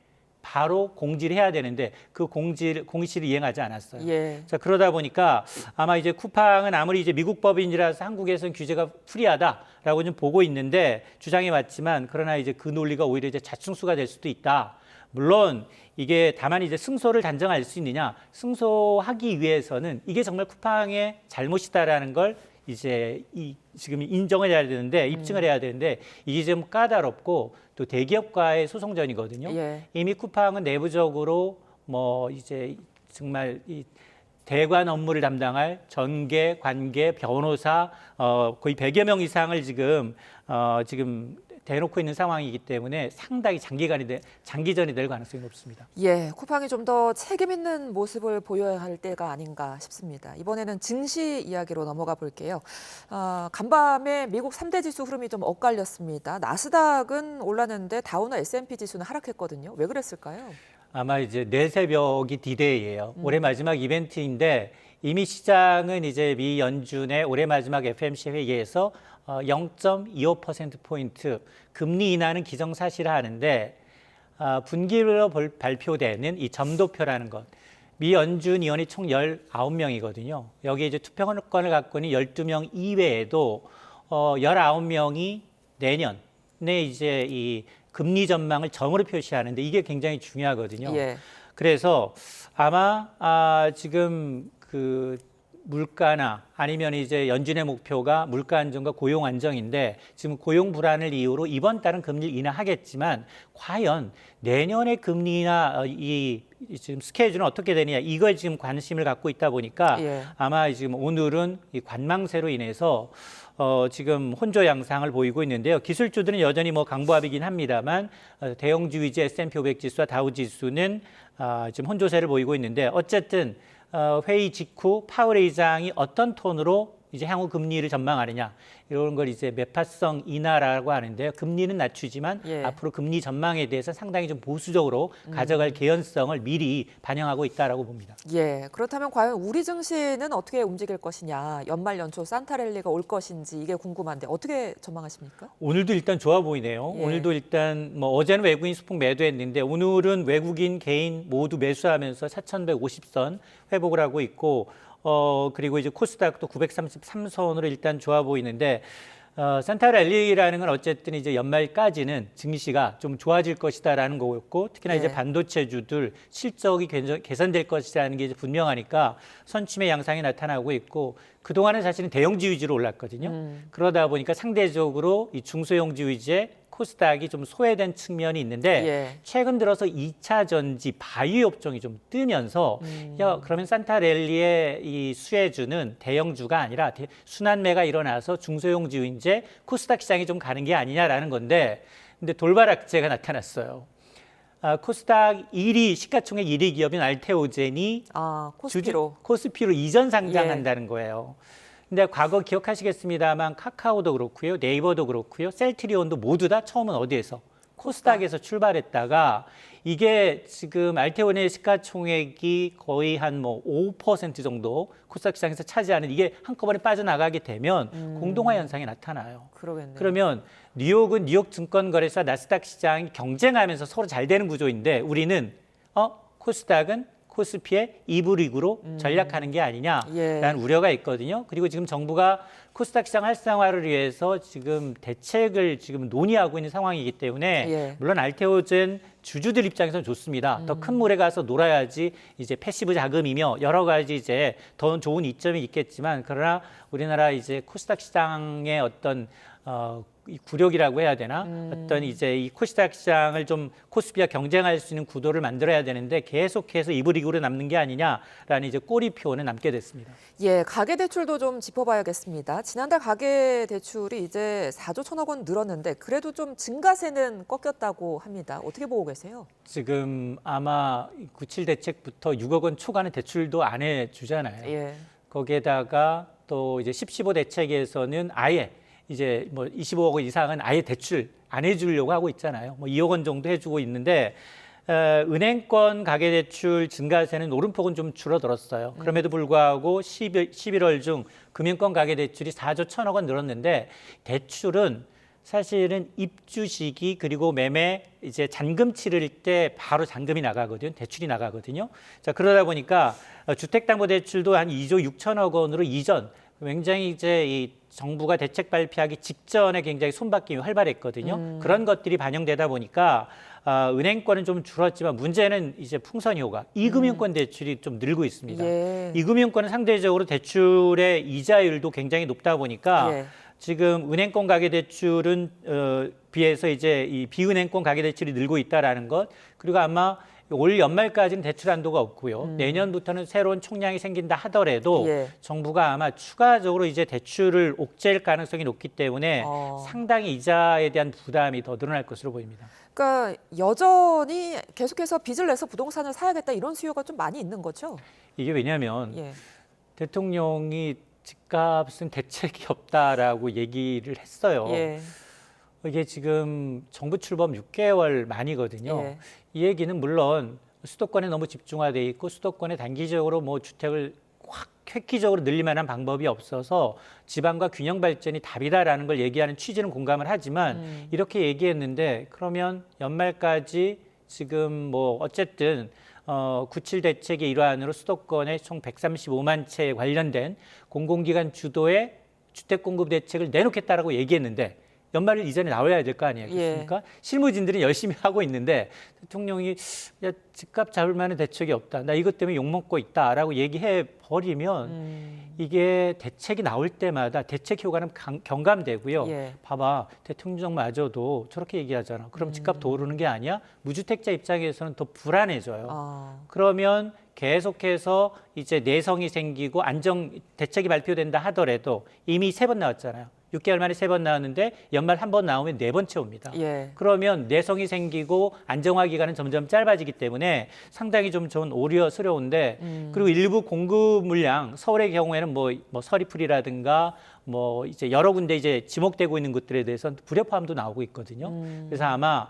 [SPEAKER 17] 바로 공지를 해야 되는데 그 공시를 이행하지 않았어요.
[SPEAKER 2] 예.
[SPEAKER 17] 자, 그러다 보니까 아마 이제 쿠팡은 아무리 이제 미국 법인이라서 한국에서는 규제가 프리하다라고 좀 보고 있는데 주장해 왔지만 그러나 이제 그 논리가 오히려 이제 자충수가 될 수도 있다. 물론 이게 다만 이제 승소를 단정할 수 있느냐? 승소하기 위해서는 이게 정말 쿠팡의 잘못이다라는 걸 이제 지금 인정을 해야 되는데 입증을 해야 되는데 이게 좀 까다롭고 또 대기업과의 소송전이거든요. 이미 쿠팡은 내부적으로 뭐 이제 정말 이 대관 업무를 담당할 전계, 관계, 변호사 거의 100여 명 이상을 지금 대놓고 있는 상황이기 때문에 상당히 장기전이 될 가능성이 높습니다.
[SPEAKER 2] 예, 쿠팡이 좀 더 책임 있는 모습을 보여야 할 때가 아닌가 싶습니다. 이번에는 증시 이야기로 넘어가 볼게요. 간밤에 미국 3대 지수 흐름이 좀 엇갈렸습니다. 나스닥은 올랐는데 다우나 S&P 지수는 하락했거든요. 왜 그랬을까요?
[SPEAKER 17] 아마 이제 내새벽이 디데이예요. 올해 마지막 이벤트인데 이미 시장은 이제 미 연준의 올해 마지막 FOMC 회의에서 0.25%포인트 금리 인하는 기정사실화하는데 분기로 발표되는 이 점도표라는 것. 미 연준 의원이 총 19명이거든요. 여기에 이제 투표권을 갖고 있는 12명 이외에도 19명이 내년에 이제 이 금리 전망을 점으로 표시하는데 이게 굉장히 중요하거든요. 그래서 아마 지금 그 물가나 아니면 이제 연준의 목표가 물가 안정과 고용 안정인데 지금 고용 불안을 이유로 이번 달은 금리를 인하하겠지만 과연 내년의 금리 인하 이 지금 스케줄은 어떻게 되느냐 이걸 지금 관심을 갖고 있다 보니까 아마 지금 오늘은 이 관망세로 인해서 지금 혼조 양상을 보이고 있는데요. 기술주들은 여전히 뭐 강보합이긴 합니다만 대형주 위주 S&P 500 지수와 다우 지수는 지금 혼조세를 보이고 있는데 어쨌든 회의 직후 파월 의장이 어떤 톤으로 이제 향후 금리를 전망하느냐 이런 걸 이제 매파성 인하라고 하는데요. 금리는 낮추지만 앞으로 금리 전망에 대해서 상당히 좀 보수적으로 가져갈 개연성을 미리 반영하고 있다라고 봅니다.
[SPEAKER 2] 예, 그렇다면 과연 우리 증시는 어떻게 움직일 것이냐, 연말 연초 산타랠리가 올 것인지 이게 궁금한데 어떻게 전망하십니까?
[SPEAKER 17] 오늘도 일단 좋아 보이네요. 오늘도 일단 뭐 어제는 외국인 수폭 매도했는데 오늘은 외국인 개인 모두 매수하면서 4,150선 회복을 하고 있고. 그리고 이제 코스닥도 933선으로 일단 좋아 보이는데 산타랠리라는 건 어쨌든 이제 연말까지는 증시가 좀 좋아질 것이다라는 거였고 특히나 이제 반도체주들 실적이 개선될 것이라는 게 이제 분명하니까 선침의 양상이 나타나고 있고 그동안은 사실은 대형주 위주로 올랐거든요. 그러다 보니까 상대적으로 이 중소형주 위주의 코스닥이 좀 소외된 측면이 있는데 최근 들어서 2차 전지 바이오 업종이 좀 뜨면서 그러면 산타랠리의 이 수혜주는 대형주가 아니라 순환매가 일어나서 중소형주 이제 코스닥 시장이 좀 가는 게 아니냐라는 건데 근데 돌발악재가 나타났어요. 코스닥 1위 시가총액 1위 기업인 알테오젠이 코스피로 이전 상장한다는 거예요. 근데 과거 기억하시겠습니다만 카카오도 그렇고요, 네이버도 그렇고요, 셀트리온도 모두 다 처음은 어디에서? 코스닥에서 출발했다가 이게 지금 알테오젠의 시가총액이 거의 한 뭐 5% 정도 코스닥 시장에서 차지하는 이게 한꺼번에 빠져나가게 되면 공동화 현상이 나타나요. 그러면 뉴욕은 뉴욕 증권거래소와 나스닥 시장이 경쟁하면서 서로 잘 되는 구조인데 우리는 코스닥은 코스피의 2부 리그로 전략하는 게 아니냐라는 우려가 있거든요. 그리고 지금 정부가 코스닥 시장 활성화를 위해서 지금 대책을 지금 논의하고 있는 상황이기 때문에 물론 알테오젠 주주들 입장에서는 좋습니다. 더 큰 물에 가서 놀아야지 이제 패시브 자금이며 여러 가지 이제 더 좋은 이점이 있겠지만 그러나 우리나라 이제 코스닥 시장의 어떤 이 구력이라고 해야 되나 어떤 이제 이 코스닥 시장을 좀 코스피와 경쟁할 수 있는 구도를 만들어야 되는데 계속해서 이브리그로 남는 게 아니냐라는 이제 꼬리표는 남게 됐습니다.
[SPEAKER 2] 예, 가계 대출도 좀 짚어봐야겠습니다. 지난달 가계 대출이 이제 4조 1천억 원 늘었는데 그래도 좀 증가세는 꺾였다고 합니다. 어떻게 보고 계세요?
[SPEAKER 17] 지금 아마 97 대책부터 6억 원 초과는 대출도 안 해주잖아요. 거기에다가 또 이제 10-15 대책에서는 아예 이제 뭐 25억 원 이상은 아예 대출 안 해주려고 하고 있잖아요. 뭐 2억 원 정도 해주고 있는데 은행권 가계대출 증가세는 오름폭은 좀 줄어들었어요. 그럼에도 불구하고 11월 중 금융권 가계대출이 4조 1천억 원 늘었는데 대출은 사실은 입주 시기 그리고 매매 이제 잔금 치를 때 바로 잔금이 나가거든요. 대출이 나가거든요. 자, 그러다 보니까 주택담보대출도 한 2조 6천억 원으로 이전 굉장히 이제 이 정부가 대책 발표하기 직전에 굉장히 손바뀜이 활발했거든요. 그런 것들이 반영되다 보니까 은행권은 좀 줄었지만 문제는 이제 풍선 효과, 이금융권 대출이 좀 늘고 있습니다.
[SPEAKER 2] 예.
[SPEAKER 17] 이금융권은 상대적으로 대출의 이자율도 굉장히 높다 보니까
[SPEAKER 2] 예.
[SPEAKER 17] 지금 은행권 가계대출은 비해서 이제 이 비은행권 가계대출이 늘고 있다라는 것, 그리고 아마 올 연말까지는 대출 한도가 없고요. 내년부터는 새로운 총량이 생긴다 하더라도
[SPEAKER 2] 예.
[SPEAKER 17] 정부가 아마 추가적으로 이제 대출을 옥죄일 가능성이 높기 때문에 상당히 이자에 대한 부담이 더 늘어날 것으로 보입니다.
[SPEAKER 2] 그러니까 여전히 계속해서 빚을 내서 부동산을 사야겠다 이런 수요가 좀 많이 있는 거죠?
[SPEAKER 17] 이게 왜냐하면
[SPEAKER 2] 예.
[SPEAKER 17] 대통령이 집값은 대책이 없다라고 얘기를 했어요.
[SPEAKER 2] 예.
[SPEAKER 17] 이게 지금 정부 출범 6개월 만이거든요.
[SPEAKER 2] 예.
[SPEAKER 17] 이 얘기는 물론 수도권에 너무 집중화돼 있고 수도권에 단기적으로 뭐 주택을 확 획기적으로 늘릴 만한 방법이 없어서 지방과 균형 발전이 답이다라는 걸 얘기하는 취지는 공감을 하지만 이렇게 얘기했는데 그러면 연말까지 지금 뭐 어쨌든 97 대책의 일환으로 수도권에 총 135만 채에 관련된 공공기관 주도의 주택 공급 대책을 내놓겠다라고 얘기했는데 연말 이전에 나와야 될 거 아니겠습니까? 실무진들이 열심히 하고 있는데 대통령이 야, 집값 잡을 만한 대책이 없다. 나 이것 때문에 욕먹고 있다라고 얘기해 버리면 이게 대책이 나올 때마다 대책 효과는 경감되고요.
[SPEAKER 2] 예.
[SPEAKER 17] 봐봐, 대통령마저도 저렇게 얘기하잖아. 그럼 집값 더 오르는 게 아니야? 무주택자 입장에서는 더 불안해져요. 그러면 계속해서 이제 내성이 생기고 안정 대책이 발표된다 하더라도 이미 3번 나왔잖아요. 6개월 만에 3번 나왔는데 연말 1번 나오면 4번째 옵니다.
[SPEAKER 2] 예.
[SPEAKER 17] 그러면 내성이 생기고 안정화 기간은 점점 짧아지기 때문에 상당히 좀 저는 우려스러운데 그리고 일부 공급 물량 서울의 경우에는 뭐 서리풀이라든가 뭐 이제 여러 군데 이제 지목되고 있는 것들에 대해서는 불협화음도 나오고 있거든요. 그래서 아마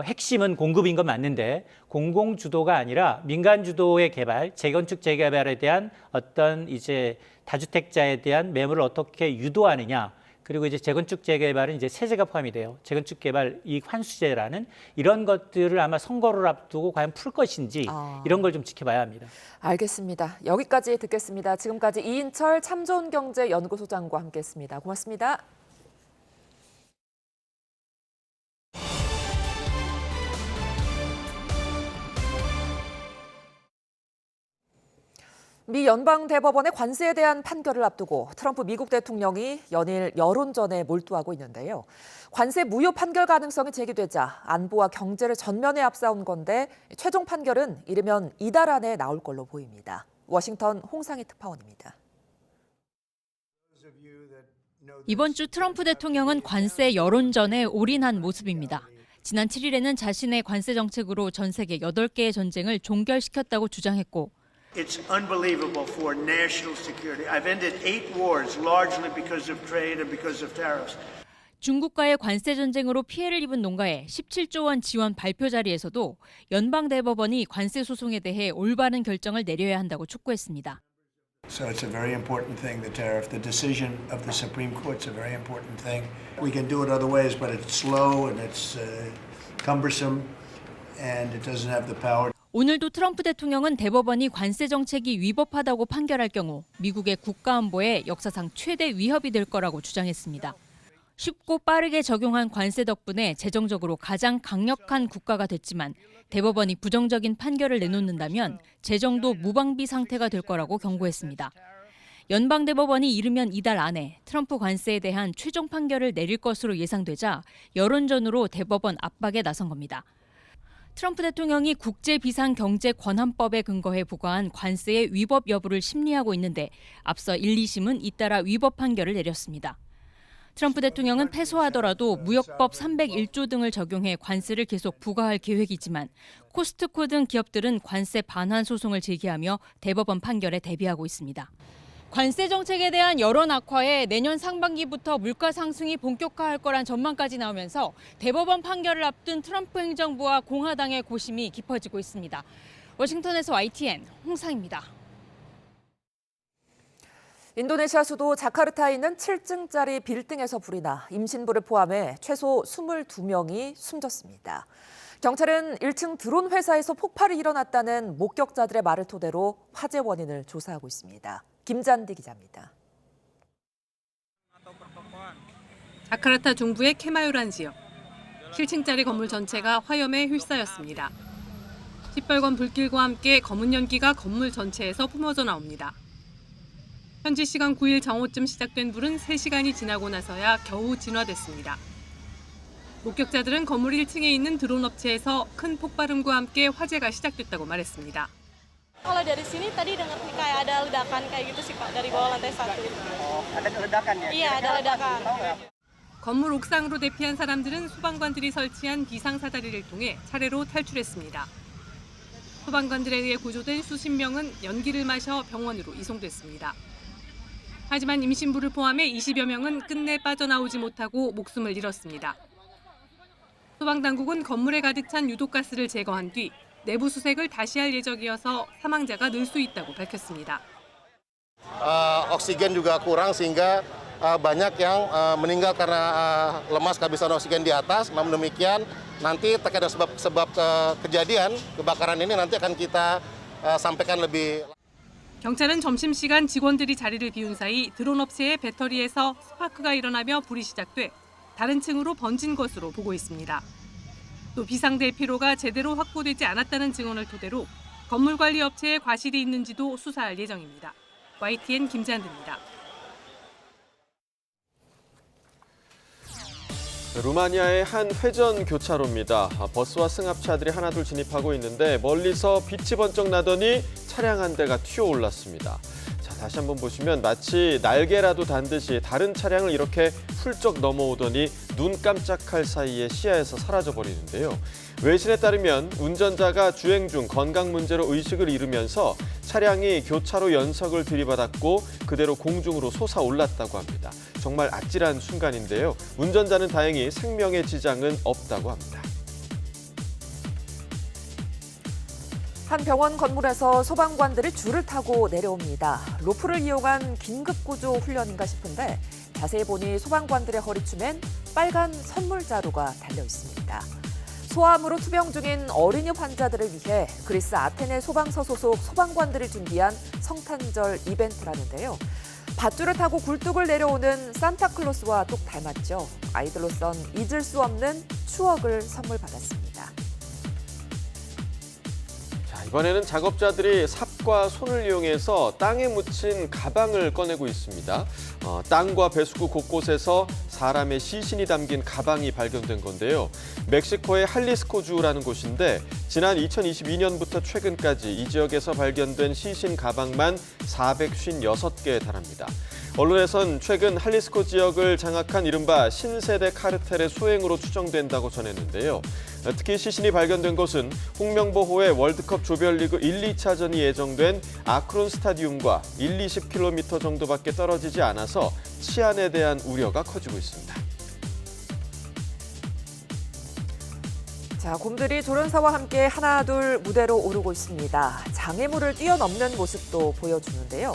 [SPEAKER 17] 핵심은 공급인 건 맞는데 공공 주도가 아니라 민간 주도의 개발, 재건축 재개발에 대한 어떤 이제 다주택자에 대한 매물을 어떻게 유도하느냐, 그리고 이제 재건축 재개발은 이제 세제가 포함이 돼요. 재건축 개발 이익 환수제라는 이런 것들을 아마 선거를 앞두고 과연 풀 것인지 이런 걸 좀 지켜봐야 합니다.
[SPEAKER 2] 알겠습니다. 여기까지 듣겠습니다. 지금까지 이인철 참좋은경제연구소장과 함께했습니다. 고맙습니다. 미 연방대법원의 관세에 대한 판결을 앞두고 트럼프 미국 대통령이 연일 여론전에 몰두하고 있는데요. 관세 무효 판결 가능성이 제기되자 안보와 경제를 전면에 앞세운 건데 최종 판결은 이르면 이달 안에 나올 걸로 보입니다. 워싱턴 홍상희 특파원입니다.
[SPEAKER 18] 이번 주 트럼프 대통령은 관세 여론전에 올인한 모습입니다. 지난 7일에는 자신의 관세 정책으로 전 세계 8개의 전쟁을 종결시켰다고 주장했고
[SPEAKER 19] It's unbelievable for national security. I've ended 8 wars largely because of trade and because of tariffs.
[SPEAKER 18] 중국과의 관세 전쟁으로 피해를 입은 농가에 17조 원 지원 발표 자리에서도 연방 대법원이 관세 소송에 대해 올바른 결정을 내려야 한다고 촉구했습니다.
[SPEAKER 19] So it's a very important thing, the tariff. The decision of the Supreme Court's a very important thing. We can do it other ways, but it's slow and it's cumbersome and it doesn't have the power.
[SPEAKER 18] 오늘도 트럼프 대통령은 대법원이 관세 정책이 위법하다고 판결할 경우 미국의 국가안보에 역사상 최대 위협이 될 거라고 주장했습니다. 쉽고 빠르게 적용한 관세 덕분에 재정적으로 가장 강력한 국가가 됐지만 대법원이 부정적인 판결을 내놓는다면 재정도 무방비 상태가 될 거라고 경고했습니다. 연방대법원이 이르면 이달 안에 트럼프 관세에 대한 최종 판결을 내릴 것으로 예상되자 여론전으로 대법원 압박에 나선 겁니다. 트럼프 대통령이 국제비상경제권한법에 근거해 부과한 관세의 위법 여부를 심리하고 있는데 앞서 1, 2심은 잇따라 위법 판결을 내렸습니다. 트럼프 대통령은 패소하더라도 무역법 301조 등을 적용해 관세를 계속 부과할 계획이지만 코스트코 등 기업들은 관세 반환 소송을 제기하며 대법원 판결에 대비하고 있습니다. 관세 정책에 대한 여론 악화에 내년 상반기부터 물가 상승이 본격화할 거란 전망까지 나오면서 대법원 판결을 앞둔 트럼프 행정부와 공화당의 고심이 깊어지고 있습니다. 워싱턴에서 YTN 홍상입니다.
[SPEAKER 2] 인도네시아 수도 자카르타에 있는 7층짜리 빌딩에서 불이 나 임신부를 포함해 최소 22명이 숨졌습니다. 경찰은 1층 드론 회사에서 폭발이 일어났다는 목격자들의 말을 토대로 화재 원인을 조사하고 있습니다. 김잔디 기자입니다.
[SPEAKER 3] 자카르타 중부의 케마요란 지역. 7층짜리 건물 전체가 화염에 휩싸였습니다. 시뻘건 불길과 함께 검은 연기가 건물 전체에서 뿜어져 나옵니다. 현지 시간 9일 정오쯤 시작된 불은 3시간이 지나고 나서야 겨우 진화됐습니다. 목격자들은 건물 1층에 있는 드론 업체에서 큰 폭발음과 함께 화재가 시작됐다고 말했습니다.
[SPEAKER 22] Kalau dari sini tadi dengar kayak ada ledakan kayak gitu sih Pak dari bawah lantai 1. Ada ledakan ya? Iya, ada ledakan.
[SPEAKER 3] 건물 옥상으로 대피한 사람들은 소방관들이 설치한 비상사다리를 통해 차례로 탈출했습니다. 소방관들에 의해 구조된 수십 명은 연기를 마셔 병원으로 이송됐습니다. 하지만 임신부를 포함해 20여 명은 끝내 빠져나오지 못하고 목숨을 잃었습니다. 소방당국은 건물에 가득 찬 유독가스를 제거한 뒤 내부 수색을 다시 할 예정이어서 사망자가 늘 수 있다고 밝혔습니다.
[SPEAKER 23] Oksigen juga kurang sehingga banyak yang meninggal karena lemas kehabisan oksigen di atas. Namun demikian nanti terkait sebab kejadian kebakaran ini nanti akan kita sampaikan lebih.
[SPEAKER 3] 경찰은 점심시간 직원들이 자리를 비운 사이 드론 업체의 배터리에서 스파크가 일어나며 불이 시작돼 다른 층으로 번진 것으로 보고 있습니다. 또 비상대피로가 제대로 확보되지 않았다는 증언을 토대로 건물관리업체에 과실이 있는지도 수사할 예정입니다. YTN 김지한입니다.
[SPEAKER 1] 루마니아의 한 회전 교차로입니다. 버스와 승합차들이 하나둘 진입하고 있는데 멀리서 빛이 번쩍 나더니 차량 한 대가 튀어올랐습니다. 자, 다시 한번 보시면 마치 날개라도 단 듯이 다른 차량을 이렇게 훌쩍 넘어오더니 눈 깜짝할 사이에 시야에서 사라져버리는데요. 외신에 따르면 운전자가 주행 중 건강 문제로 의식을 잃으면서 차량이 교차로 연석을 들이받았고 그대로 공중으로 솟아올랐다고 합니다. 정말 아찔한 순간인데요. 운전자는 다행히 생명의 지장은 없다고 합니다.
[SPEAKER 2] 한 병원 건물에서 소방관들이 줄을 타고 내려옵니다. 로프를 이용한 긴급구조 훈련인가 싶은데 자세히 보니 소방관들의 허리춤엔 빨간 선물 자루가 달려 있습니다. 소아암으로 투병 중인 어린이 환자들을 위해 그리스 아테네 소방서 소속 소방관들이 준비한 성탄절 이벤트라는데요. 밧줄을 타고 굴뚝을 내려오는 산타클로스와 똑 닮았죠. 아이들로선 잊을 수 없는 추억을 선물 받았습니다.
[SPEAKER 1] 이번에는 작업자들이 삽과 손을 이용해서 땅에 묻힌 가방을 꺼내고 있습니다. 땅과 배수구 곳곳에서 사람의 시신이 담긴 가방이 발견된 건데요. 멕시코의 할리스코주라는 곳인데 지난 2022년부터 최근까지 이 지역에서 발견된 시신 가방만 456개에 달합니다. 언론에선 최근 할리스코 지역을 장악한 이른바 신세대 카르텔의 소행으로 추정된다고 전했는데요. 특히 시신이 발견된 곳은 홍명보호의 월드컵 조별리그 1, 2차전이 예정된 아크론 스타디움과 20km 정도밖에 떨어지지 않아서 치안에 대한 우려가 커지고 있습니다.
[SPEAKER 2] 자, 곰들이 조련사와 함께 하나둘 무대로 오르고 있습니다. 장애물을 뛰어넘는 모습도 보여주는데요.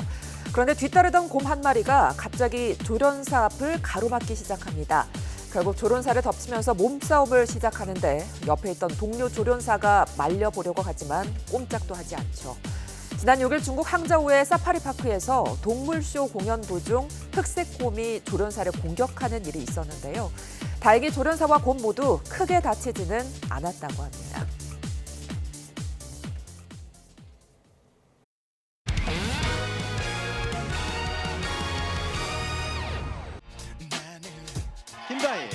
[SPEAKER 2] 그런데 뒤따르던 곰 한 마리가 갑자기 조련사 앞을 가로막기 시작합니다. 결국 조련사를 덮치면서 몸싸움을 시작하는데 옆에 있던 동료 조련사가 말려보려고 하지만 꼼짝도 하지 않죠. 지난 6일 중국 항저우의 사파리파크에서 동물쇼 공연 도중 흑색 곰이 조련사를 공격하는 일이 있었는데요. 다행히 조련사와 곰 모두 크게 다치지는 않았다고 합니다.
[SPEAKER 24] 김다희,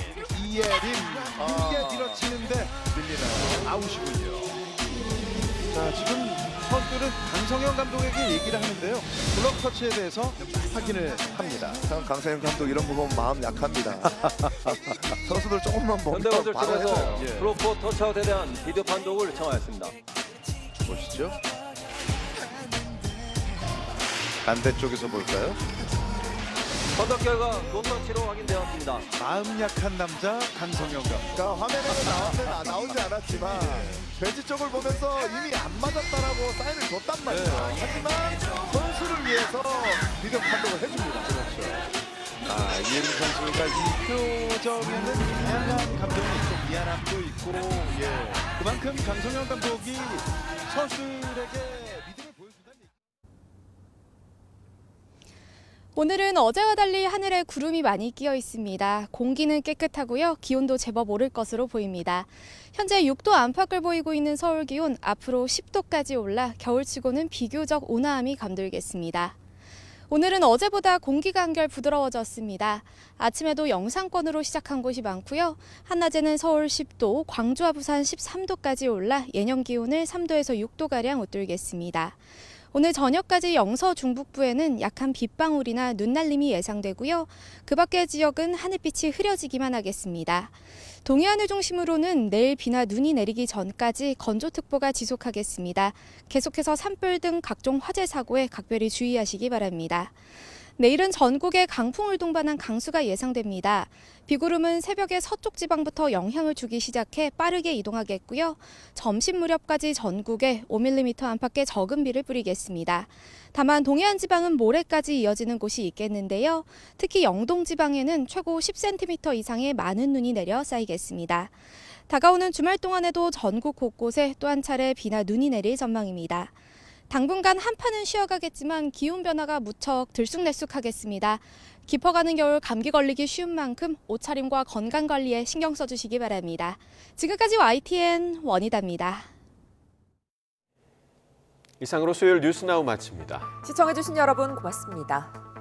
[SPEAKER 24] 이예린 길게 밀어치는데 밀리나요? 아웃이군요. 자, 지금 선수들은 강성현 감독에게 얘기를 하는데요. 블록 터치에 대해서 확인을 합니다.
[SPEAKER 25] 참 강성현 감독 이런 거 보면 마음 약합니다. 선수들 조금만
[SPEAKER 26] 현대건설
[SPEAKER 25] 바로
[SPEAKER 26] 측에서
[SPEAKER 25] 해줘요.
[SPEAKER 26] 블록 터치아웃에 대한 비디오 판독을 청하였습니다.
[SPEAKER 25] 보시죠. 반대쪽에서 볼까요?
[SPEAKER 26] 판독 결과 노터치로 확인되었습니다.
[SPEAKER 24] 마음 약한 남자 강성현 감독.
[SPEAKER 25] 그러니까 화면에는 나오지 않았지만 벤치 쪽을 보면서 이미 안 맞았다라고 사인을 줬단 말이에요. 하지만 선수를 위해서 비디오 판독을 해줍니다.
[SPEAKER 24] 그렇죠. 이예린 선수가 이 표정에는 다양한 감정이 좀 미안함도 있고, 그만큼 강성현 감독이 선수들에게 믿음을 보여준다는 얘기.
[SPEAKER 4] 오늘은 어제와 달리 하늘에 구름이 많이 끼어 있습니다. 공기는 깨끗하고요. 기온도 제법 오를 것으로 보입니다. 현재 6도 안팎을 보이고 있는 서울 기온 앞으로 10도까지 올라 겨울치고는 비교적 온화함이 감돌겠습니다. 오늘은 어제보다 공기가 한결 부드러워졌습니다. 아침에도 영상권으로 시작한 곳이 많고요. 한낮에는 서울 10도, 광주와 부산 13도까지 올라 예년 기온을 3도에서 6도가량 웃돌겠습니다. 오늘 저녁까지 영서 중북부에는 약한 빗방울이나 눈날림이 예상되고요. 그 밖의 지역은 하늘빛이 흐려지기만 하겠습니다. 동해안을 중심으로는 내일 비나 눈이 내리기 전까지 건조특보가 지속하겠습니다. 계속해서 산불 등 각종 화재 사고에 각별히 주의하시기 바랍니다. 내일은 전국에 강풍을 동반한 강수가 예상됩니다. 비구름은 새벽에 서쪽 지방부터 영향을 주기 시작해 빠르게 이동하겠고요. 점심 무렵까지 전국에 5mm 안팎의 적은 비를 뿌리겠습니다. 다만 동해안 지방은 모레까지 이어지는 곳이 있겠는데요. 특히 영동 지방에는 최고 10cm 이상의 많은 눈이 내려 쌓이겠습니다. 다가오는 주말 동안에도 전국 곳곳에 또 한 차례 비나 눈이 내릴 전망입니다. 당분간 한파는 쉬어가겠지만 기온 변화가 무척 들쑥날쑥하겠습니다. 깊어가는 겨울 감기 걸리기 쉬운 만큼 옷차림과 건강관리에 신경 써주시기 바랍니다. 지금까지 YTN 원희다입니다.
[SPEAKER 1] 이상으로 수요일 뉴스나우 마칩니다.
[SPEAKER 2] 시청해주신 여러분 고맙습니다.